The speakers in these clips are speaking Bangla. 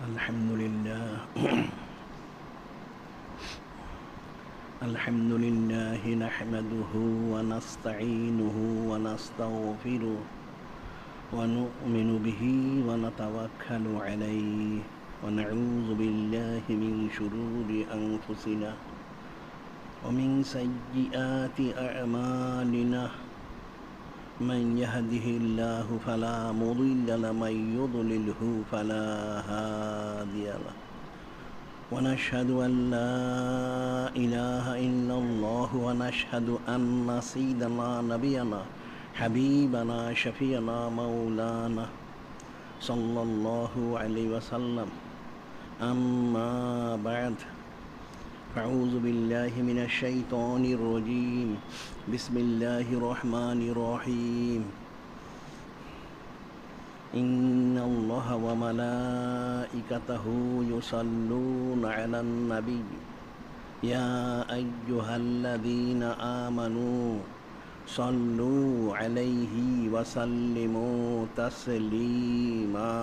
الحمد لله الحمد لله نحمده ونستعينه ونستغفره ونؤمن به ونتوكل عليه ونعوذ بالله من شرور أنفسنا ومن سيئات أعمالنا من يهده الله فلا مضل له ومن يضلله فلا هادي له ونشهد أن لا إله إلا الله ونشهد أن سيدنا نبينا حبيبنا شفيعنا مولانا صلى الله عليه وسلم أما بعد أعوذ بالله من الشيطان الرجيم بسم الله الرحمن الرحيم إن الله وملائكته يصلون على النبي يا أيها الذين آمنوا صلوا عليه وسلموا تسليما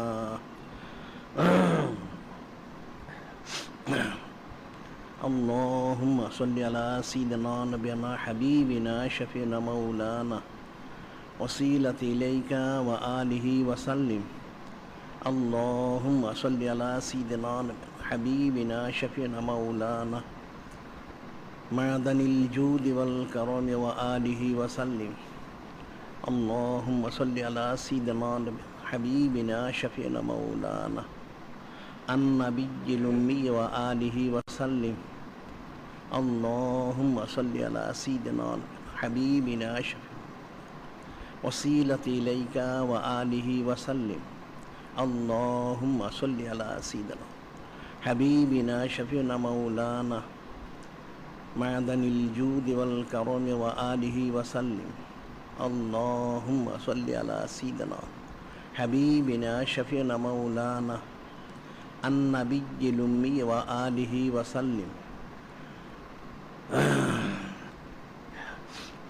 اللهم صل على سيدنا نبينا حبيبنا شفيعنا مولانا وسيلة إليك وآله وسلم اللهم صل على سيدنا حبيبنا شفيعنا مولانا معدن الجود والكرم وآله وسلم اللهم صل على سيدنا حبيبنا شفيعنا مولانا النبي الأمي وآله وسلم اللهم صل على سيدنا حبيبنا وسيلة إليك وآله وسلم اللهم صل على سيدنا حبيبنا شفيعنا مولانا معدن الجود والكرم وآله وسلم اللهم صل على سيدنا حبيبنا شفيعنا مولانا النبي الأمي وآله وسلم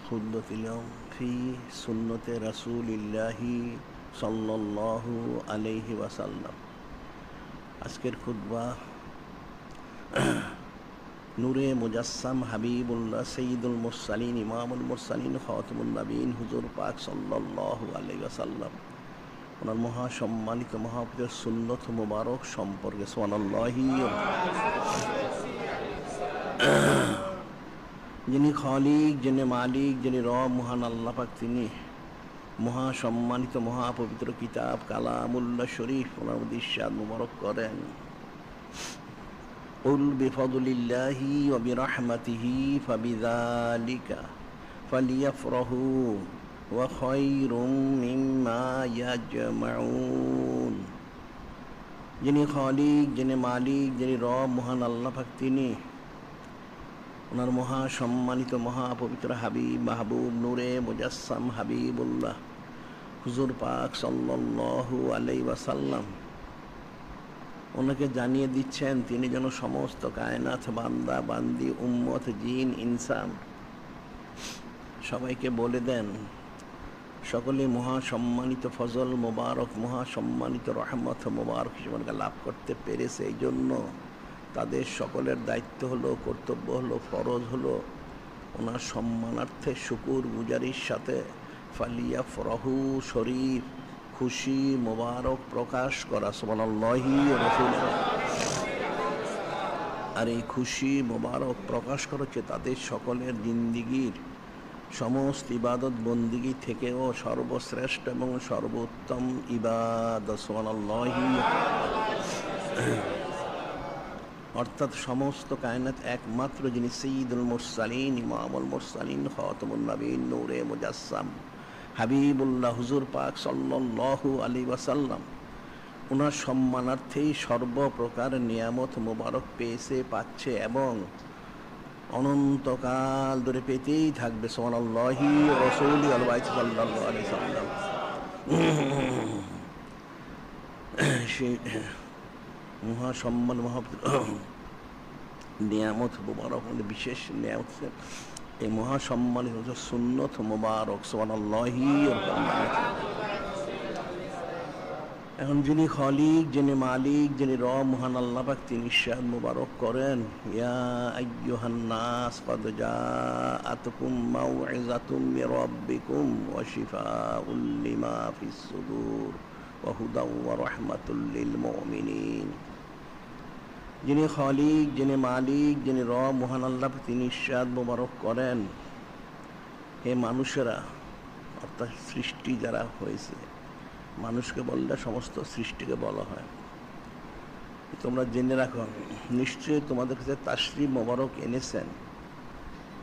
خطبة اليوم في سنة رسول الله صلى الله عليه وسلم আজকের খুতবা নূরে মুজাসসাম হাবিবুল্লাহ সৈয়দুল মুরসালিন ইমামুল মুরসালিন খাতামুন নবীন হুজুর পাক সাল্লাল্লাহু আলাইহি ওয়াসাল্লাম ওনার মহাসম্মানিত মহাপ্রিয় সুন্নত মুবারক সম্পর্কে সুবহানাল্লাহি যিনি খালিক, যিনি মালিক, যিনি রব মহান আল্লাহ পাক, তিনি মহাসম্মানিত মহাপবিত্র কিতাব কালামুল্লাহ শরীফ ওনার মধ্যে ইরশাদ মুবারক করেন কুল বিফদলিল্লাহি ওয়া বিরহমাতিহি ফাবিযালিকা ফালিয়াফরাহু ওয়া খায়রুম মিম্মা ইয়াজমাউন। যিনি খালিক, যিনি মালিক, যিনি রব মহান আল্লাহ পাক, তিনি ওনার মহাসম্মানিত মহাপবিত্র হাবিব মাহবুব নূরে মুজাসসাম হাবিবুল্লাহ হুজুর পাক সাল্লাল্লাহু আলাইহি ওয়াসাল্লাম ওনাকে জানিয়ে দিচ্ছেন তিনি যেন সমস্ত কায়নাত বান্দা বান্দি উম্মত জিন ইনসান সবাইকে বলে দেন সকলে মহাসম্মানিত ফজল মোবারক মহাসম্মানিত রহমত মোবারক জীবনকে লাভ করতে পেরেছে। এই জন্য তাদের সকলের দায়িত্ব হলো, কর্তব্য হলো, ফরজ হলো ওনার সম্মানার্থে শুকুর গুজারির সাথে ফালিয়াফরাহু শরীফ খুশি মোবারক প্রকাশ করা সুবহানাল্লাহি রাসূলুল্লাহ। আর এই খুশি মোবারক প্রকাশ করেছে তাদের সকলের জিন্দিগির সমস্ত ইবাদত বন্দিগি থেকেও সর্বশ্রেষ্ঠ এবং সর্বোত্তম ইবাদত সুবহানাল্লাহি। অর্থাৎ সমস্ত কায়নাত একমাত্র যিনি সৈয়দুল মুরসালিন ইমামুল মুরসালিন খাতামুন নবীন নূরে মুজাসসাম হাবিবুল্লাহ হুজুর পাক সাল্লাল্লাহু আলাইহি ওয়াসাল্লাম ওনার সম্মানার্থেই সর্বপ্রকার নিয়ামত মুবারক পেয়েছে, পাচ্ছে এবং অনন্তকাল ধরে পেতেই থাকবে সুবহানাল্লাহি রাসূলি সাল্লাল্লাহু আলাইহি ওয়াসাল্লাম। সেই মহাসম্মান মহাপবিত্র নিয়ামত মুবারক বিশেষ নিয়ামত এই মহাসম্মানিত সুন্নত মুবারক সুবহানাল্লাহি এখন যিনি খলিক, যিনি মালিক, যিনি রব মহান আল্লাহ পাক, তিনি ইরশাদ মুবারক করেন, ইয়া আইয়ুহান নাস ক্বাদ জাআতুকুম মাউইযাতুম মির রাব্বিকুম ওয়া শিফাউল লিমা ফিস সুদূর ওয়া হুদাও ওয়া রাহমাতুল লিল মুমিনিন। যিনি খলিক, যিনি মালিক, যিনি রব মহান আল্লাহ পাক, তিনি ইরশাদ মুবারক করেন, হে মানুষেরা, অর্থাৎ সৃষ্টি যারা হয়েছে, মানুষকে বললে সমস্ত সৃষ্টিকে বলা হয়। তোমরা জেনে রাখো, নিশ্চয়ই তোমাদের কাছে তাশরিফ মোবারক এনেছেন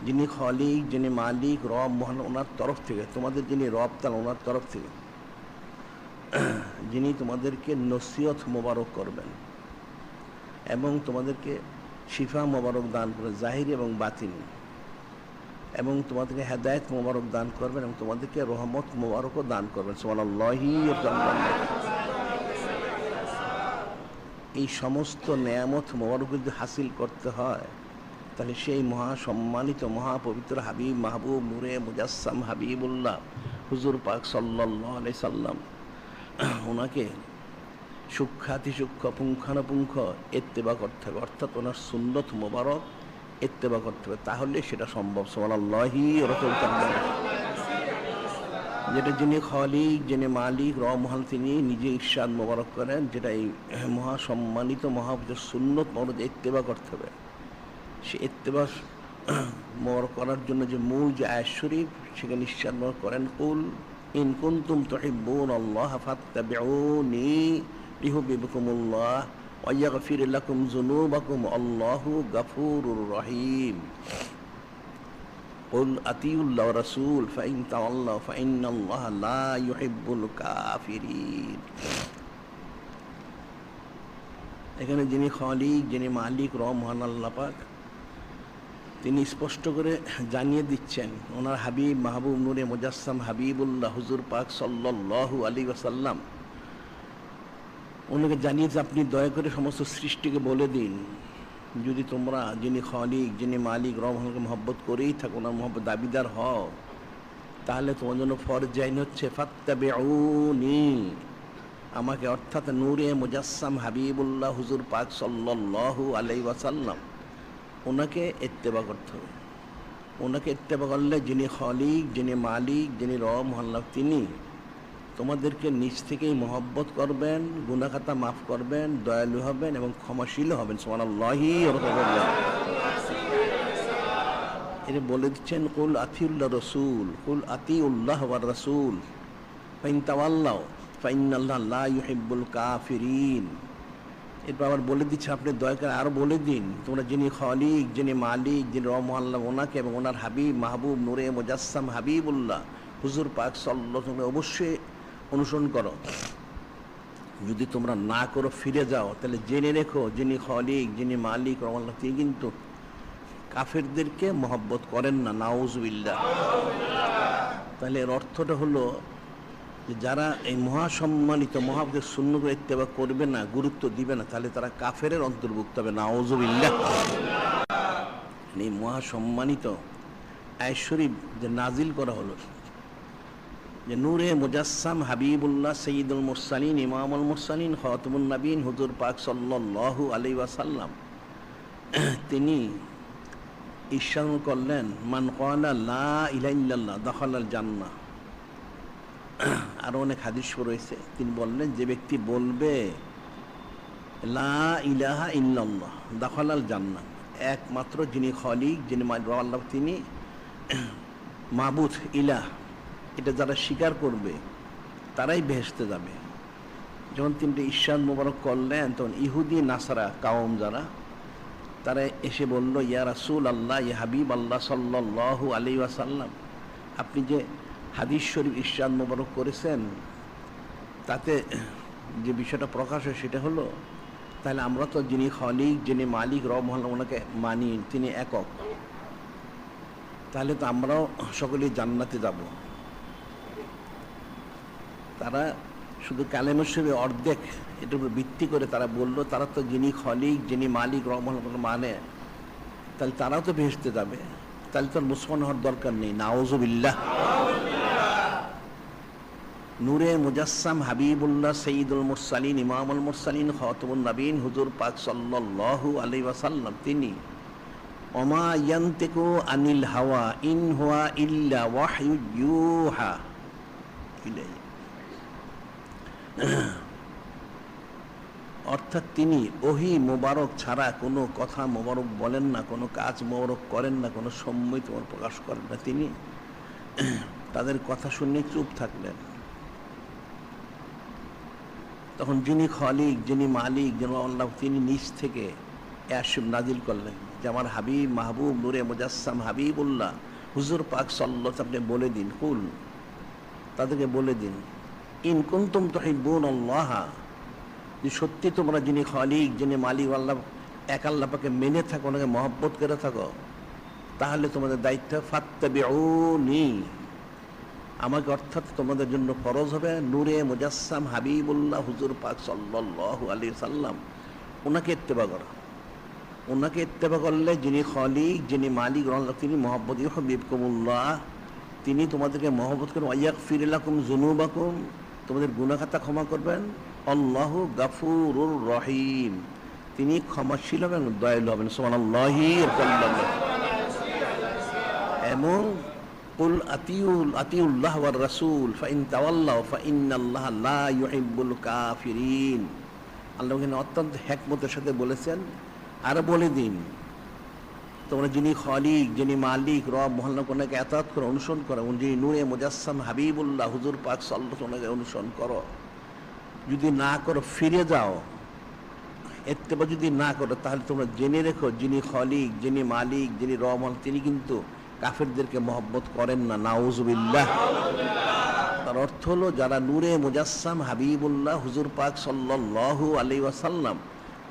যিনি খলিক, যিনি মালিক, রব মহান, ওনার তরফ থেকে। তোমাদের যিনি রব, তার ওনার তরফ থেকে, যিনি তোমাদেরকে নসিহত মোবারক করবেন এবং তোমাদেরকে শিফা মোবারক দান করবেন, জাহির এবং বাতিন, এবং তোমাদেরকে হেদায়েত মোবারক দান করবেন এবং তোমাদেরকে রহমত মোবারকও দান করবেন। সুবহানাল্লাহি। এই সমস্ত নেয়ামত মোবারক যদি হাসিল করতে হয়, তাহলে সেই মহা সম্মানিত মহাপবিত্র হাবিব মাহবুব নূরে মুজাসসাম হাবিবুল্লাহ হুজুর পাক সাল্লাল্লাহু আলাইহি সাল্লাম, ওনাকে সূক্ষ্মাতিসূক্ষ্ম পুঙ্খানুপুঙ্খ ইত্তেবা করতে হবে, অর্থাৎ ওনার সুন্নত মোবারক ইত্তেবা করতে হবে, তাহলে সেটা সম্ভব। সুবহানাল্লাহি। যেটা যিনি খলিক, যিনি মালিক, রব মহান, তিনি নিজে ইরশাদ মোবারক করেন, যেটা এই মহা সম্মানিত মহাপবিত্র সুন্নত মোবারক ইত্তেবা করতে হবে। সে ইত্তেবা মোবারক করার জন্য যে মূল যে আয়াত শরীফ, সেখানে ইরশাদ মোবারক করেন, কুল ইন কুনতুম তুহিব্বুনাল্লাহ ফাত্তাবিউনি ইউহিব্বুকুমুল্লাহ ওয়া ইয়াগফির লাকুম যুনুবাকুম আল্লাহু গফুরুর রহিম। কুল আতিউল্লাহ ওয়া রাসূল ফাইন তাওয়াল্লাউ ফাইন্নাল্লাহা লা ইউহিব্বুল কাফিরিন। এখানে যিনি খলিক, যিনি মালিক, রব মহান আল্লাহ পাক, তিনি স্পষ্ট করে জানিয়ে দিচ্ছেন, ওনার হাবিব মাহবুব নূরে মুজাসসাম হাবিবুল্লাহ হুজুর পাক সাল্লাল্লাহু আলাইহি ওয়াসাল্লাম ওনাকে জানিয়েছে, আপনি দয়া করে সমস্ত সৃষ্টিকে বলে দিন, যদি তোমরা যিনি খলিক, যিনি মালিক, রব মহানকে মহব্বত করেই থাকো, ওনার মহব্বত দাবিদার হও, তাহলে তোমার জন্য ফরজ আইন হচ্ছে ফাত্তাবিউনি, আমাকে, অর্থাৎ নূরে মুজাসসাম হাবিবুল্লাহ হুজুর পাক সাল্লাল্লাহু আলাইহি ওয়াসাল্লাম, ওনাকে ইত্তেবা করতে হবে। ওনাকে ইত্তেবা করলে যিনি খলিক, যিনি মালিক, যিনি রব মহান, তিনি তোমাদেরকে নিজ থেকেই মহব্বত করবেন, গুনাহ খাতা মাফ করবেন, দয়ালু হবেন এবং ক্ষমাশীল হবেন। সুবহানাল্লাহি। এটা বলে দিচ্ছেন, কুল আতিউল্লাহ রাসূল, কুল আতিউল্লাহ ওয়া রাসূল ফাইন তাওয়াল্লাউ ফাইন্নাল্লাহা লা ইউহিব্বুল কাফিরিন। এরপর আবার বলে দিচ্ছে, আপনি দয়া করে আরও বলে দিন, তোমরা যিনি খলিক, যিনি মালিক, যিনি রব মহান, ওনাকে এবং ওনার হাবিব মাহবুব নূরে মুজাসসাম হাবিবুল্লাহ হুজুর পাক সাল্লাল্লাহু আলাইহি ওয়াসাল্লাম অবশ্যই অনুসরণ করো। যদি তোমরা না করো, ফিরে যাও, তাহলে জেনে রেখো, যিনি খলিক, যিনি মালিক, রব আল্লাহ, তিনি কিন্তু কাফেরদেরকে মহব্বত করেন না। নাউজুবিল্লাহ। তাহলে এর অর্থটা হলো যে যারা এই মহাসম্মানিত মহাপবিত্র সুন্নত ইত্তেবা করবে না, গুরুত্ব দিবে না, তাহলে তারা কাফেরের অন্তর্ভুক্ত হবে। নাউজুবিল্লাহ। এই মহাসম্মানিত আয়াত শরীফ যে নাজিল করা হলো, যে নূরে মুজাসসাম হাবিবুল্লাহ সাইয়্যিদুল মুরসালিন, ইমামুল মুরসালিন, খাতামুন নবীন হুজুর পাক সাল্লাল্লাহু আলাইহি ওয়াসাল্লাম, তিনি ইরশাদ করলেন, মান ক্বালা লা ইলাহা ইল্লাল্লাহ দাখালাল জান্নাহ। আরও অনেক হাদিস রয়েছে, তিনি বললেন, যে ব্যক্তি বলবে লা ইলাহা ইল্লাল্লাহ দাখালাল জান্নাহ, একমাত্র যিনি খলিক, যিনি আল্লাহ, তিনি মাবুদ, ইলাহ, এটা যারা স্বীকার করবে তারাই বেহেশতে যাবে। যখন তিনটে ইরশাদ মোবারক করলেন, তখন ইহুদি নাসারা কাওম যারা, তারা এসে বলল, ইয়া রাসূল আল্লাহ, ইয়া হাবিব আল্লাহ সাল্লাল্লাহু আলাইহি ওয়াসাল্লাম, আপনি যে হাদিস শরীফ ইরশাদ মোবারক করেছেন, তাতে যে বিষয়টা প্রকাশ হয় সেটা হলো, তাহলে আমরা তো যিনি খলিক, যিনি মালিক, রব মহান, ওনাকে মানি, তিনি একক, তাহলে তো আমরাও সকলেই জান্নাতে যাব। তারা শুধু কালেমা শরীফের অর্ধেক এটার উপর ভিত্তি করে তারা বলল, তারা তো যিনি খলিক, যিনি মালিক, রব মহান মানে, তাহলে তারাও তো বেহেশতে যাবে, তাহলে তো মুসলমান হওয়ার দরকার নেই। নাউজুবিল্লাহ। নূরে মুজাসসাম হাবিবুল্লাহ সঈদুল মুরসালিন ইমামুল মুরসালিন খাতামুন নবীন হুজুর পাক সাল্লাল্লাহু আলাইহি ওয়াসাল্লাম তিনি ওমা ইয়ান্তিকু আনিল হাওয়া ইন হুয়া ইল্লা ওয়াহয়ু ইউহা ইলাইহি, অর্থাৎ তিনি ওহি মোবারক ছাড়া কোনো কথা মোবারক বলেন না, কোনো কাজ মোবারক করেন না, কোনো সম্মতি প্রকাশ করেন না। তিনি তাদের কথা শুনে চুপ থাকলেন। তখন যিনি খালিক, যিনি মালিক, যিনি আল্লাহ, তিনি নিজ থেকে আয়াত নাজিল করলেন যে আমার হাবিব মাহবুব নূরে মুজাসসাম হাবিবুল্লাহ হুজুর পাক সাল্লাল্লাহু আলাইহি ওয়াসাল্লাম বলে দিন, কুল তাদেরকে বলে দিন, ইন কুনতুম তুহিব্বুনাল্লাহ, যে সত্যি তোমরা যিনি খালিক, যিনি মালিক আল্লাহ এক আল্লাহ পাকে মেনে থাকো, ওনাকে মহব্বত করে থাকো, তাহলে তোমাদের দায়িত্ব ফাত্তাবিউনি, আমাকে অর্থাৎ তোমাদের জন্য ফরজ হবে নূরে মুজাসসাম হাবিবুল্লাহ হুজুর পাক সাল্লাল্লাহু আলাইহি সাল্লাম, ওনাকে ইত্তেবা করা। ওনাকে ইত্তেবা করলে যিনি খালিক, যিনি মালিক আল্লাহ, তিনি মহব্বত ইউহিব্বুকুমুল্লাহ, তিনি তোমাদেরকে মহব্বত করেন, ওয়ায়াগফির লাকুম যুনুবাকুম, তোমাদের গুনাহ খাতা ক্ষমা করবেন, আল্লাহু গাফুরুর রহিম, তিনি ক্ষমাশীল হবেন, দয়ালু হবেন। সুবহানাল্লাহি ওয়া বিহামদিহি। এবং কুল আতিউল্লাহ ওয়ার রাসূল ফাইন তাওয়াল্লাউ ফাইন্নাল্লাহা লা ইউহিব্বুল কাফিরিন। আল্লাহ এখানে অত্যন্ত হিকমতের সাথে বলেছেন, আর বলে দিন তোমরা যিনি খালিক, যিনি মালিক রব মহাল্লা কোনাকে আতাত করো, অনুসরণ করো, যিনি নূরে মুজাসসাম হাবিবুল্লাহ হুজুর পাক সাল্লাল্লাহু আলাইহি ওয়াসাল্লাম অনুসরণ করো। যদি না করো ফিরে যাও, ইত্তেবা যদি না করো, তাহলে তোমরা জেনে রেখো যিনি খালিক, যিনি মালিক, যিনি রব তিনি কিন্তু কাফেরদেরকে মহব্বত করেন না। নাউজুবিল্লাহ। তার অর্থ হলো যারা নূরে মুজাসসাম হাবিবুল্লাহ হুজুর পাক সাল্লাল্লাহু আলাইহি ওয়াসাল্লাম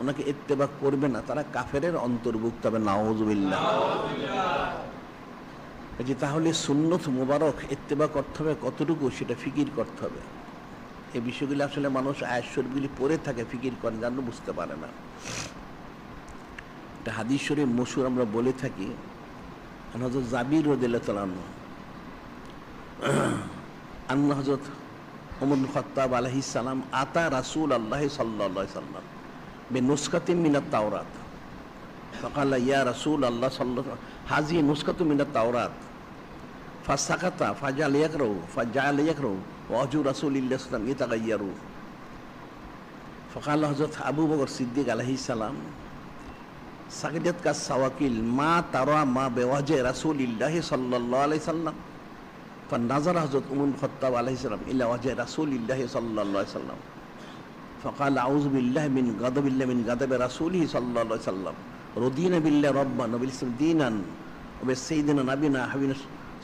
ওনাকে ইত্তেবা করবে না, তারা কাফেরের অন্তর্ভুক্ত হবে। নাউজুবিল্লাহ। তাহলে সুন্নত মুবারক ইত্তেবা করতে হবে কতটুকু, সেটা ফিকির করতে হবে। এই বিষয়গুলি আসলে মানুষ আয়াত শরীফগুলি পড়ে থাকে, ফিকির করে, জানো বুঝতে পারে না। এটা হাদিস শরীফ মশহুর আমরা বলে থাকি, হযরত জাবির রাদিয়াল্লাহু তাআলা আন্না হযরত ওমর ইবনে খাত্তাব আলাইহিস সালাম আতা রাসূলুল্লাহ সাল্লাল্লাহু আলাইহি ওয়াসাল্লাম বিনুসখাতিন মিনাত তাওরাত ফাকালা ইয়া রাসূলুল্লাহ সাল্লাল্লাহু হাযি নুসখাতু মিনাত তাওরাত ফাসাকাতা ফাজাল ইয়াকরাউ ওয়াজু রাসূলিল্লাহ সাল্লাল্লাহু আলাইহি ওয়াসাল্লাম ইয়াতাগায়্যারু। ফাকালা হযরত আবু বকর সিদ্দিক আলাইহিস সালাম সাকিদাত কা সাওয়াকিল মা তারা মা বেওয়াজে রাসূলিল্লাহ সাল্লাল্লাহু আলাইহি সাল্লাম ফানাযারা হযরত উমর ইবনে খাত্তাব আলাইহিস সালাম ইলা ওয়াজে রাসূলিল্লাহ সাল্লাল্লাহু আলাইহি সাল্লাম ফাকাল আউযু বিল্লাহি মিন গাদাবি রাসূলিহি সাল্লাল্লাহু আলাইহি সাল্লাম রদিনা বিল্লাহি রাব্বান ওয়া বিল ইসলাম দীনান ওয়া বিসাইয়্যিদিনা নাবিনা হাবিনা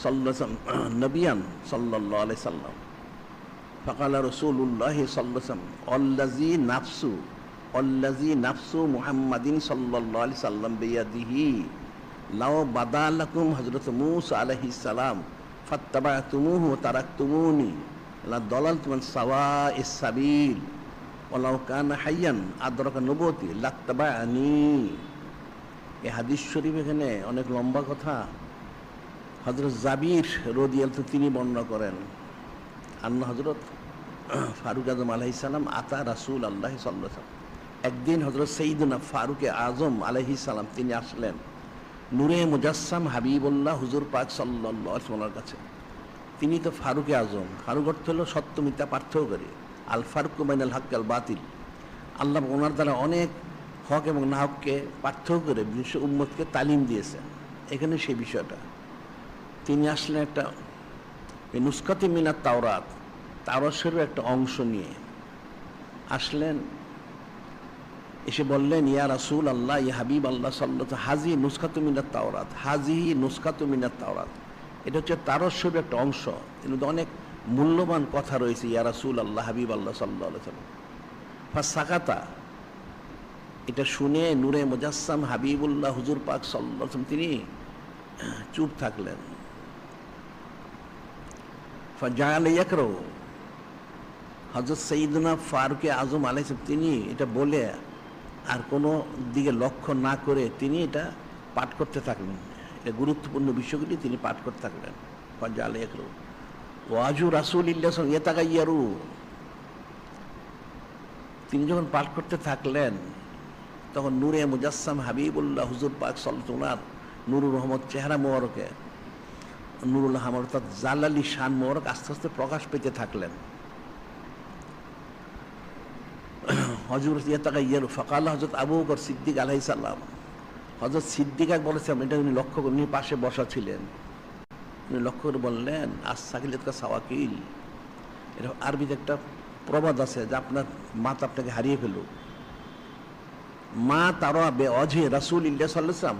সাল্লাল্লাহু আলাইহি সাল্লাম নবিয়ান সাল্লাল্লাহু আলাইহি সাল্লাম। ফাকাল রাসূলুল্লাহ সাল্লাল্লাহু আলাইহি সাল্লাম আল্লাযী নাফসু মুহাম্মাদিন সাল্লাল্লাহু আলাইহি সাল্লাম বিয়াদিহি লাউ বাদালাকুম হযরত মূসা আলাইহিস সালাম ফাত্তাবাতুমুহু ওয়া তারাকতুমুনি লা দালালতুম আন সাওয়াইস সাবিল ওয়া লাউ কানা হাইয়ান আদরাকা নবুওয়াতি লাত্তাবানি। এই হাদিস শরীফ এখানে অনেক লম্বা কথা। হযরত জাবির রাদিয়াল্লাহু তিনি বর্ণনা করেন, আন্না হযরত ফারুক আজম আলাইহিস সালাম আতা রাসূলুল্লাহ সাল্লাল্লাহু আলাইহি ওয়াসাল্লাম, একদিন হযরত সাইয়্যিদুনা ফারুকে আজম আলাইহিস সালাম তিনি আসলেন নূরে মুজাসসাম হাবিবুল্লাহ হুজুর পাক সাল্লাল্লাহু আলাইহি ওয়াসাল্লামের কাছে। তিনি তো ফারুকে আজম, ফারুক অর্থ হলো সত্য মিথ্যা পার্থক্যকারী, আল ফারুকু বাইনাল হক আল বাতিল। আল্লাহ ওনার দ্বারা অনেক হক এবং না হককে পার্থক্য করে বিশ্ব উম্মতকে তালিম দিয়েছেন। এখানে সেই বিষয়টা তিনি আসলেন একটা নুসখাতি মিনাত তাওরাত, তাওরাত শরীফের একটা অংশ নিয়ে আসলেন। এসে বললেন ইয়া রাসূল আল্লাহ, ইয়া হাবিব আল্লাহ সাল্লাল্লাহু আলাইহি হাজি নুসখাতু মিনাত তাওরাত, হাজিহি নুসখাতু মিনাত তাওরাত, এটা হচ্ছে তাওরাত শরীফের একটা অংশ, এর মধ্যে অনেক মূল্যবান কথা রয়েছে। ইয়া রাসূল আল্লাহ হাবিব আল্লাহ সাল্লাল্লাহু আলাইহি ওয়াসাল্লাম ফাসাকাতা, এটা শুনে নূরে মুজাসসাম হাবিবুল্লাহ হুজুর পাক সাল্লাল্লাহু আলাইহি ওয়াসাল্লাম তিনি চুপ থাকলেন। ফাজাআলা ইয়াকরাউ, হযরত সাইয়্যিদুনা ফারুকে আজম আলাইহিস সালাম তিনি এটা বলে আর কোনো দিকে লক্ষ্য না করে তিনি এটা পাঠ করতে থাকলেন। এটা গুরুত্বপূর্ণ বিষয়গুলি তিনি পাঠ করতে থাকলেন। ফাজাআলা ইয়াকরাউ ওয়াজু রাসূলিল্লাহ ইয়াতাগায়্যারু, তিনি যখন পাঠ করতে থাকলেন তখন নূরে মুজাসসাম হাবিবুল্লাহ হুজুর পাক সাল্লাল্লাহু আলাইহি নূরুর রহমত চেহারা মোবারকে, নূরুল হামর অর্থাৎ জালালি শান মোবারক আস্তে আস্তে প্রকাশ পেতে থাকলেন। হযরত ইয়াতাগায়্যারু ফাকালা হযরত আবু বকর সিদ্দিক আলাইহিস সালাম, হযরত সিদ্দিক বলেছেন, এটা উনি লক্ষ্য করে, উনি পাশে বসা ছিলেন, উনি লক্ষ্য করে বললেন আস-সাকিলাতুকা সাওয়াকিল, এটা আরবিতে একটা প্রবাদ আছে যে আপনার মাত আপনাকে হারিয়ে ফেলুক। মা তারা বে অজে রাসূলিল্লাহ সাল্লাল্লাহু আলাইহি ওয়াসাল্লাম,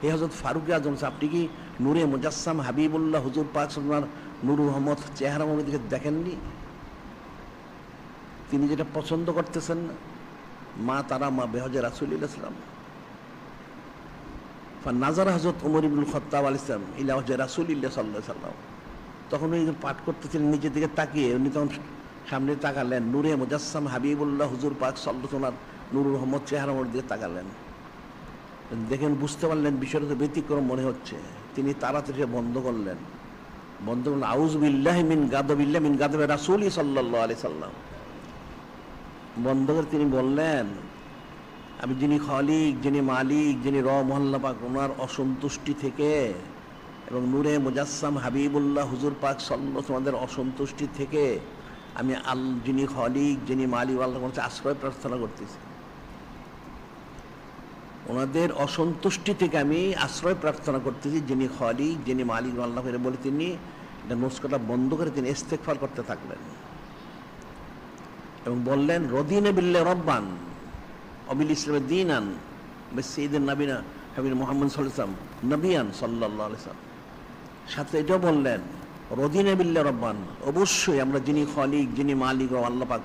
হে হযরত ফারুক আজম, আপনি কি নূরে মুজাসসাম হাবিবুল্লাহ হুজুর পাক সাল্লাল্লাহু আলাইহি ওয়াসাল্লাম নূরুল রহমত চেহারা মোবারক দেখেননি? তিনি যেটা পছন্দ করতেছেন না, মা তারা মা বেহজে রাসূলিল্লাহ সাল্লাম। নাজার হযরত ওমর ইবনুল খাত্তাব আলাইহিস সালাম ইলা ওয়াজহি রাসূলিল্লাহ সাল্লাল্লাহু আলাইহি ওয়াসাল্লাম, তখন উনি পাঠ করতেছিলেন, নিজের দিকে তাকিয়ে উনি তখন সামনে তাকালেন, নূরে মুজাসসাম হাবিবুল্লাহ হুজুর পাক সাল্লাল্লাহু আলাইহি ওয়াসাল্লাম নূরুল রহমত চেহারা মোবারক দিকে তাকালেন, দেখেন বুঝতে পারলেন বিষয়টা ব্যতিক্রম মনে হচ্ছে। তিনি তাড়াতাড়ি বন্ধ করলেন, আউযু বিল্লাহি মিন গাদাবিল্লাহি মিন গাদাবি রাসূলি সাল্লাল্লাহু আলাইহি সাল্লাম। বন্ধ করে তিনি বললেন, আমি যিনি খালিক, যিনি মালিক, যিনি মহল্লা পাক, ওনার অসন্তুষ্টি থেকে এবং নূরে মুজাসসাম হাবিবুল্লাহ হুজুর পাক সাল্লাল্লাহু তোমাদের অসন্তুষ্টি থেকে আমি যিনি খালিক, যিনি মালিক, আল্লাহর কাছে আশ্রয় প্রার্থনা করতেছি। ওনাদের অসন্তুষ্টি থেকে আমি আশ্রয় প্রার্থনা করতেছি, যিনি খালিক, যিনি মালিক, আল্লাহ বলে তিনি এটা নুসখাটা বন্ধ করে তিনি ইস্তেগফার করতে থাকলেন এবং বললেন রদিনা বিল্লাহি রব্বান অবিল ইসলামে দীনান বিসাইয়্যিদিন নবিনা হাবিব মুহাম্মদ সাল্লাল্লাহু আলাইহি ওয়াসাল্লাম নবিয়ান সাল্লাল্লাহু আলাইহি ওয়াসাল্লাম। সাথে এটাও বললেন রদিনা বিল্লাহি রব্বান, অবশ্যই আমরা যিনি খালিক, যিনি মালিক ও আল্লাহ পাক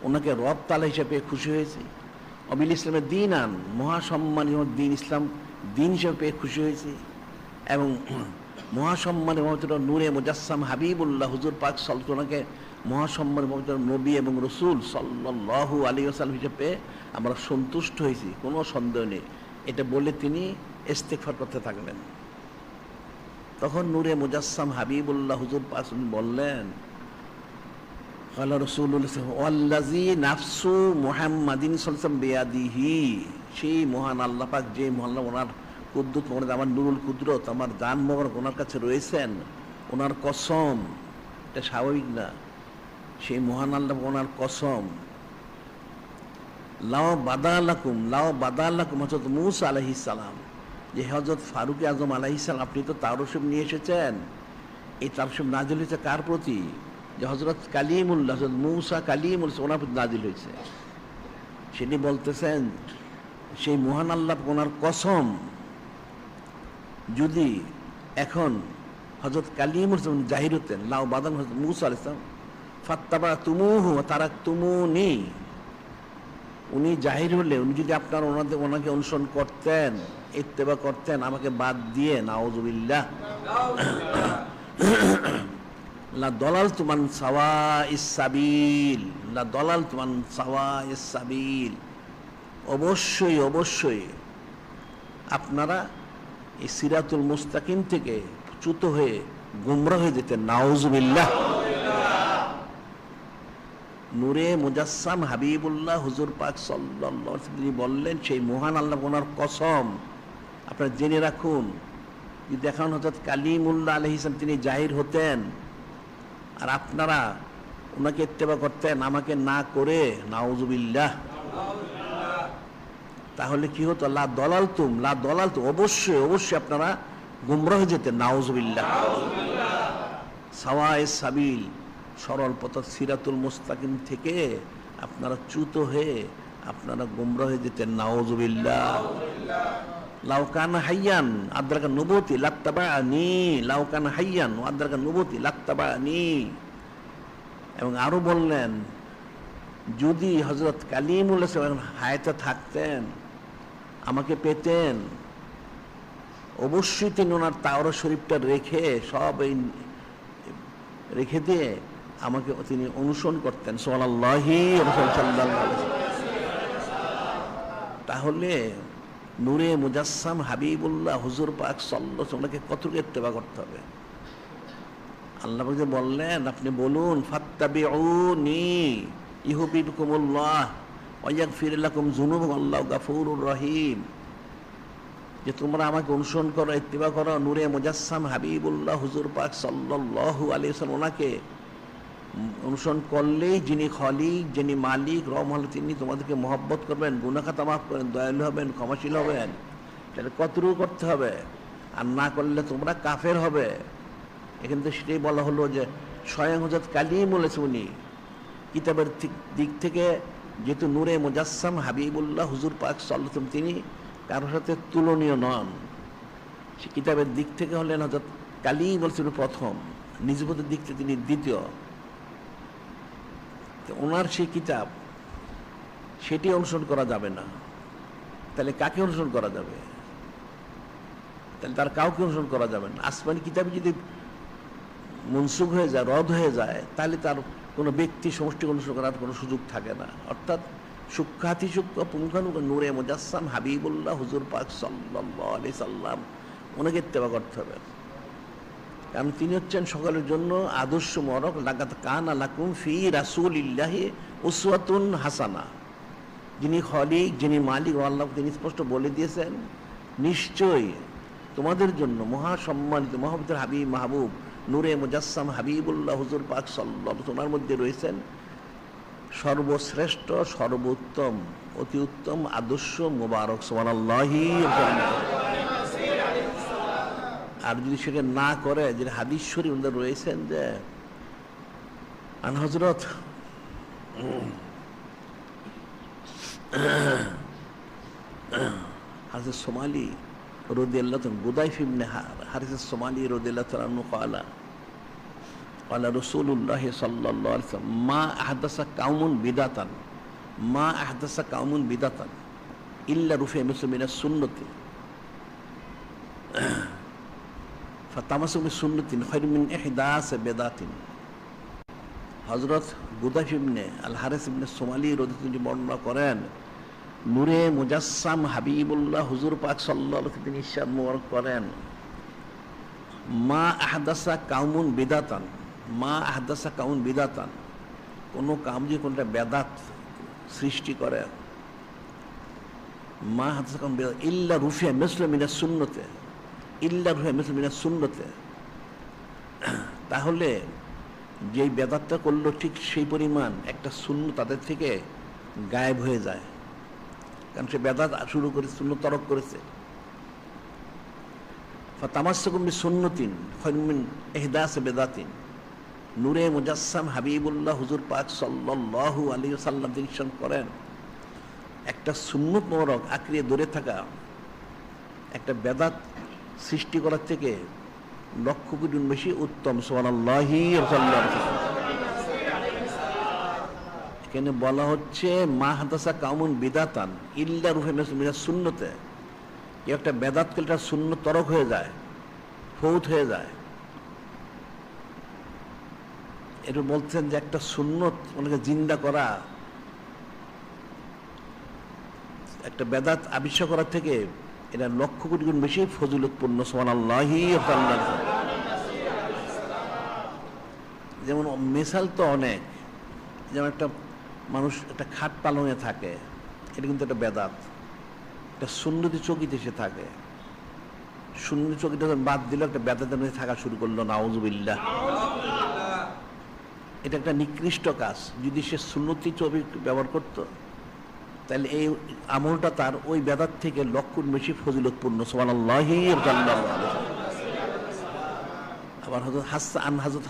ওনাকে রব তাআলা হিসেবে খুশি হয়েছি। অবিল ইসলামে দীনান, মহাসম্মানীয় দিন ইসলাম দিন হিসেবে খুশি হয়েছি এবং মহাসম্মানীয় নূরে মুজাসসাম হাবিবুল্লাহ হুজুর পাক সাল্লাল্লাহু আলাইহি ওয়াসাল্লামকে মহাসম্মানীয় নবী এবং রসুল সাল্লাল্লাহু আলাইহি ওয়াসাল্লাম হিসেবে আমরা সন্তুষ্ট হয়েছি, কোনো সন্দেহ নেই। এটা বলে তিনি ইস্তেগফার করতে থাকলেন। তখন নূরে মুজাসসাম হাবিবুল্লাহ হুজুর পাক বললেন, ক্বালা রাসূলুল্লাহ ওয়াল্লাযী নাফসু মুহাম্মাদিন সাল্লাল্লাহু আলাইহি ওয়াসাল্লাম বিয়াদিহি, সেই মহান আল্লাহ পাক, যে মহান ওনার কুদ্দুত মোবারক, আমার নুরুল কুদরত, আমার জান মোবারক ওনার কাছে রয়েছেন, ওনার কসম, এটা স্বাভাবিক না, সেই মহান আল্লাহ ওনার কসম, লাও বাদালাকুম হযরত মূসা আলাইহিস সালাম, যে হযরত ফারুক আজম আলাইহিস সালাম আপনি তো তাওরাত নিয়ে এসেছেন, এই তাওরাত নাযিল হয়েছে কার প্রতি? যে হযরত কালিমুল্লাহ, হযরত মূসা কালিমুল্লাহ ওনার প্রতি নাযিল হয়েছে। সেটি বলতেছেন সেই মহান আল্লাহ ওনার কসম, যদি এখন হযরত কালিমুল্লাহ জাহির হতেন, লাও বাদান হযরত মূসা আলাইহিস সালাম ফাত্তাবাতুমুহু ওয়া তারাকতুমুনি, উনি জাহির হলে, উনি যদি আপনারা ওনাকে অনুসরণ করতেন, ইত্তেবা করতেন, আমাকে বাদ দিয়ে, নাউযুবিল্লাহ, লা দালালতু মান সাওয়াইস সাবিল, লা দালালতু মান সাওয়াইস সাবিল, অবশ্যই আপনারা এই সিরাতুল মুস্তাকিম থেকে চ্যুত হয়ে গুমরাহ হয়ে যেতেন, নাউযুবিল্লাহ। নূরে মুজাসসাম হাবিবুল্লাহ হুজুর পাক সাল্লাল্লাহু আলাইহি ওয়াসাল্লাম বললেন, সেই মহান আল্লাহ ওনার কসম, আপনারা জেনে রাখুন, যদি এখন হযরত কালিমুল্লাহ আলাইহিস সালাম তিনি জাহির হতেন আর আপনারা ওনাকে ইত্তেবা করতেন আমাকে না করে, নাউযুবিল্লাহ, তাহলে কি হতো? লা দালালতুম, অবশ্যই আপনারা গুমরাহ হয়ে যেতেন, নাউযুবিল্লাহ। সাওয়ায়ে সাবিল, সরল পথ সিরাতুল মুস্তাকিম থেকে আপনারা চ্যুত হয়ে আপনারা গুমরাহ হয়ে যেতেন, নাউযুবিল্লাহ। লাউ কানা হাইয়ান আদরাকা নবুতি লাত্তাবানি, লাউ কানা হাইয়ান আদরাকা নবুতি লাত্তাবানি। এবং আরো বললেন, যদি হযরত কালিমুল্লাহ হায়াতে থাকতেন, আমাকে পেতেন, অবশ্যই তিনি ওনার তাওরাত শরীফটা রেখে দিয়ে আমাকে তিনি অনুসরণ করতেন, সাল্লাল্লাহু আলাইহি। তাহলে নূরে মুজাসসাম হাবিবুল্লাহ হুজুর পাক সাল্লাল্লাহু আলাইহি ওয়াসাল্লামকে কতটুকু ইত্তেবা করতে হবে? আল্লাহ পাক যে বললেন, আপনি বলুন ফাত্তাবিউনি ইউহিব্বুকুমুল্লাহ ওয়া ইয়াগফির লাকুম যুনুবাকুম আল্লাহু গাফুরুর রহিম, যে তোমরা আমাকে অনুসরণ করো, ইত্তিবা করো, নূরে মুজাসসাম হাবিবুল্লাহ হুজুর পাক সাল্লাল্লাহু আলাইহি ওয়াসাল্লাম, ওনাকে অনুসরণ করলেই যিনি খলিক, যিনি মালিক, রহমান, তিনি তোমাদেরকে মহব্বত করবেন, গুনাহ খাতা মাফ করেন, দয়ালু হবেন, ক্ষমাশীল হবেন। এটা কতটুকু করতে হবে, আর না করলে তোমরা কাফের হবে। এখান থেকে সেটাই বলা হলো যে স্বয়ং হযরত কালিম বলেছে, উনি কিতাবের দিক থেকে যেহেতু নূরে মুজাসসাম হাবিবুল্লাহ হুজুর পাক সাল্লাল্লাহু আলাইহি ওয়াসাল্লাম, তিনি কারোর সাথে তুলনীয় নন। সে কিতাবের দিক থেকে হলেন হযরত কালিম বলছিল প্রথম, নিজবতের দিক থেকে তিনি দ্বিতীয়। ওনার সেই কিতাব, সেটি অনুসরণ করা যাবে না। তাহলে কাকে অনুসরণ করা যাবে? তাহলে তার কাউকে অনুসরণ করা যাবে না। আসমানি কিতাবে যদি মনসুখ হয়ে যায়, রদ হয়ে যায়, তাহলে তার কোনো ব্যক্তি সমষ্টি অনুসরণ করার কোনো সুযোগ থাকে না। অর্থাৎ সূক্ষ্মাতি সূক্ষ্ম পুঙ্খানুপুঙ্খ নূরে মুজাসসাম হাবিবুল্লাহ হুজুর পাক সাল্লাল্লাহু আলাইহি সাল্লাম, ওনাকে ইত্তেবা করতে হবে। কারণ তিনি হচ্ছেন সকলের জন্য আদর্শ মরক। লাকাদ কানা লাকুম ফি রাসূলিল্লাহি উসওয়াতুন হাসানা, যিনি খলিক, যিনি মালিক আল্লাহ, তিনি স্পষ্ট বলে দিয়েছেন, নিশ্চয়ই তোমাদের জন্য মহাসম্মানিত মহব্বতের হাবিব মাহবুব নূরে মুজাসসাম হাবিবুল্লাহ হুজুর পাক সাল্লাল্লাহু আলাইহি ওয়াসাল্লাম মধ্যে রয়েছেন সর্বশ্রেষ্ঠ, সর্বোত্তম, অতি উত্তম আদর্শ মুবারক। সুবহানাল্লাহি। আর যদি সেটা না করে, যে হাদিস শরীফ আমাদের রয়েছেন যে আন হযরত হাজরত সোমালি রাদিয়াল্লাহু তাআলা, গুদাইফ ইবনে হারিস সোমালি রাদিয়াল্লাহু তাআলা আনহু قال قال رسول الله صلى الله عليه وسلم ما أحدث قوم بدعة ما أحدث قوم بدعة إلا رفع مثل من السنة فتمسك بسنة خير من إحداث بدعة। হযরত গুদাইফ ইবনে আল হারিস ইবনে সোমালি রাদিয়াল্লাহু তাআলা বর্ণনা করেন, নূরে মুজাসসাম হাবিবুল্লাহ হুজুর পাক সাল্লাল্লাহু আলাইহি ওয়াসাল্লাম তিনি ইরশাদ মুবারক করেন, মা আহদাসা কাউমুন বিদাতান, মা আহদাসা কাউন বিদাতান, কোনো কাম যে কোনটা বেদাত সৃষ্টি করে, মা আহদাসা কাউন বিদাত ইল্লা রুফিয়া মিসলা মিনাস সুন্নতে, ইল্লা রুফিয়া মিসলা মিনাস সুন্নতে, তাহলে যেই বেদাতটা করলো ঠিক সেই পরিমাণ একটা শূন্য তাদের থেকে গায়েব হয়ে যায়। কারণ সে বেদাত শুরু করে শূন্য তরক করেছে। ফাতামাসসাকুম বিসুন্নতিন খায়রুম মিন ইহদাস বেদাতিন, নূরে মুজাসসাম হাবিবুল্লাহ হুজুর পাক সাল্লাল্লাহু আলাইহি ওয়াসাল্লাম তিনি ইরশাদ করেন, একটা সুন্নত মোবারক আঁকড়িয়ে ধরে থাকা একটা বেদাত সৃষ্টি করার থেকে লক্ষ কোটি গুণ বেশি উত্তম। সুবহানাল্লাহি ওয়া সাল্লাল্লাহু। এখানে বলা হচ্ছে মা হাদাসা কাউমুন বিদাতান ইল্লা রুহে মিনাস সুন্নতে, কেউ একটা বেদাত করলে তার সুন্নত তরক হয়ে যায়, ফৌত হয়ে যায়। এটা বলছেন যে একটা সুন্নত ওনাকে জিন্দা করা, একটা বেদাত আবিষ্কার করার থেকে এটা লক্ষ কোটি গুণ বেশি ফজিলতপূর্ণ। সুবহানাল্লাহি ওয়া সাল্লাল্লাহু। যেমন মিসাল তো অনেক, যেমন একটা মানুষ একটা খাট পালঙে থাকে, এটা কিন্তু একটা বেদাত। একটা সুন্নতি চকিতে সে থাকে, সুন্নতি চকিটা বাদ দিল, একটা বেদাতের মধ্যে থাকা শুরু করলো, নাউজুবিল্লাহ। এটা একটা নিকৃষ্ট কাজ। যদি সে সুন্নতি চকি ব্যবহার করত, তাহলে এই আমলটা তার ওই বেদাত থেকে লক্ষ গুণ বেশি ফজিলতপূর্ণ। সুবহানাল্লাহি ওয়া সাল্লাল্লাহু। আবার হযরত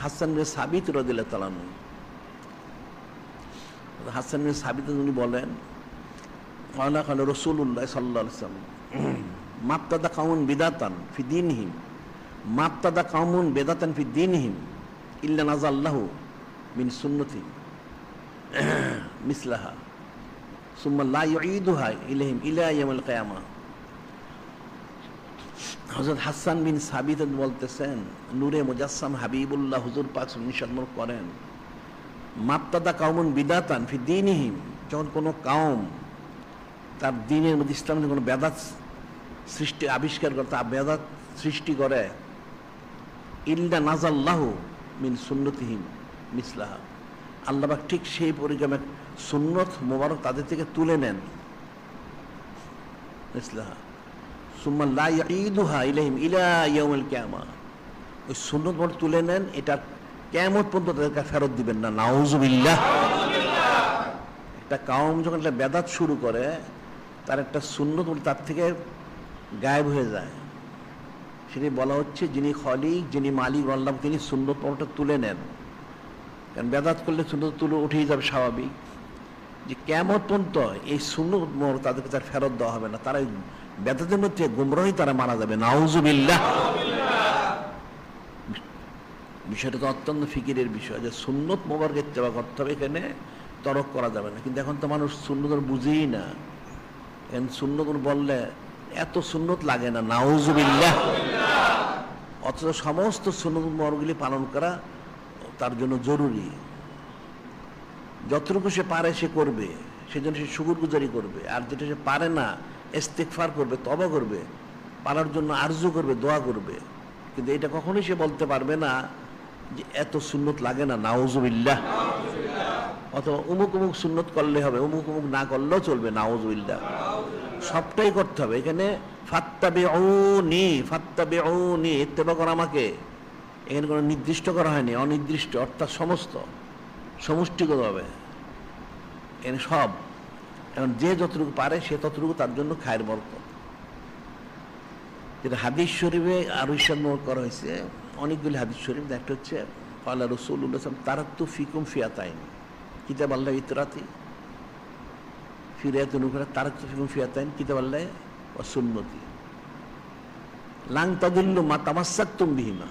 হাসান বিন সাবিত রাদিয়াল্লাহু তাআলা আনহু, হাসান বিন সাবিত উনি বলেন, ক্বালা ক্বালা রাসূলুল্লাহ সাল্লাল্লাহু আলাইহি ওয়াসাল্লাম মাবতাদা কাউমুন বিদাতান ফি দীনহিম, মাবতাদা কাউমুন বিদাতান ফি দীনহিম ইল্লা নাযাল্লাহু মিন সুন্নতি মিসলাহা সুম্মা লা ইউঈদুহা ইলাইহিম ইলা ইয়াউমিল কিয়ামা। হযরত হাসান বিন সাবিত বলতেছেন, নূরে মুজাসসাম হাবিবুল্লাহ হুজুর পাক নিশাদমর করেন, মাবতাদা কাউমুন বিদাতান ফি দীনহিম, যখন কোনো কাউম তার দ্বীনের মধ্যে, ইসলামের কোনো বেদাত সৃষ্টি আবিষ্কার করে, তা বেদাত সৃষ্টি করে, ইল্লা নাযাল্লাহু মিন সুন্নতিহিম মিসলাহা, আল্লাহ পাক ঠিক সেই পরিক্রমে সুন্নত মোবারক তাদের থেকে তুলে নেন, মিসলাহা সুম্মা লা ইয়াঈদুহা ইলাইহিম ইলা ইয়াউমিল কিয়ামাহ, ওই সুন্নত মোবারক তুলে নেন, এটা কিয়ামত পর্যন্ত তাদেরকে ফেরত দিবেন না। নাউযুবিল্লাহ। একটা কাওম যখন একটা বেদাত শুরু করে, তার একটা সুন্নত তার থেকে গায়েব হয়ে যায়, সেটি বলা হচ্ছে যিনি খলিক, যিনি মালিক আল্লাহ, তিনি সুন্নত মোবারকটা তুলে নেন। কারণ বেদাত করলে সুন্নত তুলে উঠেই যাবে স্বাভাবিক, যে কিয়ামত পর্যন্ত এই সুন্নত মোবারক তাদেরকে তার ফেরত দেওয়া হবে না, তারা বেদাতের মধ্যে গুমরাহি তারা মারা যাবে। নাউযুবিল্লাহ। বিষয়টা তো অত্যন্ত ফিকিরের বিষয়, যে সুন্নত মোবারক ইত্তেবা করতে হবে, এখানে তরক করা যাবে না। কিন্তু এখন তো মানুষ সুন্নত বুঝেই না, এখন সুন্নত বললে এত সুন্নত লাগে না। নাউযুবিল্লাহ। অথচ সমস্ত সুন্নত মোবারকগুলি পালন করা তার জন্য জরুরি। যতটুকু সে পারে সে করবে, সেজন্য সে শুকরগুজারি করবে, আর যেটা সে পারে না ইস্তিগফার করবে, তওবা করবে, পারার জন্য আরজু করবে, দোয়া করবে। কিন্তু এটা কখনোই সে বলতে পারবে না যে এত সুন্নত লাগে না। নাউযুবিল্লাহ। অথবা অমুক অমুক সুন্নত করলে হবে, অমুক অমুক না করলেও চলবে। নাউযুবিল্লাহ। সবটাই করতে হবে। এখানে ফাত্তাবিউনি, ফাত্তাবিউনি, ইত্তেবা করা আমাকে, এখানে কোনো নির্দিষ্ট করা হয়নি, অনির্দিষ্ট, অর্থাৎ সমস্ত, সমষ্টিগতভাবে এখানে সব। এখন যে যতটুকু পারে সে ততটুকু তার জন্য খায়ের বরকত। যেটা হাদিস শরীফে আরো ইরশাদ করা হয়েছে, অনেকগুলি হাদিস শরীফ, একটা হচ্ছে ক্বালা রাসূলুল্লাহ সাল্লাল্লাহু আলাইহি ওয়াসাল্লাম তারাকতু ফিকুম ফিয়াতাইন, কিতাব আল্লাহ ইতরাতি ফিরায়াতুন উখরা, তারাকতু ফিকুম ফিয়াতাইন কিতাব আল্লাহ ওয়া সুন্নতি লান তাদিল্লু মা তামাসসাকতুম বিহিমা।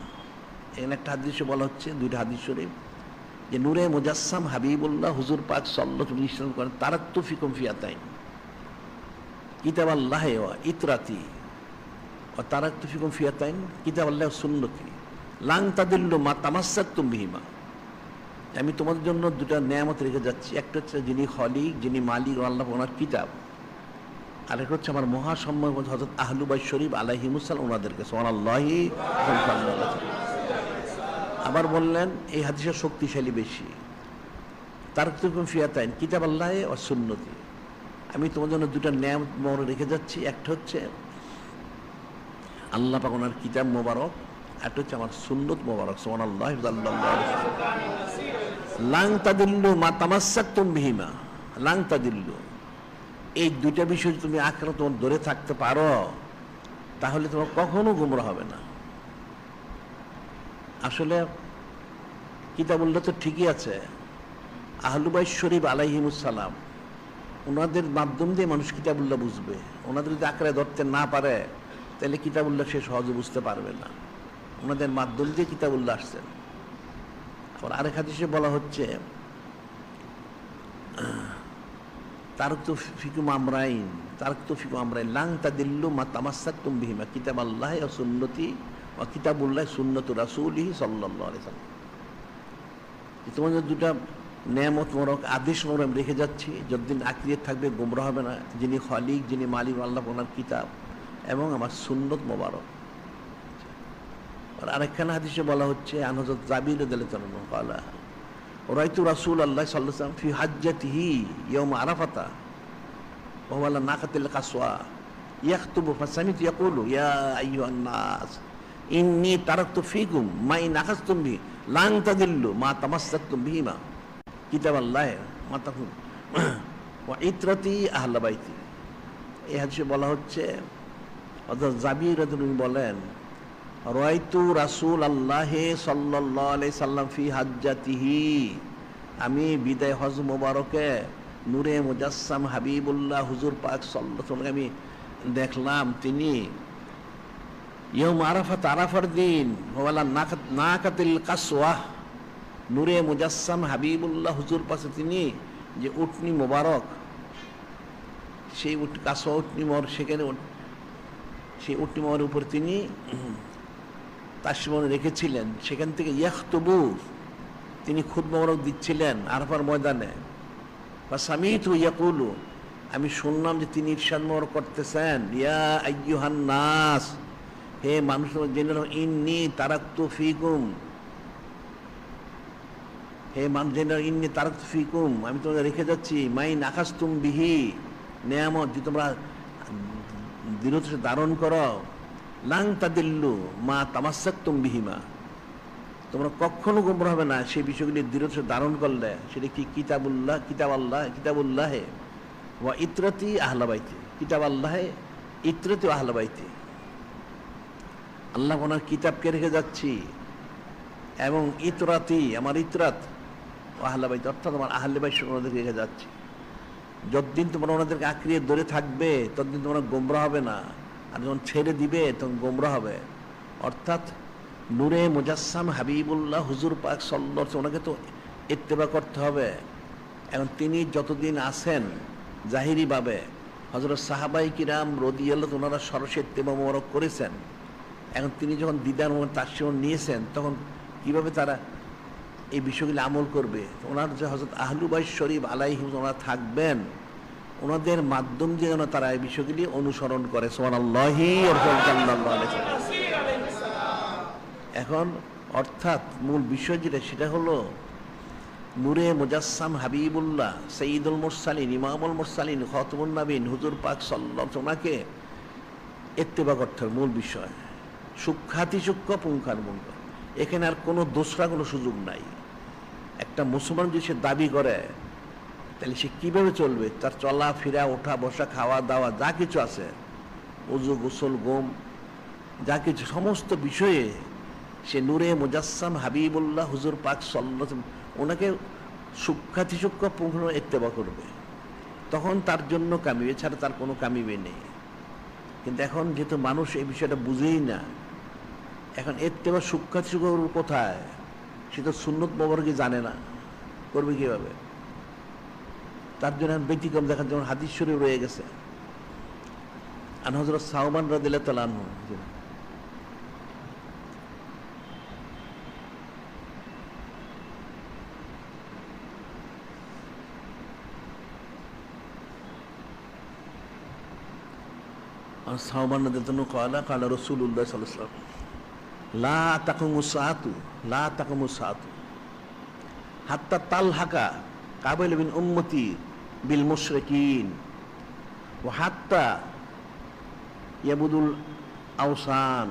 এখানে একটা হাদিসে বলা হচ্ছে, দুইটা হাদিস শরীফ, যে নূরে মুজাসসাম হাবিবুল্লাহ হুজুর পাক সাল্লাল্লাহু আলাইহি ওয়াসাল্লাম করেন তারাকতু ফিকুম ফিয়াতাইন কিতাব আল্লাহ ওয়া ইতরাতি ওয়া তারাকতু ফিকুম ফিয়াতাইন কিতাব আল্লাহ ওয়া সুন্নতি লান তাদিল্লু মা তামাসসাকতুম বিহিমা। আমি তোমাদের জন্য দুটা নেয়ামত রেখে যাচ্ছি, একটা হচ্ছে যিনি খলিক, যিনি মালিক আল্লাহ, ওনার কিতাব, আর একটা হচ্ছে আমার মহাসম্মানিত হযরত আহলু বাইত শরীফ আলাইহিমুস সালাম, ওনাদেরকে। সুবহানাল্লাহি। আবার বললেন এই হাদিসের শক্তিশালী বেশি, তারাকতু ফিকুম ফিয়াতাইন কিতাব আল্লাহ ওয়া সুন্নতি, আমি তোমাদের জন্য দুটা নেয়ামত মোবারক রেখে যাচ্ছি, একটা হচ্ছে আল্লাহ পাক ওনার কিতাব মোবারক, একটা হচ্ছে আমার সুন্নত মোবারক। সুবহানাল্লাহি সাল্লাল্লাহু আলাইহি ওয়াসাল্লাম। লান তাদিল্লু মা তামাসসাকতুম বিহিমা, লান তাদিল্লু, এই দুইটা বিষয় তুমি আখিরাতে তোমার ধরে থাকতে পারো, তাহলে তোমার কখনো গুমরা হবে না। আসলে কিতাবুল্লাহ তো ঠিকই আছে, আহলু বাইত শরীফ আলাইহিমুস সালাম, ওনাদের মাধ্যম দিয়ে মানুষ কিতাবুল্লাহ বুঝবে। ওনাদের যদি আঁকড়ে ধরতে না পারে, তাহলে কিতাবুল্লাহ সে সহজে বুঝতে পারবে না। ওনাদের মাধ্যম দিয়ে কিতাবুল্লাহ আসছেন। আবার আরেক হাদিসে বলা হচ্ছে তারাকতু ফিকুম আমরাইন, তারাকতু ফিকুম আমরাইন লান তাদিল্লু মা তামাসসাকতুম বিহিমা কিতাব আল্লাহ ওয়া সুন্নতি ওয়া কিতাবুল্লাহ সুন্নাতু রাসূলিহি সাল্লাল্লাহু আলাইহি ওয়াসাল্লাম। তোমাদের দুটা নেয়ামত মোবারক, আদেশ মোবারক আমি রেখে যাচ্ছি, যতদিন আখিরাত থাকবে গুমরা হবে না, যিনি খলিক, যিনি মালিক আল্লাহ, ওনার কিতাব এবং আমার সুন্নত মোবারক। আর আরেকখানা হাদিসে বলা হচ্ছে আন হযরত জাবির রাদিয়াল্লাহু আনহু ক্বালা রাআইতু রাসূলুল্লাহ সাল্লাল্লাহু আলাইহি ওয়াসাল্লাম ফি হাজ্জাতিহি ইয়াউম আরাফাতা ওয়া হুয়া আলা নাকাতিল কাসওয়া ইয়াখতুবু ফাসামিতু ইয়াকুলু ইয়া আইয়ুহান নাস ইন্নী তারাকতু ফিকুম মা ইন আখাযতুম বিহি লান তাদিল্লু মা তামাসসাকতুম বিহিমা কিতাবাল্লাহ মা তাকুন ওয়া ইতরাতি আহলে বাইতি। এই হাদিসে বলা হচ্ছে হযরত জাবির রাদিয়াল্লাহু আনহু বলেন রাআইতু রাসূলুল্লাহ সাল্লাল্লাহু আলাইহি সাল্লাম ফি হাজ্জাতিহি, আমি বিদায় হজ মোবারকে নূরে মুজাসসাম হাবিবুল্লাহ হুজুর পাক সাল্লাল্লাহু আলাইহি সাল্লাম আমি দেখলাম তিনি ইয়াউম আরাফাত, আরাফার দিন, ওয়ালা নাকাতিল কাসওয়া, নূরে মুজাসসাম হাবিবুল্লাহ হুজুর পাশে তিনি যে উটনি মোবারক, সেই কাসওয়া উটনি মোবারক, সেখানে সেই উটনি মোবারকের উপর তিনি তাসবিহ রেখেছিলেন, সেখান থেকে ইয়াখতুবু, তিনি খুতবা মোবারক দিচ্ছিলেন আরাফার ময়দানে। ফাসামিতু ইয়াকুলু, আমি শুনলাম যে তিনি ইরশাদ মোবারক করতেছেন ইয়া আইয়ুহান নাস, হে মানুষ জেনে নাও, ইন্নী তারাকতু ফিকুম হে মানুষেরা, ইন্নী তারাকতু ফিকুম, আমি তোমাদের রেখে যাচ্ছি, মাইন আখাযতুম বিহি, নেয়ামত যে তোমরা দৃঢ়তার সাথে ধারণ করো, লাং তাদিল্লু মা তামাসসাকতুম বিহিমা, তোমরা কখনো গোমরা হবে না সেই বিষয়গুলি দৃঢ়তার সাথে ধারণ করলে। সেটা কি? কিতাবুল্লাহে ওয়া ইতরাতি আহলা বাইতি, কিতাব আল্লাহে ইতরাতি আহলা বাইতি, আল্লাহ ওনার কিতাবকে রেখে যাচ্ছি, এবং ইতরাতি আমার ইতরাত আহলা বাইতি, অর্থাৎ আমার আহলে বাইত ওনাদেরকে রেখে যাচ্ছি। যতদিন তোমরা ওনাদেরকে আঁকড়িয়ে ধরে থাকবে ততদিন তোমরা গোমরা হবে না, আর যখন ছেড়ে দিবে তখন গোমরা হবে। অর্থাৎ নূরে মুজাসসাম হাবিবুল্লাহ হুজুর পাক সাল্লাল্লাহু আলাইহি ওয়াসাল্লাম, ওনাকে তো ইত্তেবা করতে হবে। এখন তিনি যতদিন আছেন জাহিরিভাবে হযরত সাহাবায়ে কিরাম রাদিয়াল্লাহু ওনারা সরাসরি ইত্তেবা মোবারক করেছেন। এখন তিনি যখন দিদার তাসসির নিয়েছেন তখন কিভাবে তারা এই বিষয়গুলি আমল করবে? ওনার যে হযরত আহলু বাইত শরীফ আলাইহিম ওনারা থাকবেন, ওনাদের মাধ্যম দিয়ে যেন তারা এই বিষয়গুলি অনুসরণ করে। সুবহানাল্লাহি ওয়া সাল্লাল্লাহু আলাইহি ওয়াসাল্লাম। এখন অর্থাৎ মূল বিষয় যেটা, সেটা হলো নূরে মুজাসসাম হাবিবুল্লাহ সৈয়দুল মুরসালিন, ইমামুল মুরসালিন, খাতামুন নবীন হুজুর পাক সাল্লাল্লাহু আলাইহি ওয়াসাল্লাম, ওনাকে ইত্তেবা করতে হবে মূল বিষয়। সূক্ষ্মাতি সূক্ষ্ম পুঙ্খানুপুঙ্খ, এখানে আর কোনো দোসরা কোনো সুযোগ নাই। একটা মুসলমান যদি সে দাবি করে তাহলে সে কীভাবে চলবে? তার চলা ফেরা, ওঠা বসা, খাওয়া দাওয়া যা কিছু আছে, ওযু গোসল গোম যা কিছু, সমস্ত বিষয়ে সে নূরে মুজাসসাম হাবিবুল্লাহ হুজুর পাক সাল্লাল্লাহু আলাইহি ওয়াসাল্লাম ওনাকে সূক্ষ্মাতি সূক্ষ্ম পুঙ্খ ইত্তেবা করবে, তখন তার জন্য কামিবে, এছাড়া তার কোনো কামিবে নেই। কিন্তু এখন যেহেতু মানুষ এই বিষয়টা বুঝেই না, এখন ইত্তেবা সূক্ষ্মাতি সূক্ষ্ম কোথায়? সে তো সুন্নত মোবারকই জানে না, করবে কীভাবে? তার জন্য ব্যতিক্রম দেখার জন্য হাদিস শরীফ রয়ে গেছে। আন হযরত সাওবান রাদিয়াল্লাহু তাআলা আনহু, সাওবান রাদিয়াল্লাহু তাআলা ক্বালা ক্বালা রাসূলুল্লাহ সাল্লাল্লাহু আলাইহি ওয়াসাল্লাম লা তাকুমু সাআতু হাত্তা তালহাকা কাবিল বিন উম্মতি বিল মুশরিকিন ওয়া হাত্তা ইয়াবুদুল আওসান।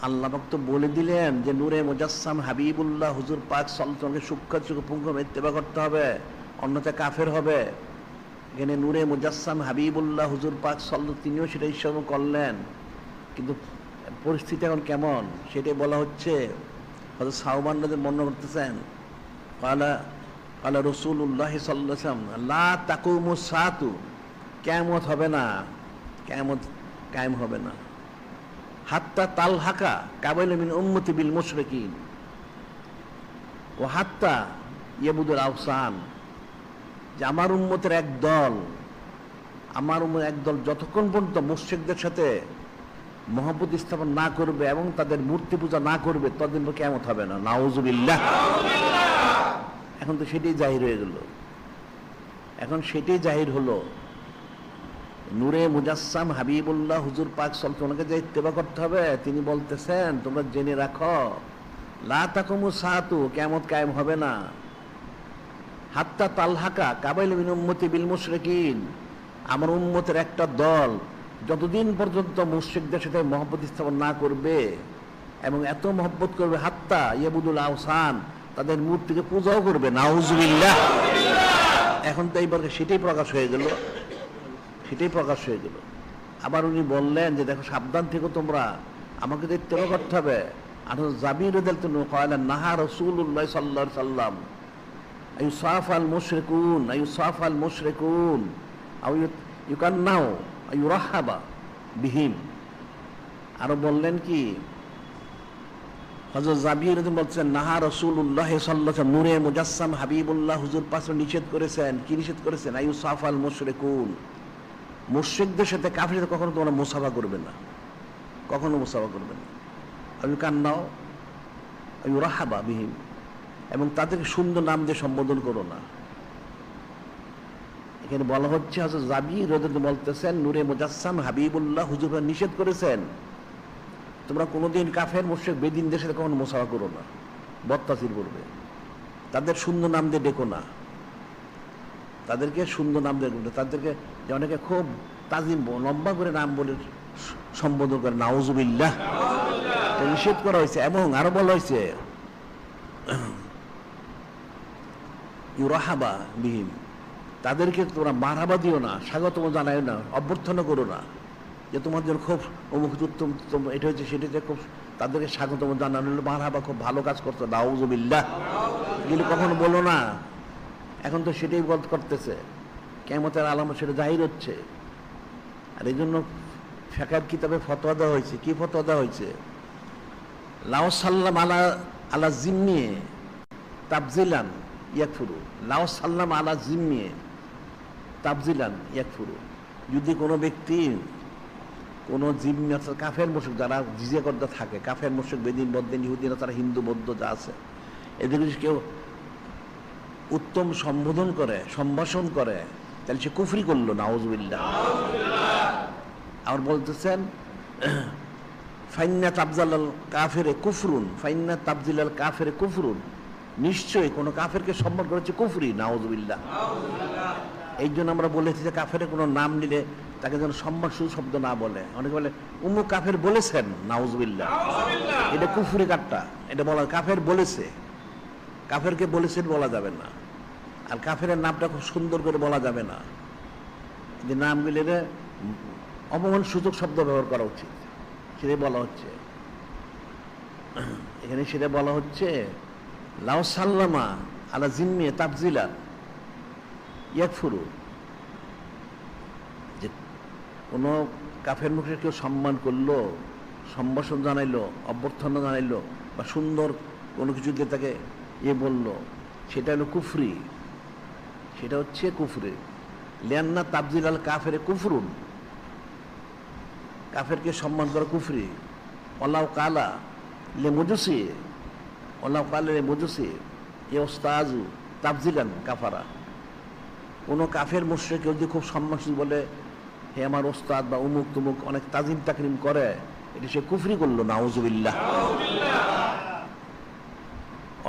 আল্লাহ পাক তো বলে দিলেন যে নূরে মুজাসসাম হাবিবুল্লাহ হুজুর পাক সাল্লাল্লাহু আলাইহি ওয়াসাল্লামকে সূক্ষ্ম পুঙ্খ ইত্তেবা করতে হবে, অন্যথায় কাফের হবে। এখানে নূরে মুজাসসাম হাবিবুল্লাহ হুজুর পাক সাল্লাল্লাহু, তিনিও সেটা ইসলাম করলেন, কিন্তু পরিস্থিতি এখন কেমন সেটাই বলা হচ্ছে। হযরত সাওবান রাদিয়াল্লাহু বর্ণনা করতেছেন, ক্বালা রাসূলুল্লাহ সাল্লাল্লাহু আলাইহি ওয়াসাল্লাম লা তাকুমু সাআতু, কিয়ামত হবে না, কিয়ামত কায়েম হবে না, হাত্তা তালহাকা কাবিল মিন উম্মতি বিল মুশরিকিন ওয়া হাত্তা ইয়াবুদুল আওসান, যে আমার উম্মতের এক দল, আমার উম্মতের এক দল যতক্ষণ পর্যন্ত মুশরিকদের সাথে মহব্বত স্থাপন না করবে এবং তাদের মূর্তি পূজা না করবে ততদিন কিয়ামত হবে না। নাউযুবিল্লাহ। এখন তো সেটাই জাহির হয়ে গেল, এখন সেটাই জাহির হলো। নূরে মুজাসসাম হাবিবুল্লাহ হুজুর পাক সাল্লাল্লাহু আলাইহি ওয়াসাল্লামকে যে ইত্তেবা করতে হবে, তিনি বলতেছেন তোমরা জেনে রাখো, লা তাকুমু সাআতু, কিয়ামত কায়েম হবে না, হাত্তা তালহাকা কাবিল মিন উম্মতি বিল মুশরিকিন, আমার উম্মতের একটা দল যতদিন পর্যন্ত মুশরিকদের সাথে মহব্বত স্থাপন না করবে এবং এত মহব্বত করবে হাত্তা ইয়াবুদুল আওসান, তাদের মূর্তিকে পূজাও করবে। নাউযুবিল্লাহ। এখন তো এইবার সেটাই প্রকাশ হয়ে গেল, সেটাই প্রকাশ হয়ে গেল। আবার উনি বললেন যে দেখো সাবধান থেকো তোমরা, আমাকে তো ইত্তেবা করতে হবে। আর জাবির রাদিয়াল্লাহু আনহু কয়লা নাহা রাসূলুল্লাহ সাল্লাল্লাহু আলাইহি ওয়াসাল্লাম আইয়ুসাফাল মুশরিকুন আইয়ুসাফাল মুশরিকুন আও ইউকান্নাউ আইয়ুরাহাবা বিহিম। আরো বললেন কি, হযরত জাবির বলছেন নাহা রাসূলুল্লাহ সাল্লাল্লাহু আলাইহি ওয়াসাল্লাম, নূরে মুজাসসাম হাবিবুল্লাহ হুজুর পাশে নিষেধ করেছেন। কি নিষেধ করেছেন? আইয়ুসাফাল মুশরিকুন, মুশরিকদের সাথে কাফিরদের সাথে কখনো তোমরা মুসাফা করবে না, কখনো মুসাফা করবে না। আইয়ুকান্নাউ আইয়ুরাহাবা বিহিম, এবং তাদেরকে সুন্দর নাম দিয়ে সম্বোধন করো না। এখানে বলা হচ্ছে হযরত জাবির রাদিয়াল্লাহু বলতেছেন নূরে মুজাসসাম হাবিবুল্লাহ হুজুর নিষেধ করেছেন তোমরা কোনোদিন কাফের মুশরিক বেদিনদের সাথে কখনো মুসাফা করো না, বদতাসির করবে। তাদের সুন্দর নাম দিয়ে ডেকো না, তাদেরকে সুন্দর নাম দিয়ে ডেকো, তাদেরকে যে অনেকে খুব তাজিম লম্বা করে নাম বলে সম্বোধন করে, নাউজুবিল্লাহ, নিষেধ করা হয়েছে। এবং আরো বলা হয়েছে ইউরাহাবা বিহিম, তাদেরকে তোমরা মারহাবা দিও না, স্বাগতম জানায় না, অভ্যর্থনা করো না, যে তোমার জন্য খুব অমুক উত্তম এটা হচ্ছে সেটাতে খুব তাদেরকে স্বাগতম জানানো হলো, মারহাবা খুব ভালো কাজ করতো, নাউজুবিল্লাহ, এগুলো কখনো বলো না। এখন তো সেটাই করতেছে, কিয়ামতের আলামত সেটা জাহির হচ্ছে। আর এই জন্য ফিকহের কিতাবে ফতোয়া দেওয়া হয়েছে। কি ফতোয়া দেওয়া হয়েছে? লাউ সাল্লাম আলা আলা জিম্মিয়ে তাবজিলান ইয়াকফুরু, লাউ সাল্লাম আলা জিম্মিয়ে তাবজিলান ইয়াকফুরু, যদি কোনো ব্যক্তি কোনো জিম্মি অর্থাৎ কাফের মুশরিক যারা জিজিয়া করতে থাকে, কাফের মুশরিক বেদিন বদ্দিন ইহুদিরা, তারা হিন্দু বৌদ্ধ যা আছে, এদের কেউ উত্তম সম্বোধন করে, সম্ভাষণ করে, তাহলে সে কুফরি করলো, নাউজুবিল্লাহ। আর বলতেছেন ফাইন্না তাবজালাল কাফেরে কুফরুন, ফাইন্না তাবজিলাল কাফেরে কুফরুন, নিশ্চয়ই কোনো কাফেরকে সম্মান করেছে কুফরি, নাউজুবিল্লাহ। এই জন্য আমরা বলেছি যে কাফের কোনো নাম নিলে তাকে যেন সম্মান শুধু শব্দ না বলে। অনেকে বলে উম্মুক কাফের বলেছেন, নাউজুবিল্লাহ, এটা কুফরি কাট্টা, এটা বলা কাফের বলেছে, কাফেরকে বলেছেন বলা যাবে না। আর কাফের নামটা খুব সুন্দর করে বলা যাবে না, যে নামগুলি অপমান সূচক শব্দ ব্যবহার করা উচিত, সেটাই বলা হচ্ছে এখানে। সেটা বলা হচ্ছে লাউ সাল্লামা আলা জিম্মিয়ে তাবজিলা ইয়াকফুরু, যে কোনো কাফের মুখে কেউ সম্মান করলো, সম্ভাষণ জানাইলো, অভ্যর্থনা জানাইলো, বা সুন্দর কোনো কিছু দিয়ে তাকে বললো, সেটা হলো কুফরি, সেটা হচ্ছে কুফরি। লিয়ান্না তাবজিলাল কাফেরে কুফরুন, কাফেরকে সম্মান করা কুফরি। ওয়ালাউ কালা লে মুজুসি, ওয়ালাউ কালা লে মুজুসি এ ওস্তাজু তাবজিলান কাফারা, কোনো কাফের মুশরিক কেউ যদি খুব সম্মান বলে হে আমার ওস্তাদ বা উমুক তুমুক, অনেক তাজিম তাকরিম করে, এটি সে কুফরি করলো, নাউজুবিল্লাহ।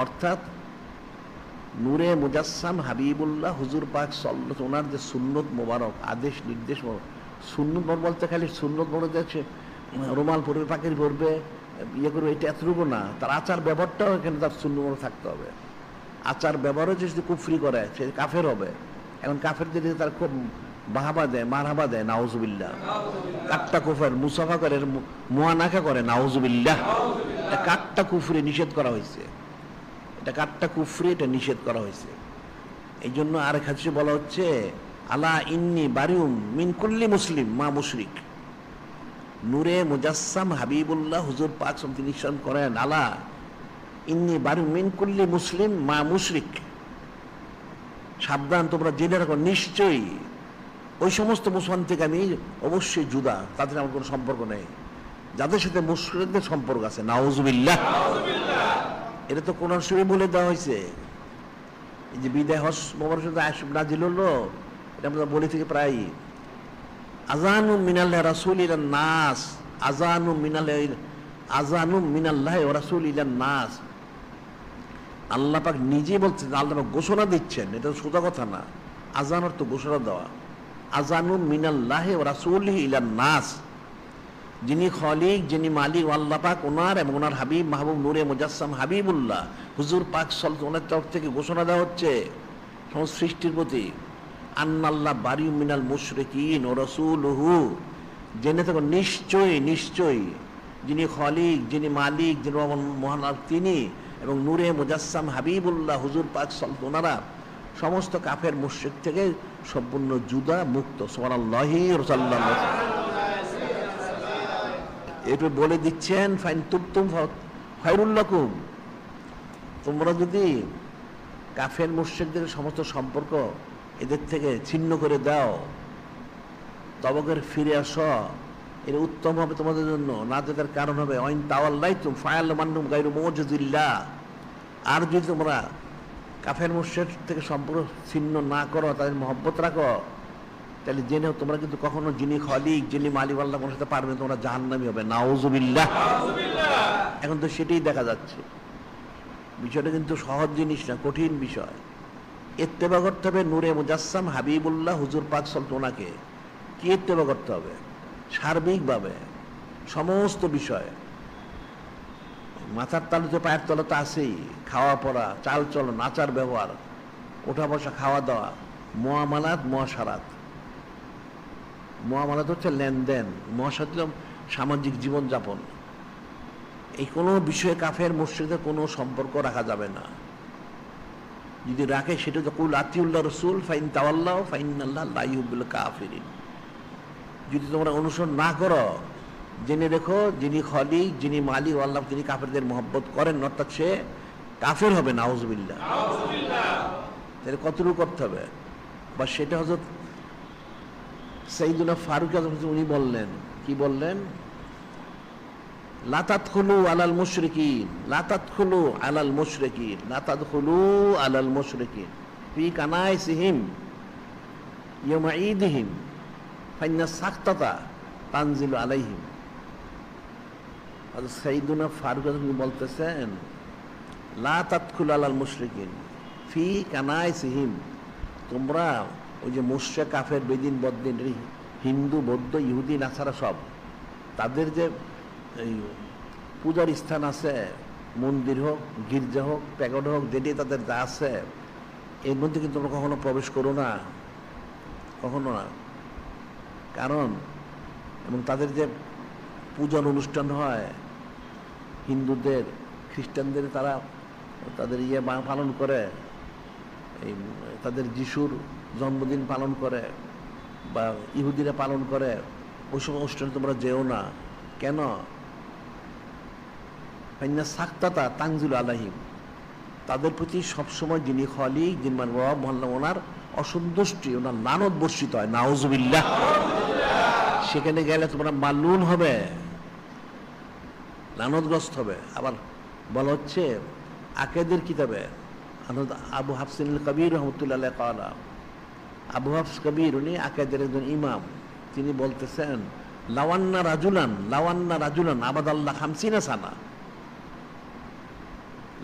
অর্থাৎ নূরে মুজাসসাম হাবিবুল্লাহ হুজুর পাক সাল্লাল্লাহু, ওনার যে সুন্নত মোবারক, আদেশ নির্দেশ, সুন্নত বলতে খালি সুন্নত বলে যাচ্ছে রুমাল পরবে, পাখির পরবে, ইয়ে করবে, এটা এতটুকু না, তার আচার ব্যবহারটাও এখানে তার সুন্নত থাকতে হবে। আচার ব্যবহারও যদি কুফরি করে সে কাফের হবে। এখন কাফের যদি তার খুব বাহাবা দেয়, মারহাবা দেয়, নাউজুবিল্লাহ, কাট্টা কুফর, মুসাফা করে, মুয়ানাকা করে, নাউজুবিল্লাহ, এটা কাট্টা কুফরি নিষেধ করা হয়েছে, এটা কাট্টা কুফরি, এটা নিষেধ করা হয়েছে। এই জন্য আরেক হাদিসে বলা হচ্ছে আলা ইন্নি বারিউম মিন কুল্লি মুসলিম মা মুশরিক, নূরে মুজাসসাম হাবিবুল্লাহ হুজুর পাক তিনি নিশ্চয় করেন, আলা ইন্নি বারিউম মিন কুল্লি মুসলিম মা মুশরিক, সাবধান তোমরা জেনে রাখো, নিশ্চয়ই ওই সমস্ত মুসলমান থেকে আমি অবশ্যই জুদা, তাদের আমার কোনো সম্পর্ক নেই, যাদের সাথে মুশরিকদের সম্পর্ক আছে, নাউজুবিল্লাহ। এটা তো কোরআন শরীফে বলে দেওয়া হয়েছে। এই যে বিদায় হজ মোবারক নাজিল হলো, এটা আমরা বলে থেকে প্রায় আযানু মিনাল্লাহি রাসূল ইলান নাস, আযানু মিনাল্লাহি ওয়া রাসূল ইলান নাস, আল্লাহ পাক নিজে বলছেন, আল্লাহ পাক ঘোষণা দিচ্ছেন, এটা সোজা কথা না। আযান অর্থ ঘোষণা দেওয়া, আযানু মিনাল্লাহি ওয়া রাসূলিহি ইলান নাস, যিনি খলিক, যিনি মালিক আল্লাহ পাক, ওনার এবং ওনার হাবিব মাহবুব নূরে মুজাসসাম হাবিবুল্লাহ হুজুর পাক সাল্লাল্লাহু আলাইহি ওয়াসাল্লামের তরফ থেকে ঘোষণা দেওয়া হচ্ছে সমস্ত সৃষ্টির প্রতি, আন্নাল্লাহ বারিউ মিনাল মুশরিকিন ওয়া রাসূলুহু, জেনে থাকো নিশ্চয়ই নিশ্চয়ই যিনি খলিক, যিনি মালিক, যিনি মহান তিনি এবং নূরে মুজাসসাম হাবিবুল্লাহ হুজুর পাক সাল্লাল্লাহু, ওনারা সমস্ত কাফের মুশরিক থেকে সম্পূর্ণ জুদা, মুক্ত। সুবহানাল্লাহি ওয়া সাল্লাল্লাহু এরপর বলে দিচ্ছেন ফাইন তুবতুম খায়রুল লাকুম, তোমরা যদি কাফের মুশরিকদের সমস্ত সম্পর্ক এদের থেকে ছিন্ন করে দাও, তবে করে ফিরে আসো, এটা উত্তম হবে তোমাদের জন্য, নাজাতের কারণ হবে। ওয়াইন তাওয়াল্লাইতুম ফায়ালামান্নুম গায়রু মুজিজিল্লাহ, আর যদি তোমরা কাফের মুশরিক থেকে সম্পর্ক ছিন্ন না করো, তাদের মহব্বত রাখো, তাহলে জেনেও তোমরা কিন্তু কখনো যিনি খলিক, যিনি মালিক আল্লাহ কোনো সাথে পারবে, তোমরা জাহান্নামী হবে, নাউজুবিল্লাহ। এখন তো সেটাই দেখা যাচ্ছে। বিষয়টা কিন্তু সহজ জিনিস না, কঠিন বিষয়। ইত্তেবা করতে হবে নূরে মুজাসসাম হাবিবুল্লাহ হুজুর পাক ওনাকে। কি ইত্তেবা করতে হবে? সার্বিকভাবে সমস্ত বিষয়, মাথার তালুতে পায়ের তলা তো আছেই, খাওয়া পড়া, চাল চলন, আচার ব্যবহার, ওঠা বসা, খাওয়া দাওয়া, মুআমালাত, মুআশারাত। মুআমালাত হচ্ছে লেনদেন, মুআশারাত হচ্ছে সামাজিক জীবনযাপন। এই কোনো বিষয়ে কাফের মুশরিকদের কোনো সম্পর্ক রাখা যাবে না। যদি রাখে সেটা তো কুল আতিউল্লাহ রসুল ফাইন তাওয়াল্লাহ ফাইনাল্লাহ লা ইউহিব্বুল কাফিরিন। যদি তোমরা অনুসরণ না করো, জেনে রেখো যিনি খলিক, যিনি মালিক আল্লাহ, তিনি কাফেরদের মহব্বত করেন, অর্থাৎ সে কাফের হবে। নাউজুবিল্লাহ। তাহলে কতটুকু করতে হবে? বা সেটা হযরত সাইয়্যিদুনা ফারুক আযম উনি বললেন, কি বললেন? লা তাদখুলু আলাল মুশরিকিন, লা তাদখুলু আলাল মুশরিকিন, লা তাদখুলু আলাল মুশরিকিন ফি কানাইসিহিম ইয়াওমা ঈদিহিম ফাইন্না সাকতাতা তানজিলু আলাইহিম। হযরত সাইয়্যিদুনা ফারুক আযম বলতেছেন, লা তাদখুলু আলাল মুশরিকিন ফি কানাইসিহিম, তোমরা ওই যে মুশরিক কাফের বেদিন বদ্দিন, হিন্দু বৌদ্ধ ইহুদি নাসারা সব, তাদের যে এই পূজার স্থান আছে, মন্দির হোক, গির্জা হোক, প্যাগোড হোক, যেটি তাদের যা আছে, এর মধ্যে কিন্তু তোমরা কখনো প্রবেশ করো না, কখনো না। কারণ এবং তাদের যে পূজার অনুষ্ঠান হয় হিন্দুদের, খ্রিস্টানদের, তারা তাদের পালন করে, এই তাদের যিশুর জন্মদিন পালন করে, বা ইহুদিরা পালন করে, ওই সব অনুষ্ঠানে তোমরা যেও না। কেন? ফাইন্না সাকতাতা তানজিলু আলাইহিম, তাদের প্রতি সবসময় যিনি খলিক, যিনি রব মহল্লা, ওনার অসন্তুষ্টি, ওনার লানত বর্ষিত হয়। নাউজুবিল্লাহ। সেখানে গেলে তোমরা মালউন হবে, লানতগ্রস্ত হবে। আবার বলা হচ্ছে আকিদের কিতাবে, আবু হাফসিন আল কবির রহমতুল্লাহ আলাইহি ক্বালা, আবু হাফস কবির উনি আকিদের একজন ইমাম, তিনি বলতেছেন, লাওয়ান্না রাজুলান আবাদাল্লাহ 50 সানা,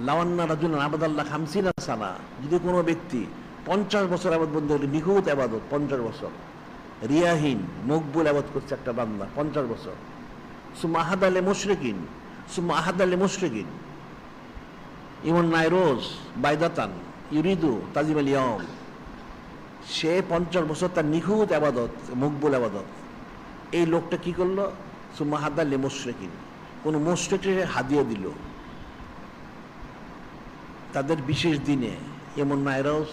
লাওয়ান্না রাজুলান আবাদাল্লাহ 50 সানা, যদি কোনো ব্যক্তি 50 বছর আবাদ বন্ধ হলে, নিখুঁত আবাদত 50 বছর, রিয়াহীন মকবুল আবাদ করছে একটা বান্দা 50 বছর, সুম্মা আহাদালে মুশরিকিন ইমন নাইরোজ বাইদাতান ইউরিদু তাজিম আল ইয়াউম, সে 50 বছর তার নিখুঁত আবাদত, মকবুল আবাদত, এই লোকটা কি করলো? সুম্মা আহাদালে মুশরিকিন, কোন মুশরিককে হাদিয়া দিল তাদের বিশেষ দিনে, এমন নাইরোজ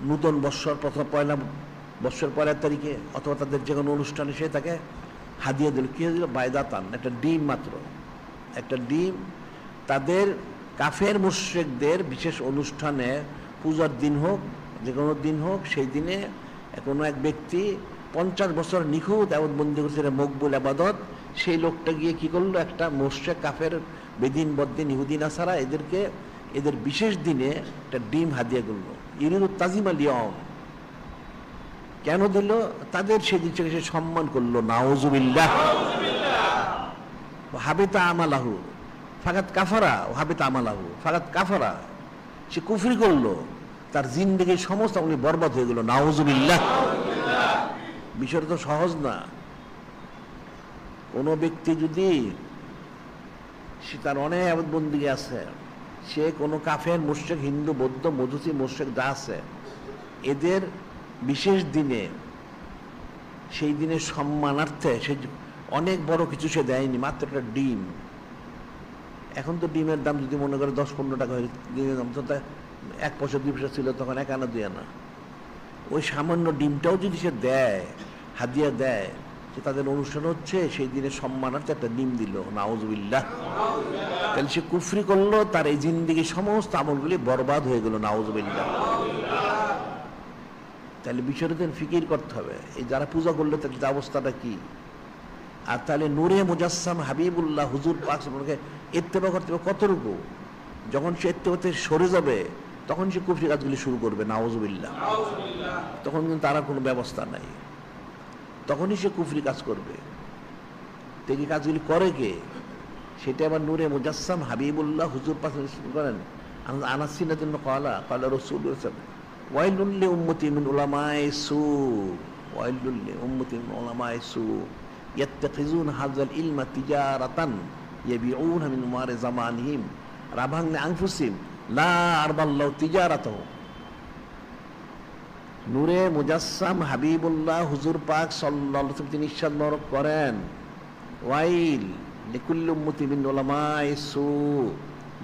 নূতন বৎসর, প্রথম পয়লা বৎসর 1 তারিখে, অথবা তাদের যে কোনো অনুষ্ঠানে সে তাকে হাদিয়া দিল। কি দিল? বাইদাতান, একটা ডিম মাত্র, একটা ডিম। তাদের কাফের মুশরিকদের বিশেষ অনুষ্ঠানে, পূজার দিন হোক, যে কোনো দিন হোক, সেই দিনে কোনো এক ব্যক্তি 50 বছর নিখুঁত আবাদবন্দি করছে, মকবুল আবাদত, সেই লোকটা গিয়ে কি করলো? একটা মুশরিক কাফের বেদিন বদ্দিন ইহুদি নাসারা, এদেরকে এদের বিশেষ দিনে একটা ডিম হাদিয়া করলো, ইউরিদু তাজিম আল ইয়াউম। কেন দিল? তাদের সেদিন থেকে সে সম্মান করলো। নাউজুবিল্লাহ। হাবিতা আমালাহু ফাকাত কাফারা, হাবিতা আমালাহু ফাকাত কাফারা, সে কুফরি করলো, তার জিন্দেগির সমস্ত উনি বরবাদ হয়ে গেল। নাউজুবিল্লাহ। বিষয়টা তো সহজ না। কোনো ব্যক্তি যদি সে তার অনেক আবাদবন্দি আছে, সে কোনো কাফের মুশরিক, হিন্দু বৌদ্ধ মজুসি মুশরিক যা আছে, এদের বিশেষ দিনে, সেই দিনের সম্মানার্থে সে অনেক বড় কিছু সে দেয়নি, মাত্র একটা ডিম। এখন তো ডিমের দাম যদি মনে করে 10-15 টাকা হয়ে, ডিমের দাম তো 1 পয়সা 2 পয়সা ছিল তখন, 1 আনা 2 আনা। ওই সামান্য ডিমটাও যদি সে দেয়, হাদিয়া দেয়, যে তাদের অনুষ্ঠান হচ্ছে, সেই দিনে সম্মানার্থে একটা ডিম দিল। নাউজুবিল্লাহ। তাহলে সে কুফরি করলো, তার এই জিন্দেগির সমস্ত আমলগুলি বরবাদ হয়ে গেল। নাউজুবিল্লাহ। তাহলে বিষয়টা ফিকির করতে হবে, এই যারা পূজা করলো তাদের অবস্থাটা কি। আর তাহলে নূরে মুজাসসাম হাবিবুল্লাহ হুজুর পাক ইত্তেবা করতে হবে কতটুকু? যখন সে ইত্তেবাতে সরে যাবে, তখন সে কুফরি কাজগুলি শুরু করবে। নাউজুবিল্লাহ। তখন কিন্তু তার কোনো ব্যবস্থা নাই, তখনই সে কুফরি কাজ করবে। তো এই কাজগুলি করে কে? সেটা আবার নূরে মুজাসসাম হাবিবুল্লাহ হুজুর পাক করেন। আনাস সিনার জন্য কলা রাসূলুল্লাহ ওয়াইলুল লিউম্মতি মিন উলামায়ে সু, ওয়াইলুল লিউম্মতি মিন উলামায়ে সু ইয়াত্তাখিজুন হাযাল ইলমা তিজারাতান ইয়াবিউনা মিন উমারি জামানিহিম রাবাহান লিআনফুসিহিম লা আরবাল্লাহু তিজারাতাহু। নূরে মুজাসসাম হাবিবুল্লাহ হুজুর পাক সাল্লাল্লাহু আলাইহি ওয়াসাল্লাম তিনি ইরশাদ মোবারক করেন, ওয়াইল লিকুল্লি উম্মতি মিন উলামায়ে সু,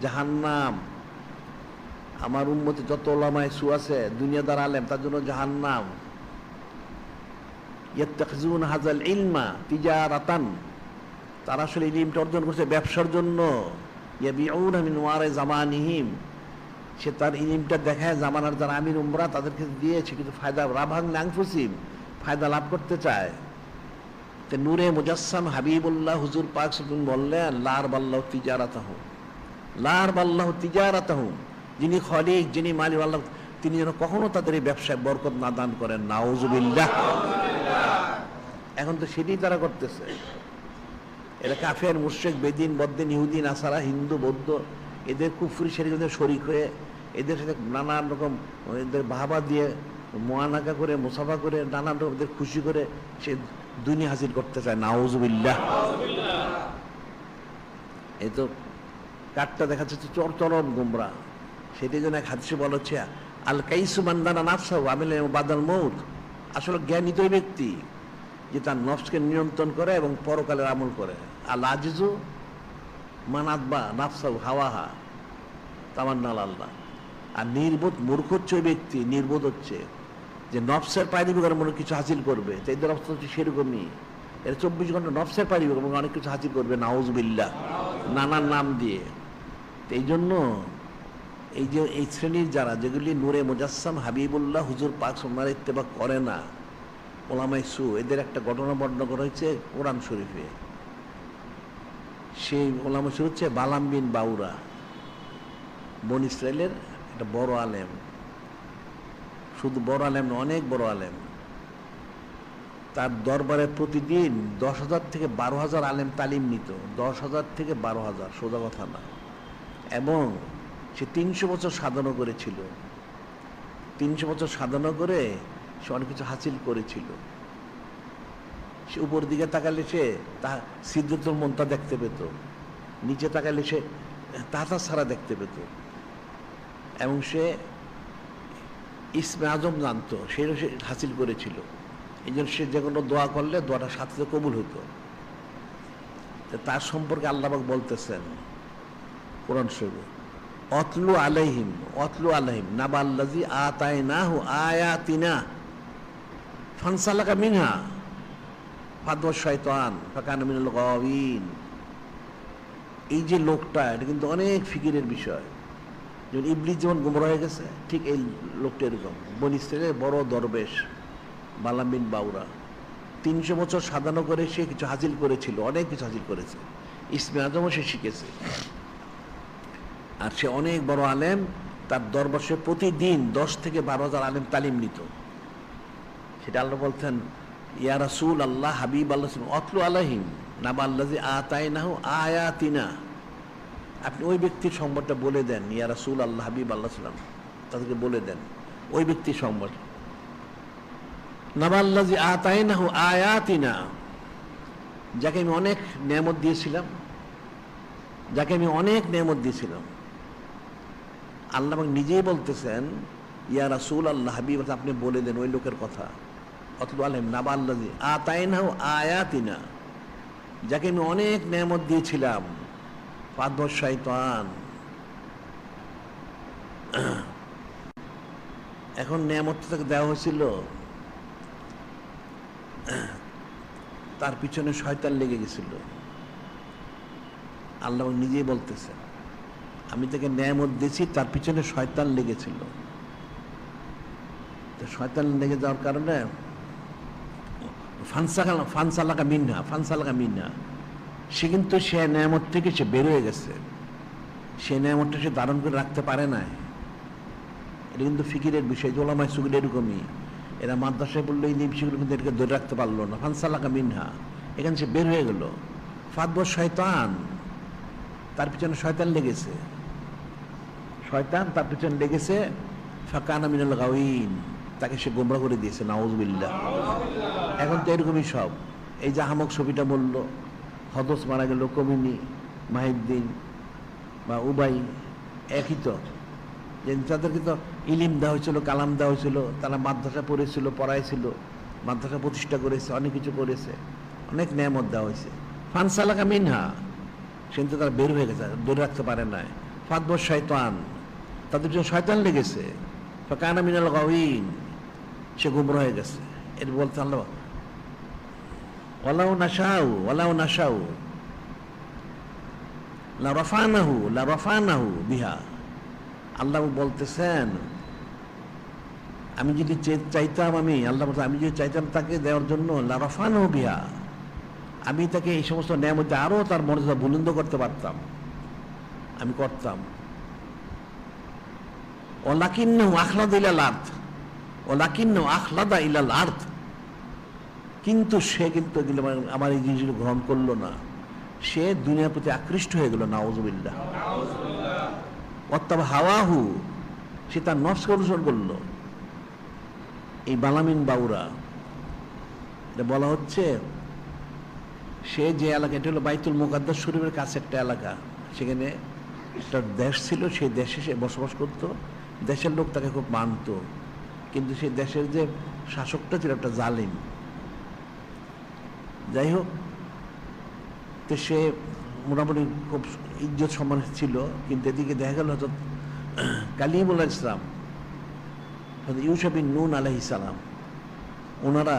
জাহান্নাম, আমার উম্মতে যত উলামায়ে সু আছে দুনিয়াদার আলেম তার জন্য জাহান্নাম। ইয়াত্তাখিজুন হাযাল ইলমা তিজারাতান, তারা আসলে ইলমটা অর্জন করছে ব্যবসার জন্য। ইয়াবিউনা মিন ওয়ারাই জামানিহিম, সে তার ইলমটা দেখায় জামানার যারা আমির উমরা তাদেরকে দিয়েছে, কিন্তু ফায়দা রাবাহান লিআনফুসিহিম, ফায়দা লাভ করতে চায়। তো নূরে মুজাসসাম হাবিবুল্লাহ হুজুর পাক সাল্লাল্লাহু বললেন, লা আরবাল্লাহু তিজারাতাহু, লা আরবাল্লাহু তিজারাতাহু, যিনি খলিক, যিনি মালিক আল্লাহ, তিনি যেন কখনো তাদের এই ব্যবসায় বরকত না দান করেন। নাউজুবিল্লাহ। এখন তো সেটাই তারা করতেছে। এরা কাফের, মুশরিক, বেদিন, বদ্দিন, ইহুদি, নাসারা, হিন্দু, বৌদ্ধ, এদের কুফরি শরীয়তে শরীক হয়ে এদের সাথে নানান রকম এদের বাহাবা দিয়ে মুআনাকা করে মুসাফা করে নানান রকম এদের খুশি করে সে দুনিয়া হাসিল করতে চায়। নাউজুবিল্লাহ। এই তো কাঠটা দেখাচ্ছে চরম গুমরা। সেটাই জন্য এক হাদিসে বলা হচ্ছে, আল কাইসু মান দানা নাফসাহু আমিলা বাদাল মউত, আসলে জ্ঞানিত ব্যক্তি যে তার নফসকে নিয়ন্ত্রণ করে এবং পরকালের আমল করে। আল আজিজু মান আতবা নাফসাহু হাওয়াহা তামান্নাল আল্লাহ। আর নির্বোধ মূর্খ হচ্ছে ওই ব্যক্তি, নির্বোধ হচ্ছে যে নফসের পায়রিবি করে মনে কিছু হাসিল করবে। তো এদের অবস্থা হচ্ছে সেরকমই, এর 24 ঘন্টা নফসের পায়রিবি এবং অনেক কিছু হাসিল করবে। নাউজুবিল্লাহ, নানান নাম দিয়ে। তো এই জন্য এই যে এই শ্রেণীর যারা যেগুলি নূরে মুজাসসাম হাবিবুল্লাহ হুজুর পাক সুন্নাহর ইত্তেবা করে না, উলামায়ে সু, এদের একটা ঘটনা বর্ণনা করা হয়েছে কোরআন শরীফে। সেই উলামায়ে সু হচ্ছে বালাম বিন বাউরা, বনী ইসরাইলের একটা বড় আলেম। শুধু বড় আলেম না, অনেক বড় আলেম। তার দরবারে প্রতিদিন 10,000 থেকে 12,000 আলেম তালিম নিত। 10,000 থেকে 12,000, সোজা কথা না। এবং সে 300 বছর সাধনা করেছিল। 300 বছর সাধনা করে সে অনেক কিছু হাসিল করেছিল। সে উপর দিকে তাকালে সে সিদরাতুল মুনতাহা দেখতে পেত, নিচে তাকালে সে তাহতা সারা দেখতে পেত, এবং সে ইসমে আজম জানতো, সেটাও সে হাসিল করেছিল। এই জন্য সে যে কোনো দোয়া করলে দোয়াটা সাথে কবুল হতো। তার সম্পর্কে আল্লাহ পাক বলতেছেন কোরআন শরীফে, অতলু আলাইহিম নাবাল্লাযী আতাইনাহু আয়াতিনা ফানসালাকা মিনহা ফাদওয়া শাইতান ফাকানা মিনাল গাওয়িন। এই যে লোকটা, এটা কিন্তু অনেক ফিকিরের বিষয়। যেমন ইবলিস যেমন গুমরা হয়ে গেছে, ঠিক এই লোকটা এরকম। বনী ইসরাইলের বড় দরবেশ বালাম বিন বাউরা 300 বছর সাধনা করে সে কিছু হাসিল করেছিল, অনেক কিছু হাসিল করেছে। ইসমে আজমও সে শিখেছে। আর সে অনেক বড় আলেম। তার দরবার সে প্রতিদিন 10 থেকে 12,000 আলেম তালিম নিত। সেটা আল্লাহ বলতেন, ইয়া রাসূল আল্লাহ, হাবিব আল্লাহ, অতলু আলাইহিম নাবাল্লাযী আতাইনাহু আয়াতিনা। আপনি ওই ব্যক্তির সংবাদটা বলে দেন, ইয়া রাসূল আল্লাহ, হাবিব আল্লাহ সাল্লাম, তাদেরকে বলে দেন ওই ব্যক্তির সংবাদ। নাবাল্লাযী আতাইনাহু আয়াতিনা, যাকে আমি অনেক নেয়ামত দিয়েছিলাম, যাকে আমি অনেক নেয়ামত দিয়েছিলাম। আল্লাহ নিজেই বলতেছেন, ইয়া রাসূল আল্লাহ, হাবিব, আপনি বলে দেন ওই লোকের কথা। অতলু আলাইহিম নাবাল্লাযী আতাইনাহু আয়াতিনা, যাকে আমি অনেক নেয়ামত দিয়েছিলাম। ফাদওয়া শাইতান, এখন নেয়ামত তাকে দেওয়া হয়েছিল, তার পিছনে শয়তান লেগে গেছিল। আল্লাহ নিজেই বলতেছেন, আমি তাকে নেয়ামত দিয়েছি, তার পিছনে শয়তান লেগেছিল। তো শয়তান লেগে যাওয়ার কারণে ফানসালাকা মিনহা, সে কিন্তু সে নেয়ামত থেকে সে বের হয়ে গেছে। সে নেয়ামতটা সে ধারণ করে রাখতে পারে না। এটা কিন্তু ফিকিরের বিষয়। উলামায়ে সুগুলো এরকমই, এরা মাদ্রাসায় বললো এই বিষয়গুলো কিন্তু এটাকে ধরে রাখতে পারলো না। ফানসালাকা মিনহা, এখানে সে বের হয়ে গেল। ফাদওয়া শয়তান, তার পিছনে শয়তান লেগেছে, শয়তান তার পিছনে লেগেছে, ফাকানা মিনাল গাওয়িন, তাকে সে গোমরা করে দিয়েছে, নাউযুবিল্লাহ। এখন তো এরকমই সব, এই যে আহমক ছবিটা বলল, হদস মারা গেল, কমিনি, মাহিউদ্দিন বা উবাই, একই তো, যে তাদেরকে তো ইলিম দেওয়া হয়েছিল, কালাম দেওয়া হয়েছিল, তারা মাদ্রাসা পড়েছিল, পড়াইছিল, মাদ্রাসা প্রতিষ্ঠা করেছে, অনেক কিছু করেছে, অনেক নেয়ামত দেওয়া হয়েছে। ফানসালাকা মিনহা, কিন্তু তারা বের হয়ে গেছে, ধরে রাখতে পারে না। ফাতবর শয়তান, তাদের পিছনে শয়তান লেগেছে, ফাকানা মিনাল গাওয়িন, সে গুমরা হয়ে গেছে। এর বলতে আল্লাহ ওয়ালাউ নাশাউ লা রাফানাহু বিহা, আল্লাহ বলতেছেন আমি যদি চাইতাম, আল্লাহ বলতে আমি যদি চাইতাম তাকে দেওয়ার জন্য, লা রাফানাহু বিহা, আমি তাকে এই সমস্ত নেয়ামতে আরো তার মর্যাদা বুলন্দ করতে পারতাম, আমি করতাম। ওয়ালাকিন্নাহু আখলাদা ইলাল আরদ, কিন্তু সে কিন্তু আমার এই জিনিসগুলো গ্রহণ করলো না, সে দুনিয়ার প্রতি আকৃষ্ট হয়ে গেল, নাউযুবিল্লাহ। ওয়াত্তাবা হাওয়াহু, সে তার নফসকে অনুসরণ করলো। এই বালামিন বাউরা, এটা বলা হচ্ছে, সে যে এলাকা, এটা হলো বাইতুল মুকাদ্দাস শরীফের কাছে একটা এলাকা, সেখানে একটা দেশ ছিল, সেই দেশে সে বসবাস করত, দেশের লোক তাকে খুব মানত, কিন্তু সেই দেশের যে শাসকটা ছিল একটা জালিম। যাই হোক, তো সে মোটামুটি খুব ইজ্জত সম্মান ছিল, কিন্তু এদিকে দেখা গেল হয়তো কালিমুল্লাহ ইসলাম, ইউসা বিন নুন আলাইহিস সালাম, ওনারা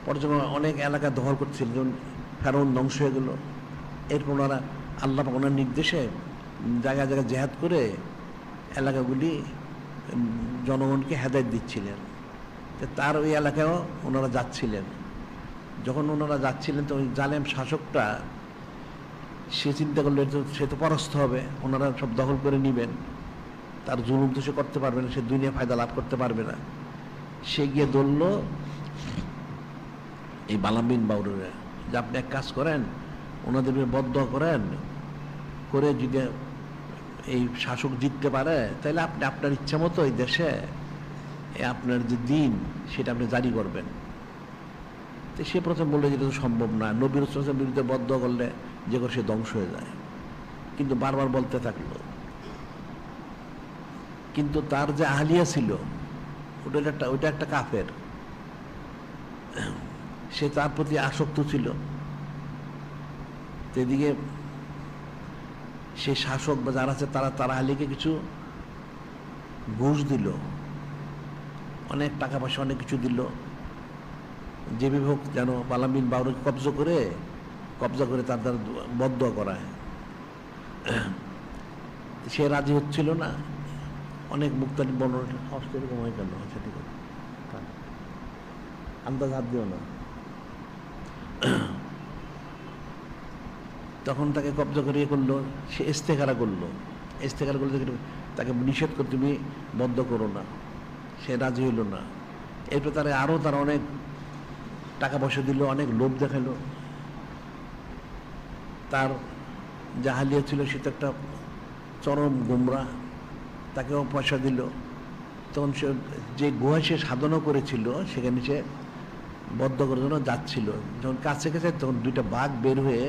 পর্যটন অনেক এলাকা দখল করছিল, যেমন ফেরাউন ধ্বংস হয়ে গেল। এরপর ওনারা আল্লাহ পাক ওনার নির্দেশে জায়গায় জায়গায় জেহাদ করে এলাকাগুলি জনগণকে হেদায়েত দিচ্ছিলেন। তার ওই এলাকায়ও ওনারা যাচ্ছিলেন। যখন ওনারা যাচ্ছিলেন, তো ওই জালেম শাসকটা সে চিন্তা করলো সে তো পরাস্ত হবে, ওনারা সব দখল করে নেবেন, তার জুলুম তো সে করতে পারবে না, সে দুনিয়া ফায়দা লাভ করতে পারবে না। সে গিয়ে ধরল এই বালাম বিন বাউরের, যে আপনি এক কাজ করেন, ওনাদের বদদোয়া করেন, করে যদি এই শাসক জিততে পারে, তাহলে আপনি আপনার ইচ্ছা মতো এই দেশে আপনার যে দিন সেটা আপনি জারি করবেন। তো সে প্রথম বললো যে এটা তো সম্ভব না, নবীর রাসূলের বিরুদ্ধে বদদোয়া করলে যে করে সে ধ্বংস হয়ে যায়, কিন্তু বারবার বলতে থাকলো। কিন্তু তার যে আহলিয়া ছিল, ওটা একটা কাফের, সে তার প্রতি আসক্ত ছিল। এদিকে সে শাসক বা যারা আছে তারা আহলিকে কিছু ঘুষ দিল, অনেক টাকা পয়সা অনেক কিছু দিল, যে বিভোগ যেন বালাম বিন বাউরকে কবজা করে তার দ্বারা বদদোয়া করায়। সে রাজি হচ্ছিল না। অনেক মুক্তালিব বর্ণনা, এরকম হয় কেন, আচ্ছা ঠিক আছে, আন্দাজ হাত দিও না। তখন তাকে কবজা করে করলো, সে ইস্তেখারা করলো, তাকে নিষেধ করে তুমি বদ্ধ করো না, সে রাজি হইল না। এরপর তারা অনেক টাকা পয়সা দিল, অনেক লোভ দেখালো। তার জাহালিয়া ছিল, সে তো একটা চরম গুমরা, তাকেও পয়সা দিল। তখন সে যে গুহায় সে সাধনা করেছিল, সেখানে সে বদ্ধ করার জন্য যাচ্ছিল। যখন কাছে গেছে, তখন দুইটা বাঘ বের হয়ে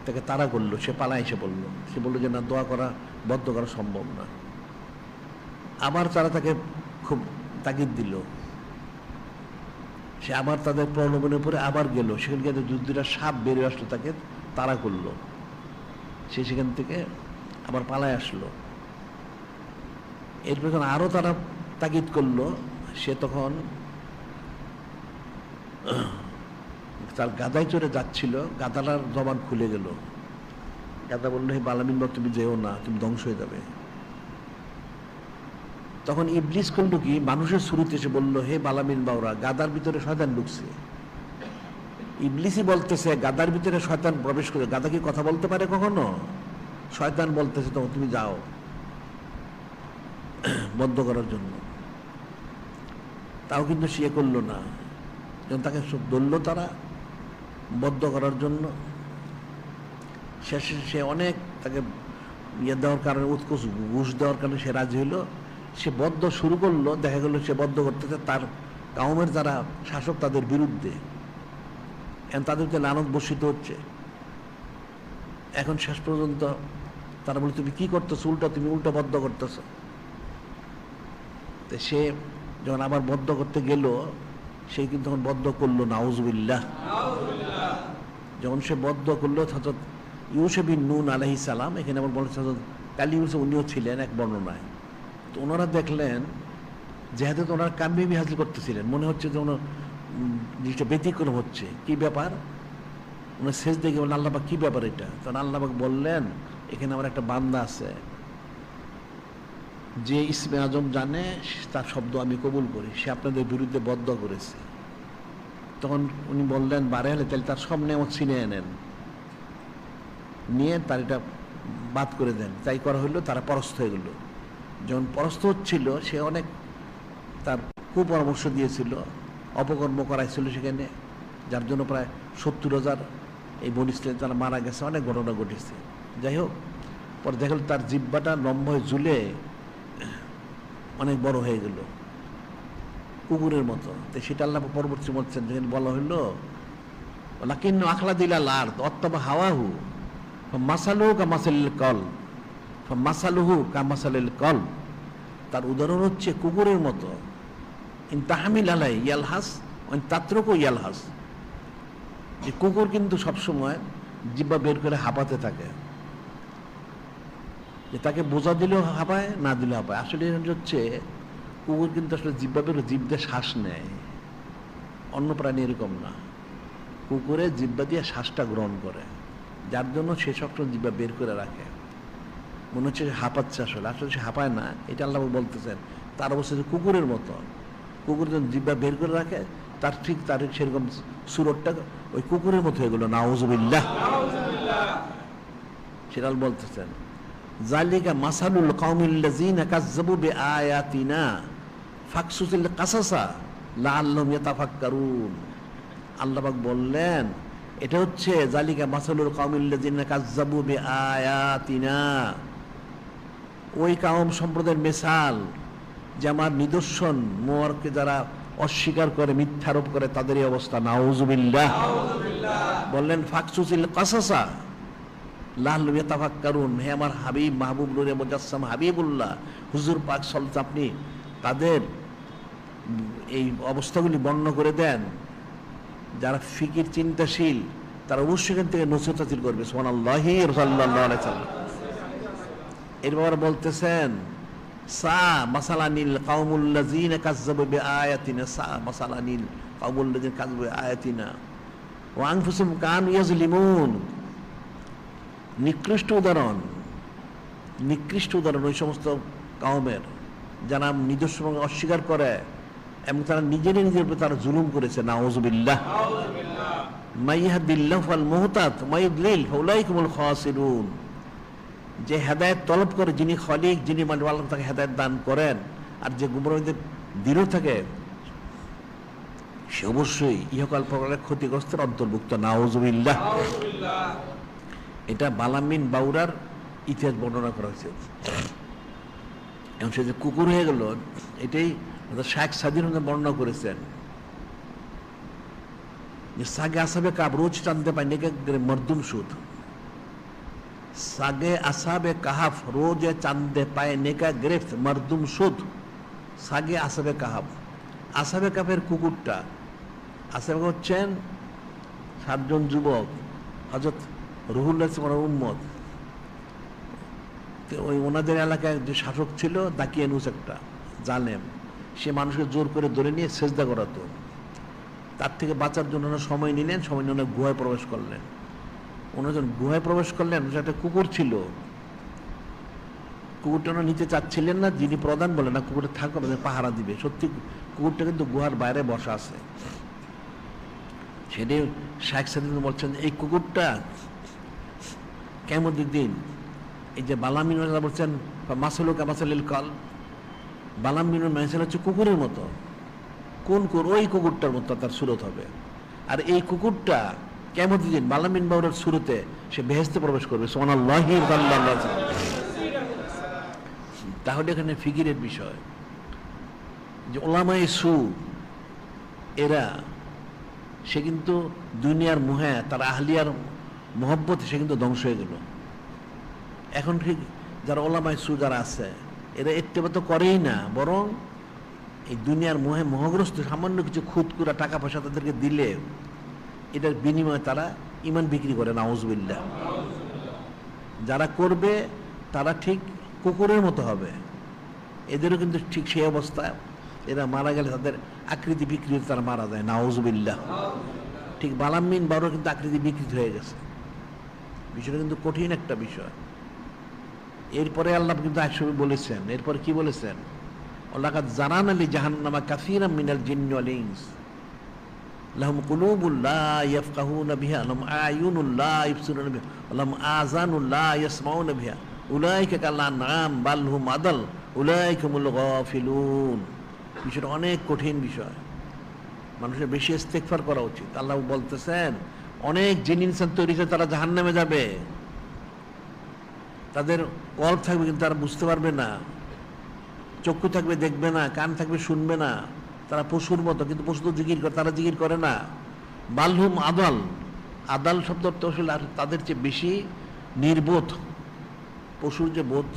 তাকে তাড়া করলো, সে পালা এসে পড়লো। সে বললো যে না, দোয়া করা, বদ্ধ করা সম্ভব না। আবার তারা তাকে খুব তাগিদ দিল, সে আবার তাদের প্রলোভনের পরে আবার গেল, সেখানে গিয়ে দুটা সাপ বেরিয়ে আসলো, তাকে তাড়া করলো। সে সেখান থেকে আবার পালায় আসলো। এরপর যখন আরো তারা তাগিদ করলো, সে তখন তার গাদায় চড়ে যাচ্ছিল, গাদাটার জবান খুলে গেল। গাদা বললো, হে বালামিন বাবু, তুমি যেও না, তুমি ধ্বংস হয়ে যাবে। তখন ইবলিস করলো কি, মানুষের শুরুতে এসে বললো, হে বালামিন বাউরা, গাদার ভিতরে শয়তান ঢুকছে। ইবলিসই বলতেছে গাদার ভিতরে শয়তান প্রবেশ করে। গাদা কি কথা বলতে পারে কখনো? শয়তান বলতেছে, তখন তুমি যাও বদ্ধ করার জন্য। তাও কিন্তু সে করলো না, যখন তাকে সব ধরল তারা বদ্ধ করার জন্য। শেষে সে অনেক তাকে ইয়ে দেওয়ার কারণে, উৎকোচ ঘুষ দেওয়ার কারণে সে রাজি হইল। সে বদ্ধ শুরু করলো, দেখা গেল সে বদ্ধ করতেছে তার কাউমের যারা শাসক তাদের বিরুদ্ধে। এখন তাদেরকে লানত বর্ষিত হচ্ছে। এখন শেষ পর্যন্ত তারা বলে, তুমি কি করতেছো, তুমি উল্টো বদ্ধ করতেছো। তো সে যখন আবার বদ্ধ করতে গেল, সে কিন্তু তখন বদ্ধ করলো, নাউজুবিল্লাহ। যখন সে বদ্ধ করলো, হযরত ইউসুফ বিন নুন আলাইহিস সালাম, এখানে আবার বলেছে হযরত কালিমুস, উনিও ছিলেন এক বর্ণনায়। তো ওনারা দেখলেন যেহেতু ওনারা কামিয়াবি হাসিল করতেছিলেন, মনে হচ্ছে যে ওনার জিনিসটা ব্যতিক্রম হচ্ছে, কি ব্যাপার। ওনার শেষ দেখে বললেন, আল্লাহ পাক কি ব্যাপার এটা? তখন আল্লাহ পাক বললেন, এখানে আমার একটা বান্দা আছে, যে ইসমে আজম জানে তার শব্দ আমি কবুল করি, সে আপনাদের বিরুদ্ধে বদ্ধ করেছে। তখন উনি বললেন, বারে হলে তাহলে তার সব নেমত ছিনিয়ে নেন, নিয়ে তার এটা বাদ করে দেন। তাই করা হইলো, তারা পরাস্ত হয়ে গেল। যখন পরাস্ত হচ্ছিল, সে অনেক তার কুপরামর্শ দিয়েছিল, অপকর্ম করাইছিল সেখানে, যার জন্য প্রায় 70,000 এই বনী ইসরাইল তারা মারা গেছে, অনেক ঘটনা ঘটেছে। যাই হোক, পরে দেখা গেল তার জিহ্বাটা লম্বা হয়ে ঝুলে অনেক বড় হয়ে গেল, কুকুরের মতো। তো সেটা আল্লাহ পরবর্তী বলছেন, যেখানে বলা হইলো, লাকিন্ন আখলা দিলা লার অত্তবা হাওয়াহু মাসালুহু কা মাসালিল কল, মাসালুহু কা মাসালিল কল। তার উদাহরণ হচ্ছে কুকুরের মতো। ইন তাহমিল আলাই ইয়ালহাস ওয়াইন তাতরুকু ইয়ালহাস। যে কুকুর কিন্তু সবসময় জিহ্বা বের করে হাঁপাতে থাকে, যে তাকে বোঝা দিলেও হাঁপায়, না দিলেও হাঁপায়। আসলে হচ্ছে কুকুর কিন্তু আসলে জিহ্বা বের, জিভ দিয়ে শ্বাস নেয়। অন্য প্রাণী এরকম না, কুকুরে জিহ্বা দিয়ে শ্বাসটা গ্রহণ করে, যার জন্য সে সবসময় জিহ্বা বের করে রাখে। মনে হচ্ছে হাঁপাচ্ছে, আসলে আসলে সে হাঁপায় না। এটা আল্লাহ বলতেছেন তার অবস্থা কুকুরের মতো। কুকুর যখন জিহ্বা বের করে রাখে, তার ঠিক তার সেরকম সুরতটা ওই কুকুরের মতো হয়ে গেল, নাউজুবিল্লাহ। সেটা বলতেছেন, জালিকা মাসালুল কওমিল্লাযিনা কাযযাবু বিআয়াতিনা ফাকসুসিল কাসাসা লাআল্লাহুম ইয়াতাফাক্কারুন। আল্লাহ পাক বললেন, এটা হচ্ছে জালিকা মাসালুল কওমিল্লাযিনা কাযযাবু বিআয়াতিনা, ওই কাওম সম্প্রদায়ের মিসাল, যে আমার নিদর্শন মোয়ারকে যারা অস্বীকার করে, মিথ্যারোপ করে, তাদের এই অবস্থা, নাউজুবিল্লাহ। বললেন ফাকসুসিল কাসাসা লাআল্লাহুম ইয়াতাফাক্কারুন। হে আমার হাবিব, মাহবুব নূরে মুজাসসাম হাবিবুল্লাহ হুজুর পাক সাল্লাল্লাহু, আপনি তাদের এই অবস্থাগুলি বর্ণনা করে দেন, যারা ফিকির চিন্তাশীল তারা অবশ্যই এখান থেকে নসিহত হাসিল করবে। সুবহানাল্লাহি সাল্লাল্লাহু আলাইহি সাল্লাম। এরপর বলতেছেন, সা মাসালানিল কাওমুল্লাযিনা কাযযাবু বিআয়াতিনা, সা মাসালানিল কাওমুল্লাযিনা কাযযাবু বিআয়াতিনা ওয়া আনফুসুহুম কানু ইয়াজলিমুন। নিকৃষ্ট উদাহরণ, নিকৃষ্ট উদাহরণ ওই সমস্ত কাওমের যারা নিদর্শন অস্বীকার করে এবং তারা নিজেরই নিজের উপর তারা জুলুম করেছে, নাউজুবিল্লাহ। মাই ইয়াহদিল্লাহু ফাল মুহতাদ ওয়া ইউদ্লিল ফাউলাইকা হুমুল খাসিরুন। যে হেদায়েত তলব করে, যিনি খালিক, যিনি মানে আল্লাহ তাকে হেদায়েত দান করেন, আর যে গুমরাহিতে দৃঢ় থাকে, সে অবশ্যই ইহকাল পরকালের ক্ষতিগ্রস্তের অন্তর্ভুক্ত, নাউজুবিল্লাহ। এটা বালামিন বাউরার ইতিহাস বর্ণনা করা হয়েছে। এবং সে যে কুকুর হয়ে গেল, এটাই শায়েখ সাদির বর্ণনা করেছেন, যে সাগে আসাবে কাব রোজ টানতে পায় নেকে মরদুম সুদ। সাগে আসাবে কাহাফ রোজ চান্দে পায় নেকা গ্রেফত মরদুম সুদ। সাগে আসাবে কাহাফ, আসাবে কাফের কুকুরটা, আসাবে হচ্ছেন 7 জন যুবক, হযরত রুহুল্লাহ উম্মত। ওই ওনাদের এলাকায় যে শাসক ছিল দাকিয়ানুস, একটা জালেম, সে মানুষকে জোর করে ধরে নিয়ে সেজদা করাতো। তার থেকে বাঁচার জন্য সময় নিলেন, সময় নিয়ে ওনার গুহায় প্রবেশ করলেন। ওনার যখন গুহায় প্রবেশ করলেন, একটা কুকুর ছিল, কুকুরটা ওনার নিতে চাচ্ছিলেন না, যিনি প্রধান বলে না কুকুরটা থাকবে, পাহারা দিবে। সত্যি কুকুরটা কিন্তু গুহার বাইরে বসা আছে। সেটাই শায়েখ সাদিক বলছেন, এই কুকুরটা কিয়ামতের দিন, এই যে বালামিন বলছেন মাসালুকা মাসালিল কল, বালামিনের মেসাল হচ্ছে কুকুরের মতো। কোন কুকুর? ওই কুকুরটার মতো তার সুরত হবে। আর এই কুকুরটা কিয়ামতের দিন বালামিন বাউরের শুরুতে সে বেহেশতে প্রবেশ করবে সুবহানাল্লাহি আল্লাহ। তাহলে এখানে ফিকিরের বিষয় যে ওলামায়ে সু এরা সে কিন্তু দুনিয়ার মোহে তার আহলিয়ার মহব্বতে সে কিন্তু ধ্বংস হয়ে গেল। এখন ঠিক যারা ওলামায়ে সু যারা আছে এরা ইত্তেবা তো করেই না, বরং এই দুনিয়ার মোহে মোহগ্রস্ত সামান্য কিছু খুদকুরা টাকা পয়সা তাদেরকে দিলে এটার বিনিময়ে তারা ইমান বিক্রি করে, নাউজুবিল্লাহ। যারা করবে তারা ঠিক কুকুরের মতো হবে, এদেরও কিন্তু ঠিক সেই অবস্থা। এরা মারা গেলে তাদের আকৃতি বিকৃতি তারা মারা যায়, নাউজুবিল্লাহ। ঠিক বালামিন বারো কিন্তু আকৃতি বিকৃত হয়ে গেছে। বিষয়টা কিন্তু কঠিন একটা বিষয়। এরপরে আল্লাহ কিন্তু একসঙ্গে বলেছেন, এরপরে কি বলেছেন? লাকাদ জারানা লি জাহান্নামা কাসীরাম মিনাল জিন্নি ওয়াল ইনস লাহুম কুলুবুন লা ইয়াফকাহুনা বিহা লাহুম আয়ুনুন লা ইবসিরুনা বিহা লাহুম আযানুন লা ইয়াসমাউনা বিহা উলাইকা কাল আনআম বাল হুম আদাল উলাইকা হুমুল গাফিলুন। বিষয়টা অনেক কঠিন বিষয়, মানুষের বেশি ইস্তেগফার করা উচিত। আল্লাহ বলতেছেন অনেক জিন ইনসান তৈরি হয়ে তারা জাহান্নামে যাবে, তাদের কল্প থাকবে কিন্তু তারা বুঝতে পারবে না, চক্ষু থাকবে দেখবে না, কান থাকবে শুনবে না, তারা পশুর মতো, কিন্তু পশু তো জিকির করে, তারা জিকির করে না। বালহুম আদাল, আদাল শব্দ আসলে তাদের চেয়ে বেশি নির্বোধ। পশুর যে বোধ,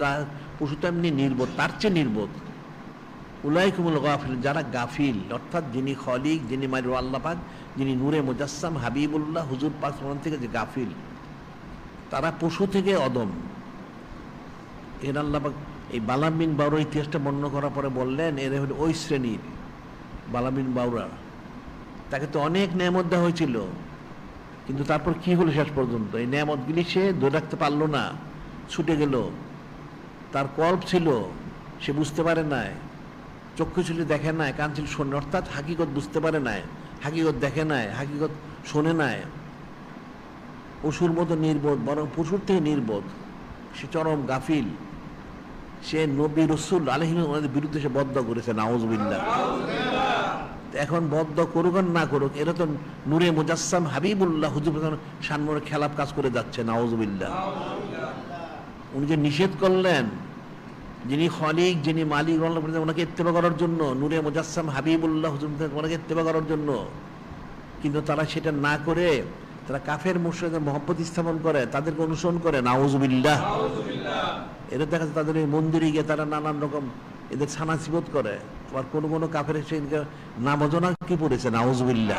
পশু তো এমনি নির্বোধ, তার চেয়ে নির্বোধ। উলাইকুমুল গাফিল, যারা গাফিল, অর্থাৎ যিনি খলিক, যিনি মাইরু আল্লাহ পাক, যিনি নূরে মুজাসসাম হাবিবুল্লাহ হুজুর পাক থেকে যে গাফিল, তারা পশু থেকে অদম। এর আল্লাহ পাক এই বালাম বিন বাউরার ইতিহাসটা বর্ণনা করার পরে বললেন এরা হলো ওই শ্রেণীর বালাম বিন বাউরা। তাকে তো অনেক নেয়ামত দেওয়া হয়েছিল, কিন্তু তারপর কি হলো শেষ পর্যন্ত? এই নেয়ামতগুলি সে ধরে রাখতে পারলো না, ছুটে গেল। তার কল্প ছিল, সে বুঝতে পারে নাই, চক্ষু ছিল দেখে নাই, কান ছিল শোনে, অর্থাৎ হাকিকত বুঝতে পারে নাই, হাকিকত দেখে নাই, হাকিকত শোনে নাই। পশুর মতো নির্বোধ, বরং পশুর থেকে নির্বোধ, সে চরম গাফিল। সে নবী রসুল আলাইহির বিরুদ্ধে সে বদ্ধ করেছে, নাউজুবিল্লাহ। এখন বদ্ধ করুক আর না করুক, এরা তো নূরে মুজাসসাম হাবিবুল্লাহ হুজুর সানমনে খেলাপ কাজ করে যাচ্ছে, নাউজুবিল্লাহ। উনি যে নিষেধ করলেন, যিনি খলিক, যিনি মালিক, ওনাকে ইত্তেবা করার জন্য, নূরে মুজাসসাম হাবিবুল্লাহ হুজুর ওনাকে ইত্তেবা করার জন্য, কিন্তু তারা সেটা না করে তারা কাফের মুশরিকদের মহব্বত স্থাপন করে, তাদেরকে অনুসরণ করে, নাউজুবিল্লাহ। এরা দেখা যাচ্ছে তাদের এই মন্দিরে গিয়ে তারা নানান রকম এদের ছানাছিবত করে। আবার কোনো কোনো কাফের সেদিনকে নামাজনা কি পড়েছে, নাউজুবিল্লাহ।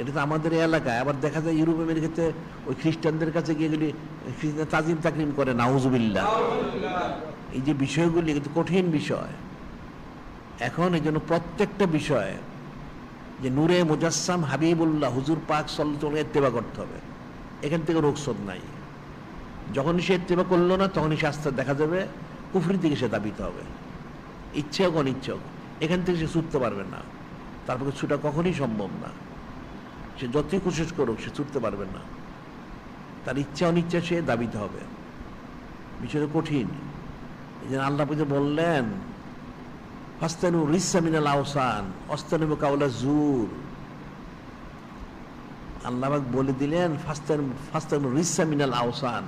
এটা তো আমাদের এই এলাকায়। আবার দেখা যায় ইউরোপ আমেরিকাতে ওই খ্রিস্টানদের কাছে গিয়ে গেলে খ্রিস্টান তাজিম তাকরিম করে, নাউজুবিল্লাহ। এই যে বিষয়গুলি কিন্তু কঠিন বিষয়। এখন এই জন্য প্রত্যেকটা বিষয় যে নূরে মুজাসসাম হাবিবুল্লাহ হুজুর পাক সাল্লাল্লাহু আলাইহি ইত্তেবা করতে হবে, এখান থেকে রোকসদ নাই। যখনই সে ইত্তেবা করলো না, তখনই সে আস্তে দেখা যাবে কুফরি থেকে সে দাবিতে হবে, ইচ্ছে হোক অনিচ্ছে হোক। এখান থেকে সে ছুটতে পারবে না, তারপরে ছুটা কখনই সম্ভব না। সে যতই কোশিশ করুক সে ছুটতে পারবে না, তার ইচ্ছা অনিচ্ছা সে দাবিতে হবে। বিষয়টা কঠিন। এই জন্য আল্লাহ বললেন ফাস্তানু রিসা মিনাল আওসান অস্তানু কাউলা জুর। আল্লাহ বলে দিলেন ফাস্তানু রিসা মিনাল আওসান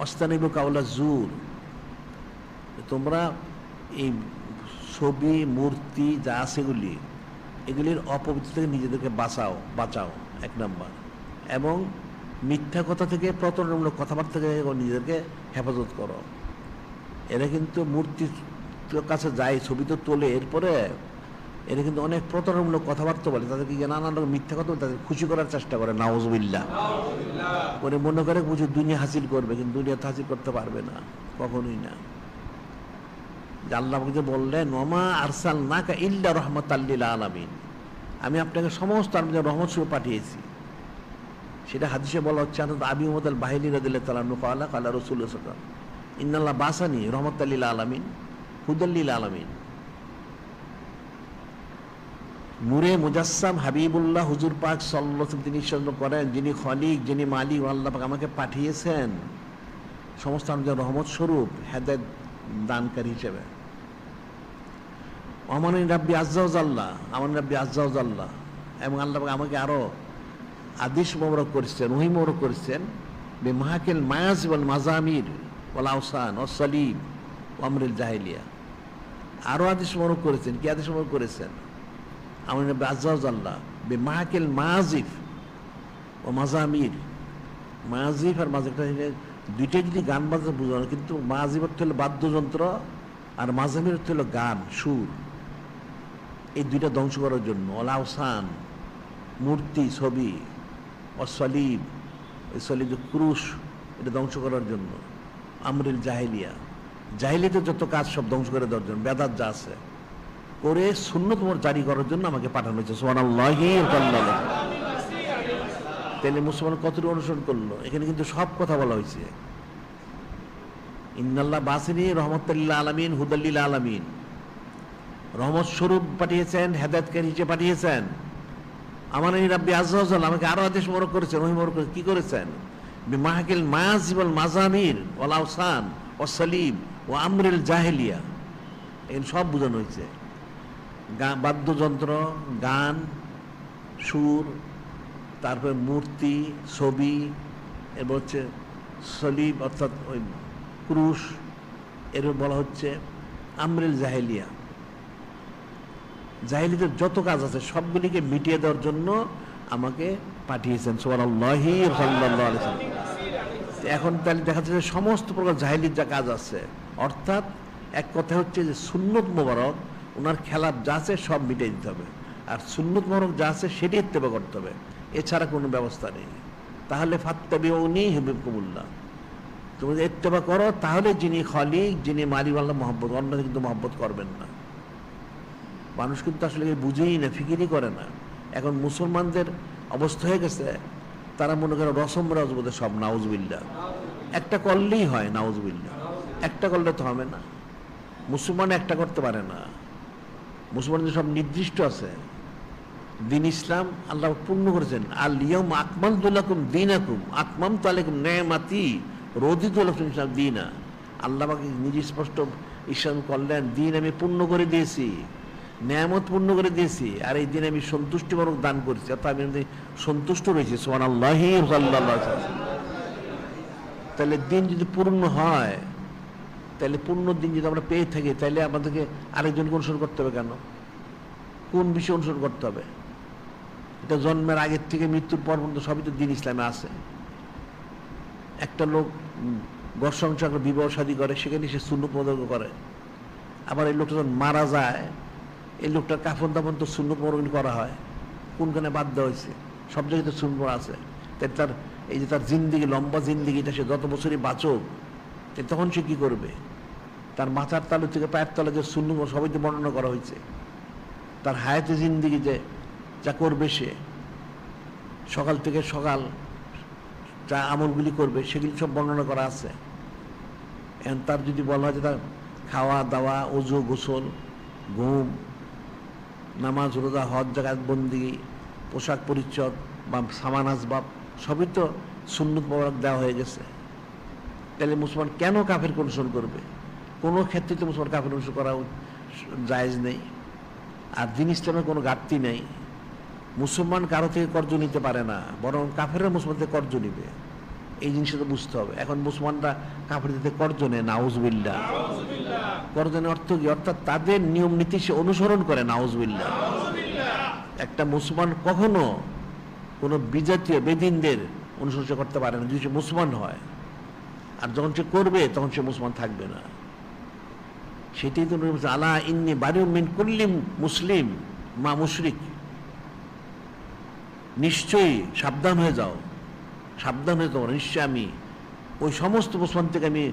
অস্তানু কাউলা জুর। তোমরা এই ছবি মূর্তি যা আছে এগুলির অপবিত্র থেকে নিজেদেরকে বাঁচাও, এক নাম্বার। এবং মিথ্যা কথা থেকে, প্রতারণামূলক কথাবার্তা থেকে নিজেদেরকে হেফাজত করো। এরা কিন্তু মূর্তির কাছে যায়, ছবি তো তোলে, এরপরে এরা কিন্তু অনেক প্রতারণামূলক কথাবার্তা বলে, তাদেরকে নানান রকম মিথ্যা কথা তাদের খুশি করার চেষ্টা করে, নাউজুবিল্লাহ। ওরা মনে করে বুঝে দুনিয়া হাসিল করবে, কিন্তু দুনিয়া তো হাসিল করতে পারবে না, কখনোই না। আল্লাহ বললেন ওমা আরসালনাকা ইল্লা রাহমাতাল লিল আলামিন, আমি আপনাকে সমস্ত রহমত স্বরূপ পাঠিয়েছি। সেটা হাদিসে বলা হচ্ছে আবি উমাদ আল বাহিলি রাদিয়াল্লাহু তাআলা আনহু ক্বালা ক্বালা রাসূলুল্লাহ সাল্লাল্লাহু আলাইহি ওয়াসাল্লাম ইন্নাল্লাহ বাসানি রাহমাতাল লিল আলামিন হুদাল লিল আলামিন। নূরে মুজাসসাম হাবিবুল্লাহ হুজুর পাক সাল্লাল্লাহু আলাইহি ওয়াসাল্লাম তিনি ইরশাদ করেন, যিনি খলিক, যিনি মালিক, আল্লাহ পাক আমাকে পাঠিয়েছেন সমস্ত রহমত স্বরূপ, হেদায়েত দানকারী হিসেবে। আমার রাব্বি আজ্জা ওয়া জাল্লা, আমার রাব্বি আজ্জা ওয়া জাল্লা, এবং আল্লাহ আমাকে আরো আদেশ মোবারক করেছেন, ওহী মোবারক করেছেন, বিমাহাকিল মায়াজ ওয়াল মাজামির ওয়াল আওসান ওয়াস সালিব ওয়া আমরিল জাহিলিয়া। আরো আদেশ মোবারক করেছেন। কি আদেশ মোবারক করেছেন? আমার নবী আজ্জা ওয়া জাল্লা বিমাহাকিল মাজিফ ও মাজামির। মাজিফ আর মাজিফ দুইটাই যদি গান বাজনা বোঝানো, কিন্তু মাজিফ অর্থ হলো বাদ্যযন্ত্র আর মাজামির অর্থ হলো গান, সুর। এই দুইটা ধ্বংস করার জন্য। ওয়াল আওসান মূর্তি, ছবি, অসলিব, ওই সলিব ক্রুশ, এটা ধ্বংস করার জন্য। আমরিল জাহিলিয়া, জাহিলিয়াতে যত কাজ সব ধ্বংস করে দেওয়ার জন্য, বেদাত যা আছে করে সুন্নত জারি করার জন্য আমাকে পাঠানো হয়েছে। সুবহানাল্লাহি ওয়া তাআলা। তাহলে মুসলমান কতটুকু অনুসরণ করলো? এখানে কিন্তু সব কথা বলা হয়েছে। ইন্নাল্লাহ বাসিনী রহমাতুল লিল আলামিন হুদাল লিল আলামিন, রহমত স্বরূপ পাঠিয়েছেন, হেদায়েতকারী হিসেবে পাঠিয়েছেন। আমার এই রাব্বি আজ্জা ওয়া জাল্লা আমাকে আরো আদেশ মোবারক করেছেন, ওহী মোবারক করেছেন। কি করেছেন? বিমাহাকিল মায়াজিব ওয়াল মাজামির ওয়াল আওসান ওয়াস সালিব ওয়া আমরিল জাহিলিয়া। এখানে সব বোঝানো হয়েছে। বাদ্যযন্ত্র, গান, সুর, তারপরে মূর্তি, ছবি, এরপর হচ্ছে সলিব অর্থাৎ ওই ক্রুশ, এর বলা হচ্ছে আমরিল জাহিলিয়া। জাহিলিয়াতের যত কাজ আছে সবগুলিকে মিটিয়ে দেওয়ার জন্য আমাকে পাঠিয়েছেন। সুবহানাল্লাহি সাল্লাল্লাহু আলাইহি ওয়াসাল্লাম। এখন তাহলে দেখা যাচ্ছে যে সমস্ত প্রকার জাহিলিয়াত যা কাজ আছে, অর্থাৎ এক কথা হচ্ছে যে সুন্নত মোবারক ওনার খেলাফ যা আছে সব মিটিয়ে দিতে হবে, আর সুন্নত মোবারক যা আছে সেটি ইত্তেবা করতে হবে, এছাড়া কোনো ব্যবস্থা নেই। তাহলে ফাত্তাবিউনি ইউহিব্বুকুমুল্লাহ, তুমি যদি ইত্তেবা করো তাহলে যিনি খালিক, যিনি মালিক আল্লাহ মহব্বত, অন্যদের কিন্তু মহব্বত করবেন না। মানুষ কিন্তু আসলে বুঝেই না, ফিকিরই করে না। এখন মুসলমানদের অবস্থা হয়ে গেছে, তারা মনে করে রসম রাজবোধে সব, নাউজুবিল্লাহ। একটা করলেই হয়, নাউজুবিল্লাহ। একটা করলে তো হবে না। মুসলমান একটা করতে পারে না। মুসলমানদের সব নির্দিষ্ট আছে। দিন ইসলাম আল্লাহ পূর্ণ করেছেন। আল ইয়াউমা আকমালতু লাকুম দীনাকুম আতমামতু আলাইকুম নি'মাতি রাদিতু লাকুম ইসলাম দীনা। আল্লাহ আমাকে নিজে স্পষ্ট ইসলাম করলেন, দিন আমি পূর্ণ করে দিয়েছি, নেয়ামত পূর্ণ করে দিয়েছি, আর এই দিন আমি সন্তুষ্টিমূলক দান করেছি, অর্থাৎ আমি সন্তুষ্ট রয়েছি। সুবহানাল্লাহি সাল্লাল্লাহু আলাইহি ওয়াসাল্লাম। তাহলে দিন যদি পূর্ণ হয়, তাহলে পূর্ণ দিন যদি আমরা পেয়ে থাকি, তাহলে আমাদেরকে আরেকজনকে অনুসরণ করতে হবে কেন? কোন বিষয়ে অনুসরণ করতে হবে? এটা জন্মের আগের থেকে মৃত্যুর পর পর্যন্ত সবই তো দিন ইসলামে আছে। একটা লোক ঘর সংসার বিবাহ শাদী করে, সেখানে সে সুন্নত মোবারক করে। আবার এই লোকটা যখন মারা যায়, এই লোকটার কাফন দাফন তো সুন্নত মোবারক করা হয়। কোনখানে বাদ দেওয়া হয়েছে? সব জায়গায় তো সুন্নত আছে। তাই তার এই যে তার জিন্দিগি, লম্বা জিন্দিগিটা, সে যত বছরই বাঁচুক, তখন সে কি করবে? তার মাথার তালু থেকে পায়ের তলে যে সুন্নত সবাই তো বর্ণনা করা হয়েছে। তার হায়াতে জিন্দিগি যে যা করবে, সে সকাল থেকে সকাল যা আমলগুলি করবে সেগুলি সব বর্ণনা করা আছে। এখন তার যদি বলা হয় যে তার খাওয়া দাওয়া, ওযু, গোসল, ঘুম, নামাজ, রোজা, হজ, যাকাত, বন্দেগী, পোশাক পরিচ্ছদ বা সামান আসবাব সবই তো সুন্নত মোবারক দেওয়া হয়ে গেছে। তাহলে মুসলমান কেন কাফেরকে অনুসরণ করবে? কোনো ক্ষেত্রে তো মুসলমান কাফের অনুসরণ করা জায়েজ নেই। আর দিন ইসলামের কোনো ঘাটতি নেই। মুসলমান কারো থেকে কর্জ নিতে পারে না, বরং কাফেররা মুসলমান থেকে কর্জ নিবে। এই জিনিসটা তো বুঝতে হবে। এখন মুসলমানরা কাফেরদের থেকে কর্জ নেয়, নাউজুবিল্লাহ। কর্জ নেওয়ার অর্থ কি? অর্থাৎ তাদের নিয়ম নীতি সে অনুসরণ করে, নাউজুবিল্লাহ। একটা মুসলমান কখনো কোনো বিজাতীয় বেদিনদের অনুসরণ করতে পারে না যদি সে মুসলমান হয়। আর যখন সে করবে তখন সে মুসলমান থাকবে না। সেটাই তো আলা ইন্নী বারিউম মিন কুল্লি মুসলিম মা মুশরিক। নিশ্চয়ই সাবধান হয়ে যাও, সাবধান হয়ে যাও, নিশ্চয়ই আমি ওই সমস্ত মুসলমান থেকে আমি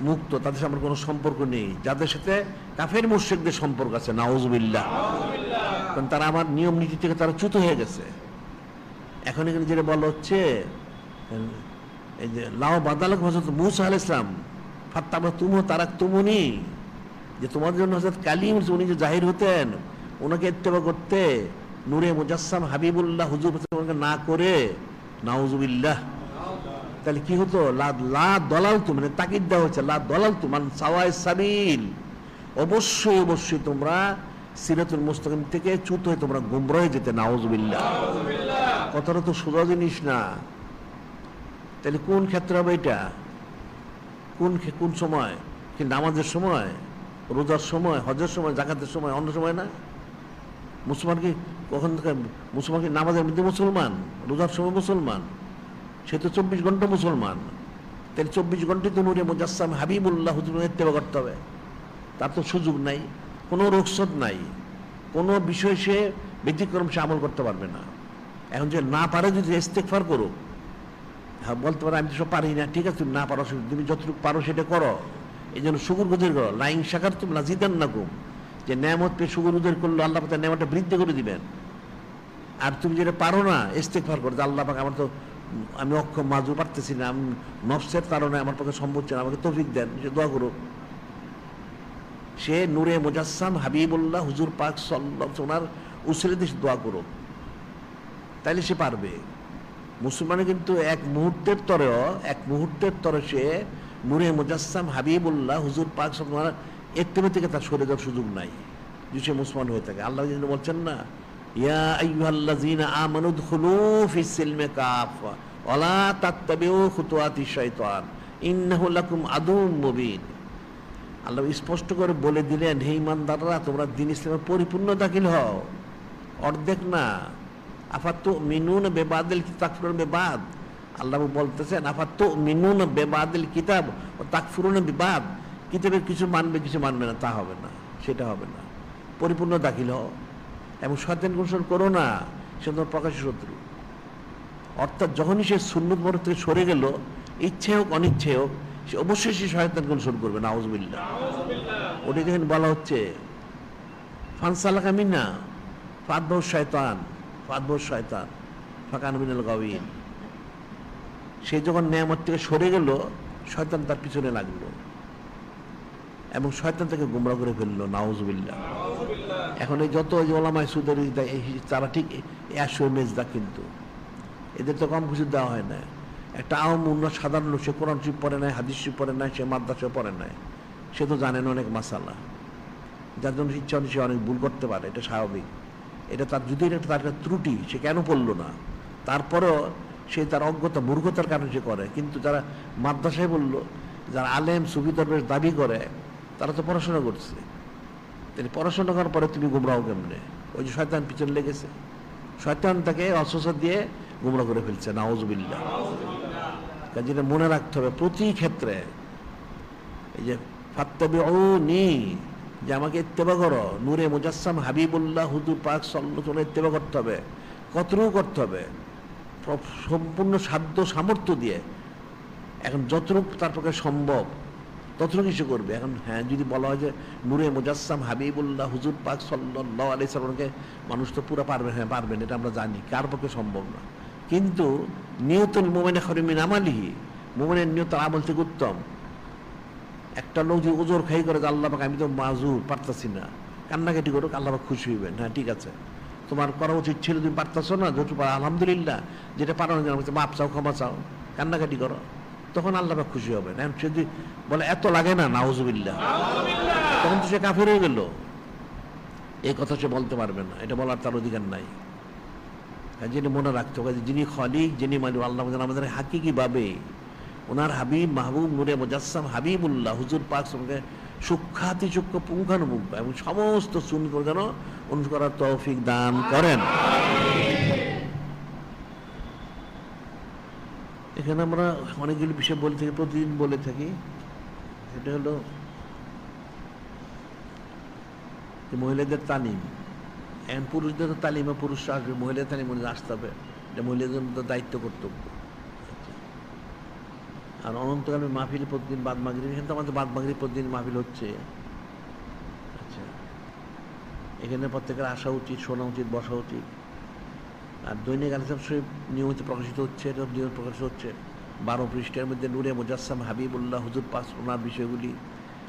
মুক্ত, তাদের সাথে আমার কোনো সম্পর্ক নেই যাদের সাথে কাফের মুশরিকদের সম্পর্ক আছে, নাউজুবিল্লাহ। কারণ তারা আমার নিয়ম নীতি থেকে তারা চ্যুত হয়ে গেছে। এখন এখানে যেটা বলা হচ্ছে, এই যে লাও বাদালাক হযরত মূসা আলাইহিস সালাম ফাত্তাবা তুমু তারাক তুমুনি, যে তোমার জন্য হযরত কালিম উনি যে জাহির হতেন, ওনাকে ইত্তেবা করতে, নূরে মুজাসসাম হাবিবুল্লাহ হুজুর না করে, নাউজুবিল্লাহ। তাহলে কি হতো? লা দলালতু, মানে তাকিদ দেওয়া হচ্ছে, লা দলালতু মান সাওয়াইস সাবিল, অবশ্যই অবশ্যই তোমরা সিরাতুল মুস্তাকিম থেকে চ্যুত হয়ে তোমরা গুমরা হয়ে যেতে, নাউজুবিল্লাহ। কথাটা তো সোজা জিনিস না। তাহলে কোন ক্ষেত্রে হবে এটা? কোন সময়? কি নামাজের সময়, রোজার সময়, হজের সময়, জাকাতের সময়, অন্য সময় না? মুসলমান কি কখন থেকে মুসলমান কি নামাজের মধ্যে মুসলমান, রোজার সময় মুসলমান? সে তো 24 ঘন্টা মুসলমান। তাহলে 24 ঘন্টায় তো নূরে মুজাসসাম হাবিবুল্লাহ হুজুরের ইত্তেবা করতে হবে। তার তো সুযোগ নাই, কোনো রুখসত নাই, কোনো বিষয় সে ব্যতিক্রম সে আমল করতে পারবে না। এখন যে না পারে যদি ইস্তেগফার করো, হ্যাঁ বলতে পারো আমি তো সব পারি না, ঠিক আছে তুমি না পারো, তুমি যতটুকু পারো সেটা করো। এই জন্য শুকুর গুজার করো, লাইন শাকার তুমি লাজিদান না কুম, যে নেয়ামত পেয়ে শুকুর গুজার করলে আল্লাহ পাক নেয়ামতটা বৃদ্ধি করে দিবেন। আর তুমি যেটা পারো না ইস্তেগফার করো, যে আল্লাহ পাক আমার তো আমি অক্ষম, মাজুর পারতেছি না, আমি নফসের কারণে আমার পক্ষে সম্ভব হচ্ছে না, আমাকে তৌফিক দেন, সে দোয়া করো। সে নূরে মুজাসসাম হাবিবুল্লাহ হুজুর পাক সাল্লাল্লাহু আলাইহি ওনার উসিলা দিয়ে দোয়া করো, তাইলে সে পারবে। মুসলমানে কিন্তু এক মুহূর্তের তরে সে নূরে মুজাসসাম হাবিবুল্লাহ হুজুর পাক সাল্লাল্লাহু আলাইহি ওয়াসাল্লাম ইত্তেবা থেকে তার সরে যাওয়ার সুযোগ নাই, যদি সে মুসলমান হয়ে থাকে। আল্লাহ যেন বলছেন না, ইয়া আইয়ুহাল্লাযীনা আমানু উদখুলু ফিস সিলমি কাফা ওয়া লা তাত্তাবিউ খুতুওয়াতিশ শাইতান ইন্নাহু লাকুম আদুউম মুবিন। আল্লাহ স্পষ্ট করে বলে দিলেন, হে ইমানদাররা তোমরা দ্বীন ইসলামের পরিপূর্ণ দাখিল হও, অর্ধেক না। আফাতু মিনুন বেবাদিল কিতাব তাকফুরুন বেবাদ, আল্লাহ বলতেছেন আফাতু মিনুন বেবাদিল কিতাব ও তাকফুরুন বিবাদ, কিতাবের কিছু মানবে কিছু মানবে না, তা হবে না, সেটা হবে না। পরিপূর্ণ দাখিল হও এবং শয়তান অনুসরণ করো না, সে তোমার প্রকাশ্য শত্রু। অর্থাৎ যখনই সে সুন্নত মত থেকে সরে গেল, ইচ্ছে হোক অনিচ্ছে হোক, সে অবশ্যই সে শয়তানকে অনুসরণ করবে, নাউজুবিল্লাহ। ওটা যখন বলা হচ্ছে ফানসালাকা মিন্না ফাতবাহু শয়তান ফাকানা মিনাল গাওয়িন, সে যখন নেয়ামত থেকে সরে গেল, শয়তান তার পিছনে লাগলো এবং শয়তান তাকে গুমরা করে ফেললো, নাউজুবিল্লাহ। এখন এই যত ওলামায়ে সুদের তারা ঠিক একশো মেজদা, কিন্তু এদের তো কম কিছু দেওয়া হয় না। একটা আওয়াম উন্নত সাধারণ লোক, সে কোরআন শরীফ পড়ে নাই, হাদিস শরীফ পড়ে নাই, সে মাদ্রাসা পড়ে নাই, সে তো জানেন অনেক মাসালা, যার জন্য ইচ্ছা সে অনেক ভুল করতে পারে, এটা স্বাভাবিক। এটা তার যদি তার একটা ত্রুটি, সে কেন পড়লো না, তারপরেও সে তার অজ্ঞতা মূর্খতার কারণে সে করে। কিন্তু যারা মাদ্রাসায় বললো, যারা আলেম সুফি দরবেশ দাবি করে, তারা তো পড়াশোনা করছে। তাহলে পড়াশোনা করার পরে তুমি গুমরাহ কেমনে? ওই যে শয়তান পিছনে লেগেছে, শয়তান তাকে অস্ত্র দিয়ে গুমরাহ করে ফেলছে, নাউজুবিল্লাহ। কাজে মনে রাখতে হবে প্রতি ক্ষেত্রে, এই যে ফাত্তাবিউনি, যে আমাকে ইত্তেবা করো, নূরে মুজাসসাম হাবিবুল্লাহ হুজুর পাক সাল্লাল্লাহু আলাইহি ওয়াসাল্লাম ইত্তেবা করতে হবে। কতটুকু করতে হবে? সম্পূর্ণ সাধ্য সামর্থ্য দিয়ে, এখন যতটুকু তার পক্ষে সম্ভব ততটুকু কিছু করবে। এখন হ্যাঁ, যদি বলা হয় যে নূরে মুজাসসাম হাবিবুল্লাহ হুজুর পাক সাল্লাল্লাহু আলাইহি ওয়াসাল্লামকে মানুষ তো পুরো পারবে, হ্যাঁ পারবেন, এটা আমরা জানি, কার পক্ষে সম্ভব না। কিন্তু নিয়তুল মুমিনি খায়রুম মিন আমালিহি, মুমিনের নিয়ত আমল থেকে উত্তম। একটা লোক যে ওজোর খাই করে, আল্লাহ পাক আমি তো মাজুর পারতাছি না, কান্নাকাটি করুক, আল্লাহ পাক খুশি হইবেন, হ্যাঁ ঠিক আছে তোমার করা উচিত ছিল, তুমি পারতাছো না, যেটু পারো আলহামদুলিল্লাহ, যেটা পারো না মাপ চাও, ক্ষমা চাও, কান্নাকাটি করো, তখন আল্লাহ পাক খুশি হবেন। এখন সে যদি বলে এত লাগে না, নাউজুবিল্লাহ, তখন তো সে কাফের হয়ে গেল, এই কথা সে বলতে পারবে না, এটা বলার তার অধিকার নাই। যিনি মনে রাখতে হবে, যিনি খলিক, যিনি মালিক, আল্লাহ আমাদের হাকিকিভাবে ওনার হাবিব মাহবুব নূরে মুজাসসাম হাবিবুল্লাহ হুজুর পাক সঙ্গে সূক্ষ্মাতি সূক্ষ্ম পুঙ্খানুপুঙ্খ এবং সমস্ত সুন্নাত যেন অনুসরণ করার তৌফিক দান করেন। এখানে আমরা অনেকগুলি বিষয় বলে থাকি, প্রতিদিন বলে থাকি। সেটা হলো মহিলাদের তালিম। এখন পুরুষদের তালিমে পুরুষরা আসবে, মহিলাদের তালিম আসতে হবে, এটা মহিলাদের মধ্যে দায়িত্ব কর্তব্য। আর অনন্তকালে মাহফিল প্রতিদিন বাদ মাগরিব, এখানে তো আমাদের বাদ মাগরিব প্রতিদিন মাহফিল হচ্ছে। আচ্ছা, এখানে প্রত্যেকের আসা উচিত, শোনা উচিত, বসা উচিত। আর দৈনিক আলোচনা শরীফ নিয়মিত প্রকাশিত হচ্ছে, এটা নিয়মিত প্রকাশিত হচ্ছে। 12 পৃষ্ঠার মধ্যে নূরে মুজাসসাম হাবিবুল্লাহ হুজুর পাক ওনার বিষয়গুলি,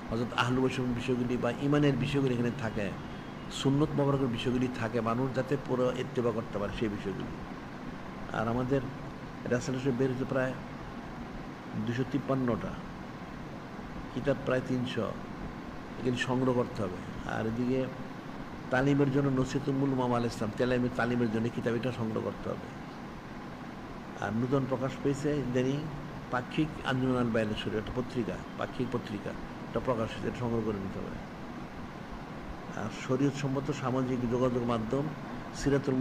হযরত আহলুল বাইতের বিষয়গুলি বা ইমানের বিষয়গুলি এখানে থাকে, সুন্নত মোবারকের বিষয়গুলি থাকে, মানুষ যাতে পুরো ইত্তেবা করতে পারে সেই বিষয়গুলি। আর আমাদের রাসূল শরীফ বের হচ্ছে প্রায় 253টা, কিতাব প্রায় 300, এখানে সংগ্রহ করতে হবে। আর এদিকে তালিমের জন্য নসিহতুল উলামা আল ইসলাম তালিমের জন্য কিতাবটা সংগ্রহ করতে হবে। আর নূতন প্রকাশ পেয়েছে ইদানিং পাক্ষিক আঞ্জুমান আল বায়ানের শরীর, একটা পত্রিকা, পাক্ষিক পত্রিকা, এটা প্রকাশ হয়েছে, এটা সংগ্রহ করে নিতে হবে। আর শরীয়ত সম্মত সামাজিক যোগাযোগ মাধ্যম সিরাতুল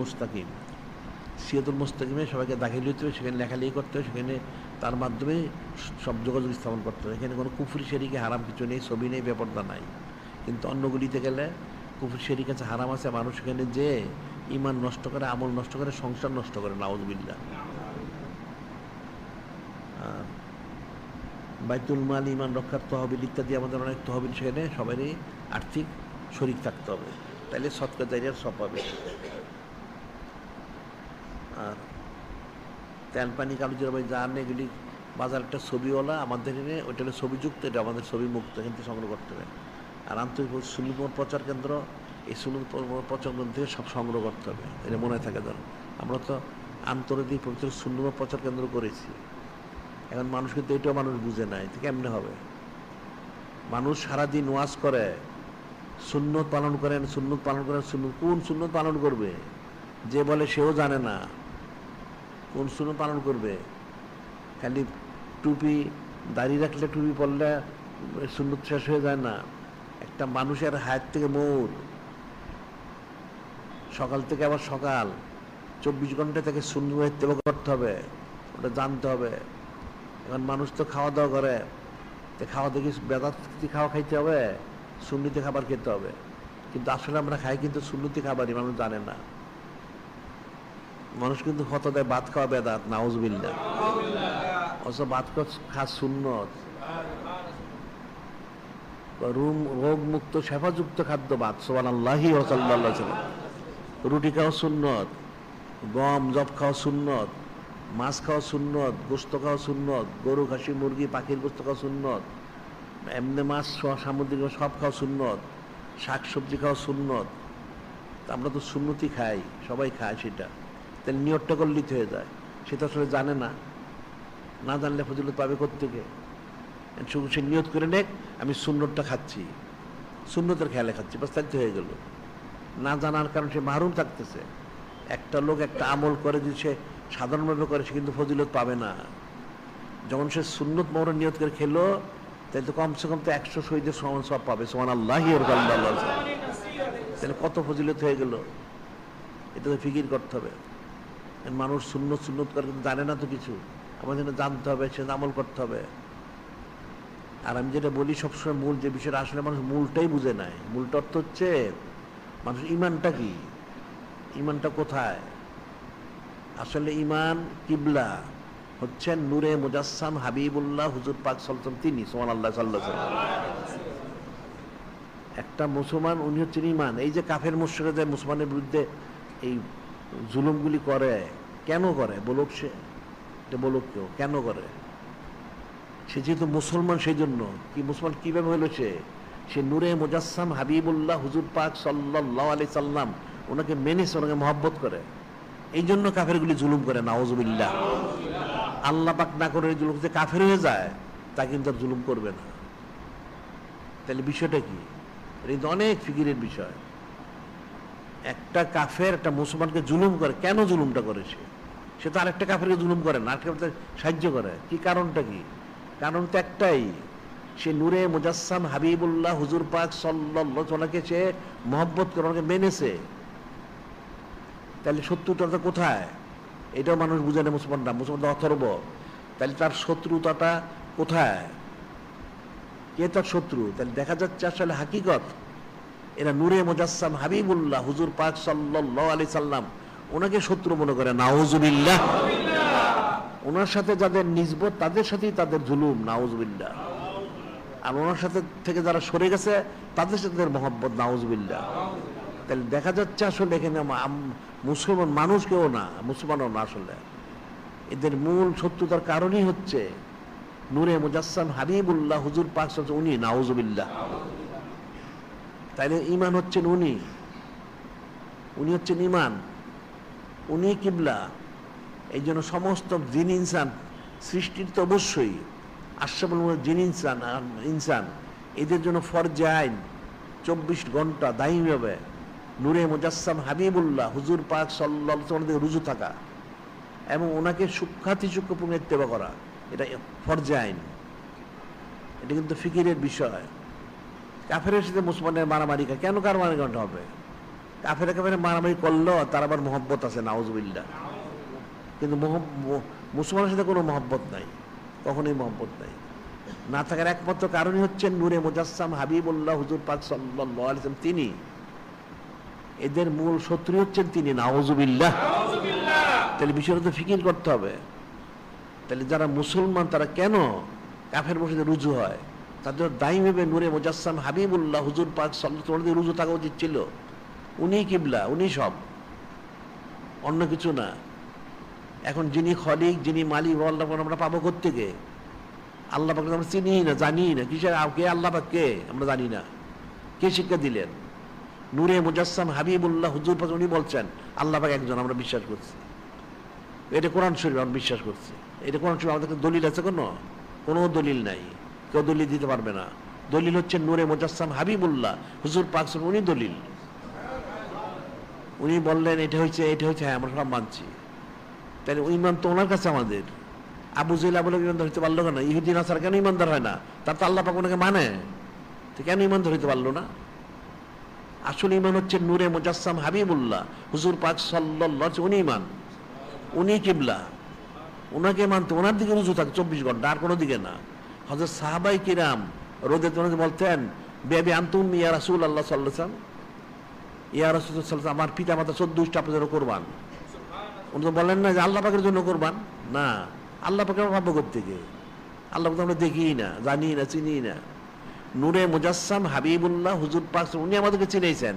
মুস্তাকিমে সবাইকে দাখিল হতে হবে, সেখানে লেখালেখি করতে হবে, সেখানে তার মাধ্যমে সব যোগাযোগ স্থাপন করতে হবে। এখানে কোনো কুফরি শরিকে হারাম কিছু নেই, ছবি নেই, ব্যাপারটা নাই। কিন্তু অন্যগুলিতে গেলে কুফরি শরিক আছে, হারাম আছে, মানুষ এখানে যে ইমান নষ্ট করে, আমল নষ্ট করে, সংসার নষ্ট করে, নাউযুবিল্লাহ। বাইতুল মাল, ইমান রক্ষার তহবিল ইত্যাদি আমাদের অনেক তহবিল, সেখানে সবারই আর্থিক শরিক থাকতে হবে, তাইলে সদকা জারিয়ার সব পাবে। আর তেল পানি কালুজিরা ভাই যা আনে এগুলি বাজার একটা ছবিওয়ালা আমাদের এনে, ওইটা হলে ছবিযুক্ত, এটা আমাদের ছবি মুক্ত, কিন্তু সংগ্রহ করতে হবে। আর আন্তরিক সুন্নত প্রচার কেন্দ্র, এই সুন্নত প্রচার কেন্দ্র থেকে সব সংগ্রহ করতে হবে, এটা মনে থাকে। ধরো আমরা তো আন্তর্জাতিক পবিত্র সুন্নত প্রচার কেন্দ্র করেছি, এখন মানুষ কিন্তু এটাও মানুষ বুঝে নাই, তো কেমনে হবে? মানুষ সারাদিন ওয়াজ করে, সুন্নত পালন করেন, সুন্নত পালন করেন, সুন্নত কোন সুন্নত পালন করবে? যে বলে সেও জানে না কোন সুন্নত পালন করবে। খালি টুপি দাঁড়িয়ে রাখলে, টুপি পরলে সুন্নত শেষ হয়ে যায় না। একটা মানুষের হায়াত থেকে মৌত, সকাল থেকে আবার সকাল, 24 ঘন্টা থেকে সুন্নত ইত্তেবা করতে হবে, ওটা জানতে হবে। এখন মানুষ তো খাওয়া দাওয়া করে, তো খাওয়া দেখি বেদাত খাওয়া খাইতে হবে, সুন্নতি খাবার খেতে হবে, কিন্তু আসলে আমরা খাই কিন্তু সুন্নতি খাবারই, মানুষ জানে না। মানুষ কিন্তু হত দেয় ভাত খাওয়া বেদাত, নাউযুবিল্লাহ, অথচ ভাত খাওয়া সুন্নত। রোগ মুক্ত শেফাযুক্ত খাদ্য ভাত, সুবহানাল্লাহি ওয়া সাল্লাল্লাহু আলাইহি ওয়াসাল্লাম। রুটি খাওয়া সুন্নত, গম জব খাওয়া সুন্নত, মাছ খাওয়া সুন্নত, গোস্ত খাওয়া সুন্নত, গরু খাসি মুরগি পাখির গোস্ত খাওয়া সুন্নত, এমনি মাছ সামুদ্রিক সব খাওয়া সুন্নত, শাক সবজি খাওয়া সুন্নত। আমরা তো সুন্নতি খাই, সবাই খায় সেটা, তাহলে নিয়তটা করলেই হয়ে যায়। সেটা আসলে জানে না, না জানলে ফজিলত পাবে কোত্থেকে? সে নিয়ত করে নেক, আমি সুন্নতটা খাচ্ছি, সুন্নতের খেয়ালে খাচ্ছি, বাস তাই হয়ে গেল। না জানার কারণ সে মাহরুম থাকতেছে। একটা লোক একটা আমল করে যদি সে সাধারণভাবে করে, সে কিন্তু ফজিলত পাবে না। যখন সে সুন্নত মহর নিয়ত করে খেলো, তাহলে তো কমসে কম তো 100 শহীদের সমান সব পাবে, সুবহানাল্লাহি ওয়া বিহামদিহি, তাহলে কত ফজিলত হয়ে গেল। এটা তো ফিকির করতে হবে। মানুষ সুন্নত করে কিন্তু জানে না তো কিছু, আমাদের জানতে হবে, সে আমল করতে হবে। আর আমি যেটা বলি সবসময়, মূল যে বিষয়টা, আসলে মানুষ মূলটাই বুঝে নাই। মূলটা অর্থ হচ্ছে মানুষ ইমানটা কি, ইমানটা কোথায়? আসলে ইমান কিবলা হচ্ছেন নূরে মুজাসসাম হাবিবুল্লাহ হুজুর পাক সাল্লাল্লাহু, তিনি সুবহানাল্লাহ সাল্লাল্লাহু আলাইহি ওয়াসাল্লাম। একটা মুসলমান, উনি হচ্ছেন ইমান। এই যে কাফের মুশরিকরা যে মুসলমানের বিরুদ্ধে এই জুলুমগুলি করে, কেন করে বলুক? সে বলুক কেন করে? সে যেহেতু মুসলমান, সেই জন্য। কি মুসলমান কিভাবে হলো? সে নূরে মুজাসসাম হাবিবুল্লাহ হুজুর পাক সাল্লাল্লাহু আলাইহি সাল্লাম, ওনাকে মেনেছে, ওনাকে মহব্বত করে, এই জন্য কাফেরগুলি জুলুম করে, নাউযুবিল্লাহ। আল্লাহ পাক না করে জুলুম যে কাফের হয়ে যায়, তা কিন্তু আর জুলুম করবে না। তাহলে বিষয়টা কি? এটা অনেক ফিকিরের বিষয়। একটা কাফের একটা মুসলমানকে জুলুম করে, কেন জুলুমটা করে? সে তো আরেকটা কাফেরকে জুলুম করে না, আরেকটা সাহায্য করে। কি কারণটা কি? কারণ তো একটাই, সে নূরে মুজাসসাম হাবিবুল্লাহ হুজুর পাক সাল্লাল্লাহু আলাইহি ওয়াসাল্লামকে সে মহব্বত করে, ওনাকে মেনেছে। তাহলে শত্রুতা কোথায়? এটাও মানুষ বুঝে না। মুসলমানরা অথর্ব, তাহলে তার শত্রুতাটা কোথায়? কে তার শত্রু? তাহলে দেখা যাচ্ছে আসলে হাকিকত, এরা নূরে মুজাসসাম হাবিবুল্লাহ হুজুর পাক সাল্লাল্লাহু আলাইহি সাল্লাম, ওনাকে শত্রু মনে করে, নাউযুবিল্লাহ। ওনার সাথে যাদের নিসবত, তাদের সাথেই তাদের জুলুম, নাউযুবিল্লাহ। আর ওনার সাথে থেকে যারা সরে গেছে, তাদের সাথে তাদের মহব্বত, নাউযুবিল্লাহ। তাহলে দেখা যাচ্ছে আসলে এখানে মুসলমান মানুষ কেউ না, মুসলমানও না, আসলে এদের মূল শত্রুতার কারণই হচ্ছে নূরে মুজাসসাম হাবিবুল্লাহ হুজুর পাক সাল্লাল্লাহু, উনি, নাউযুবিল্লাহ। তাইলে ঈমান হচ্ছেন উনি হচ্ছেন ঈমান, উনি কিবলা। এই জন্য সমস্ত জিন ইনসান সৃষ্টির তো অবশ্যই আশরাফুল জিন ইনসান, এদের জন্য ফরজে আইন 24 ঘন্টা দায়ী হবে নূরে মুজাসসাম হাবিবুল্লাহ হুজুর পাক সাল্লাল্লাহু আলাইহি ওয়াসাল্লাম রুজু থাকা এবং ওনাকে সূক্ষ্মাতি সূক্ষ্মপূর্ণ ইত্তেবা করা, এটা ফরজে আইন। এটা কিন্তু ফিকিরের বিষয়। কাফেরের সাথে মুসলমানের মারামারি কেন কার মারামারি হবে? কাফেরে কাফেরে মারামারি করলেও তার আবার মহব্বত আছে, নাউজুবিল্লাহ। কিন্তু মুসলমানের সাথে কোনো মহব্বত নাই, কখনোই মহব্বত নাই। না থাকার একমাত্র কারণই হচ্ছে নূরে মুজাসসাম হাবিবুল্লাহ হুজুর পাক সাল্লাল্লাহু আলাইহি ওয়াসাল্লাম, তিনি। এদের মূল শত্রু হচ্ছেন তিনি, নাউজুবিল্লাহ। তাহলে বিষয়টা তো ফিকির করতে হবে। তাহলে যারা মুসলমান তারা কেন কাফের বসে রুজু হয়? তাদের দায়ী ভেবে নূরে মুজাসসাম হাবিবুল্লাহ হুজুর পাক সাল্লাল্লাহু আলাইহি ওয়াসাল্লাম রুজু থাকা উচিত ছিল। উনি কিবলা, উনি সব, অন্য কিছু না। এখন যিনি খলিক, যিনি মালিক, আল্লাহ আমরা পাবো কোত্থেকে? আল্লাহ পাক আমরা চিনি না, জানি না। কিসের কে আল্লাহ পাক? কে আমরা জানি না। কে শিক্ষা দিলেন? নূরে মুজাসসাম হাবিবুল্লাহ হুজুর পাক, উনি বলছেন আল্লাহ পাক একজন, আমরা বিশ্বাস করছি। এটা কোরআন শরীফ, আমরা বিশ্বাস করছি। এটা কোরআন শরীফ। আমাদের দলিল আছে? কোনো দলিল নাই, কেউ দলিল দিতে পারবে না। দলিল হচ্ছে নূরে মুজাসসাম হাবিবুল্লাহ হুজুর পাক, উনি দলিল। উনি বললেন এটা হচ্ছে, হ্যাঁ আমরা সব মানছি। তাহলে ওই ইমান তো ওনার কাছে আমাদের। আবু জেহেল আবু লাহাব ইমানদার হইতে পারলো কেন? ইহুদি নাসারা কেন ইমানদার হয় না? তার তো আল্লাহ পাক ওনাকে মানে, তো কেন ইমানদার হইতে পারলো না? আসল ইমান হচ্ছে নূরে মুজাসসাম হাবিবুল্লাহ হুজুর পাক সাল্লাল্লাহু আলাইহি ওয়াসাল্লাম, উনি ইমান, উনি কিবলা। ওনাকে মানতে, ওনার দিকে রুজু থাকে 24 ঘন্টা, আর কোনো দিকে না। হযরত সাহাবায়ে কিরাম রোদে তোনাকে বলতেন, বেবি আনতুম ইয়া রাসূলুল্লাহ সাল্লাল্লাহু আলাইহি ওয়াসাল্লাম, ইয়া রাসূলুল্লাহ সাল্লাল্লাহু আলাইহি ওয়াসাল্লাম, আমার পিতা মাতা 14টা আপনাদের কোরবান। উনি তো বলেন না যে আল্লাহ পাকের জন্য কোরবান, না। আল্লাহ পাকের ভাববো কোত্থেকে? আল্লাহ পাক আমরা দেখি না, জানি না, চিনি না। নূরে মুজাসসাম হাবিবুল্লাহ হুজুর পাক, উনি আমাদেরকে চিনেছেন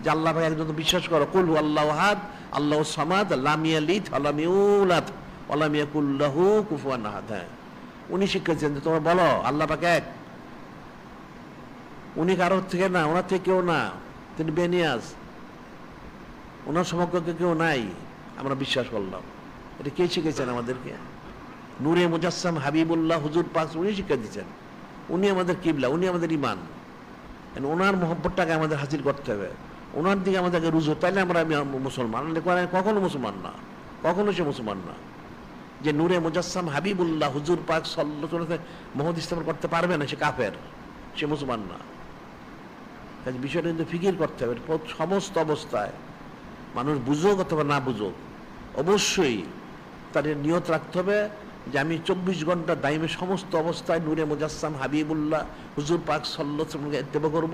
যে আল্লাহ পাক একজন, বিশ্বাস করো। কুল হুয়াল্লাহু আহাদ আল্লাহুস সামাদ লাম ইয়ালিদ ওয়া লাম ইউলাদ ওয়া লাম ইয়াকুল লাহু কুফুয়ান আহাদ। উনি শিখিয়েছেন যে তোমরা বলো আল্লাহ পাক এক। উনি কারোর থেকে না, ওনার থেকে কেউ না, তিনি বেনিয়াজ, ওনার সমকক্ষ কেউ নাই, আমরা বিশ্বাস করলাম। এটা কে শিখেছেন আমাদেরকে? নূরে মুজাসসাম হাবিবুল্লাহ হুজুর পাক, উনি শিক্ষা দিচ্ছেন। উনি আমাদের কিবলা, উনি আমাদের ইমান। ওনার মহব্বতটাকে আমাদের হাসিল করতে হবে, ওনার দিকে আমাদেরকে রুজু, তাইলে আমরা মুসলমান। কখনো মুসলমান না, কখনো সে মুসলমান না। যে নূরে মুজাসসাম হাবিবুল্লাহ হুজুর পাক সাল্লাল্লাহু আলাইহি ওয়াসাল্লাম মহৎ ইস্তেমাল করতে পারবে না, সে কাফের, সে মুসলমান না। কাজে বিষয়টা কিন্তু ফিকির করতে হবে সমস্ত অবস্থায়। মানুষ বুঝুক অথবা না বুঝুক, অবশ্যই তার নিয়ত রাখতে হবে যে আমি 24 ঘন্টা দাইমে সমস্ত অবস্থায় নূরে মুজাসসাম হাবিবুল্লাহ হুজুর পাক সাল্লাল্লাহু আলাইহি ওয়াসাল্লামকে ইত্তেবা করব।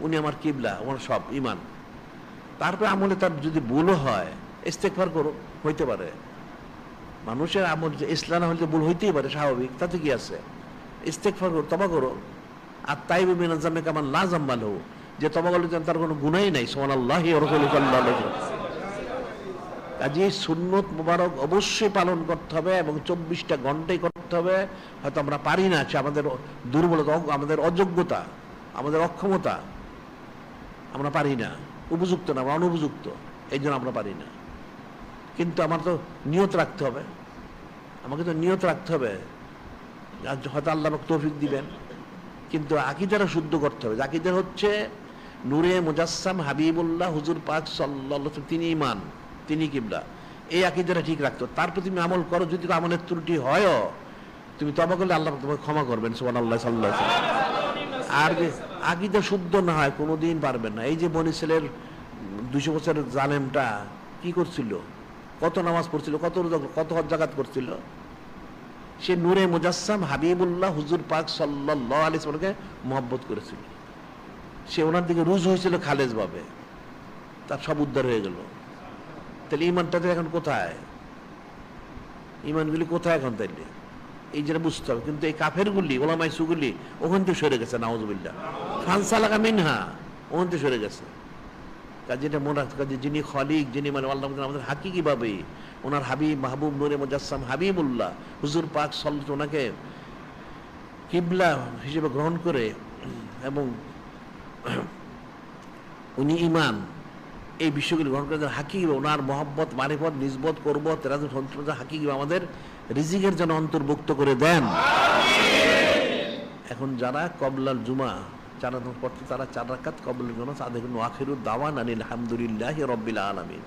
উনি আমার কিবলা, আমার সব ইমান। তারপরে আমলে তার যদি ভুলও হয়, ইস্তেগফার করো, হইতে পারে। মানুষের আমল ইসলাম না হলে ভুল হইতেই পারে, স্বাভাবিক, তাতে কি আছে? ইস্তেগফার করো, তওবা করো। আর তাইবু মিনাজ যামবি কামান লা যামবা লাহু, যে তওবা করলে তার কোনো গুনাহই নাই। সুবহানাল্লাহি ওয়া রাসূলুহু সাল্লাল্লাহু আলাইহি ওয়াসাল্লাম। কাজে সুন্নত মুবারক অবশ্যই পালন করতে হবে এবং 24টা ঘন্টাই করতে হবে। হয়তো আমরা পারি না, সে আমাদের দুর্বলতা, আমাদের অযোগ্যতা, আমাদের অক্ষমতা, আমরা পারি না, উপযুক্ত না, আমরা অনুপযুক্ত, এই জন্য আমরা পারি না। কিন্তু আমার তো নিয়ত রাখতে হবে, আমাকে তো নিয়ত রাখতে হবে। হয়তো আল্লাহ পাক তৌফিক দিবেন, কিন্তু আকীদাটা শুদ্ধ করতে হবে। আকীদা হচ্ছে নূরে মুজাসসাম হাবিবুল্লাহ হুজুর পাক সাল্লাল্লাহু আলাইহি ওয়াসাল্লাম, তিনি ইমান, তিনি কিবলা। এই আকীদাটা ঠিক রাখতো, তারপর তুমি আমল করো। যদি আমলের ত্রুটি হয়, তুমি তওবা করলে আল্লাহ তোমাকে ক্ষমা করবেন। সুবহানাল্লাহ সাল্লাল্লাহু আলাইহি ওয়াসাল্লাম। আর যে আকীদা শুদ্ধ না হয়, কোনোদিন পারবেন না। এই যে বনি ইসরাইলের 200 বছরের জালেমটা কি করছিল? কত নামাজ পড়ছিল, কত হজ যাকাত করছিল। সে নূরে মুজাসসাম হাবিবুল্লাহ হুজুর পাক সাল্লাল্লাহু আলাইহি ওয়াসাল্লামকে মহব্বত করেছিল। সে ওনার দিকে রুজু হয়েছিল খালেজ ভাবে, তার সব উদ্ধার হয়ে গেল। তাহলে ইমানটাতে এখন কোথায়? ইমানগুলি কোথায় এখন? তাইলে এই যেটা বুঝতে হবে। কিন্তু এই কাফেরগুলি, ওলামায়ে সুগুলি ওখান থেকে সরে গেছে, নাউজুবিল্লাহ। ফানসালাকা মিনহা, ওখান থেকে সরে গেছে। কাজে এটা মনে রাখতে, কাজে যিনি খলিক, যিনি মানে আল্লাহ আমাদের হাকিকিভাবে ওনার হাবিব মাহবুব নূরে মুজাসসাম হাবিবুল্লাহ হুজুর পাক সাল্লাল্লাহু আলাইহি ওয়াসাল্লাম ওনাকে কিবলা হিসেবে গ্রহণ করে এবং উনি ইমান, এই বিষয়গুলি গ্রহণ করে হাকিকি ওনার মহব্বত, মারিফত, নিসবত, করবত, তেরাজুল সন্তুষ্ট হাকিকি আমাদের রিজিকের জন্য অন্তর্ভুক্ত করে দেন। এখন যারা কবলাল জুমা চার নামাজ পড়তে তারা 4 রাকাত কবুলের জন্য তাদের আখিরুদ দাওয়ান আনিল হামদুলিল্লাহি রাব্বিল আলামিন।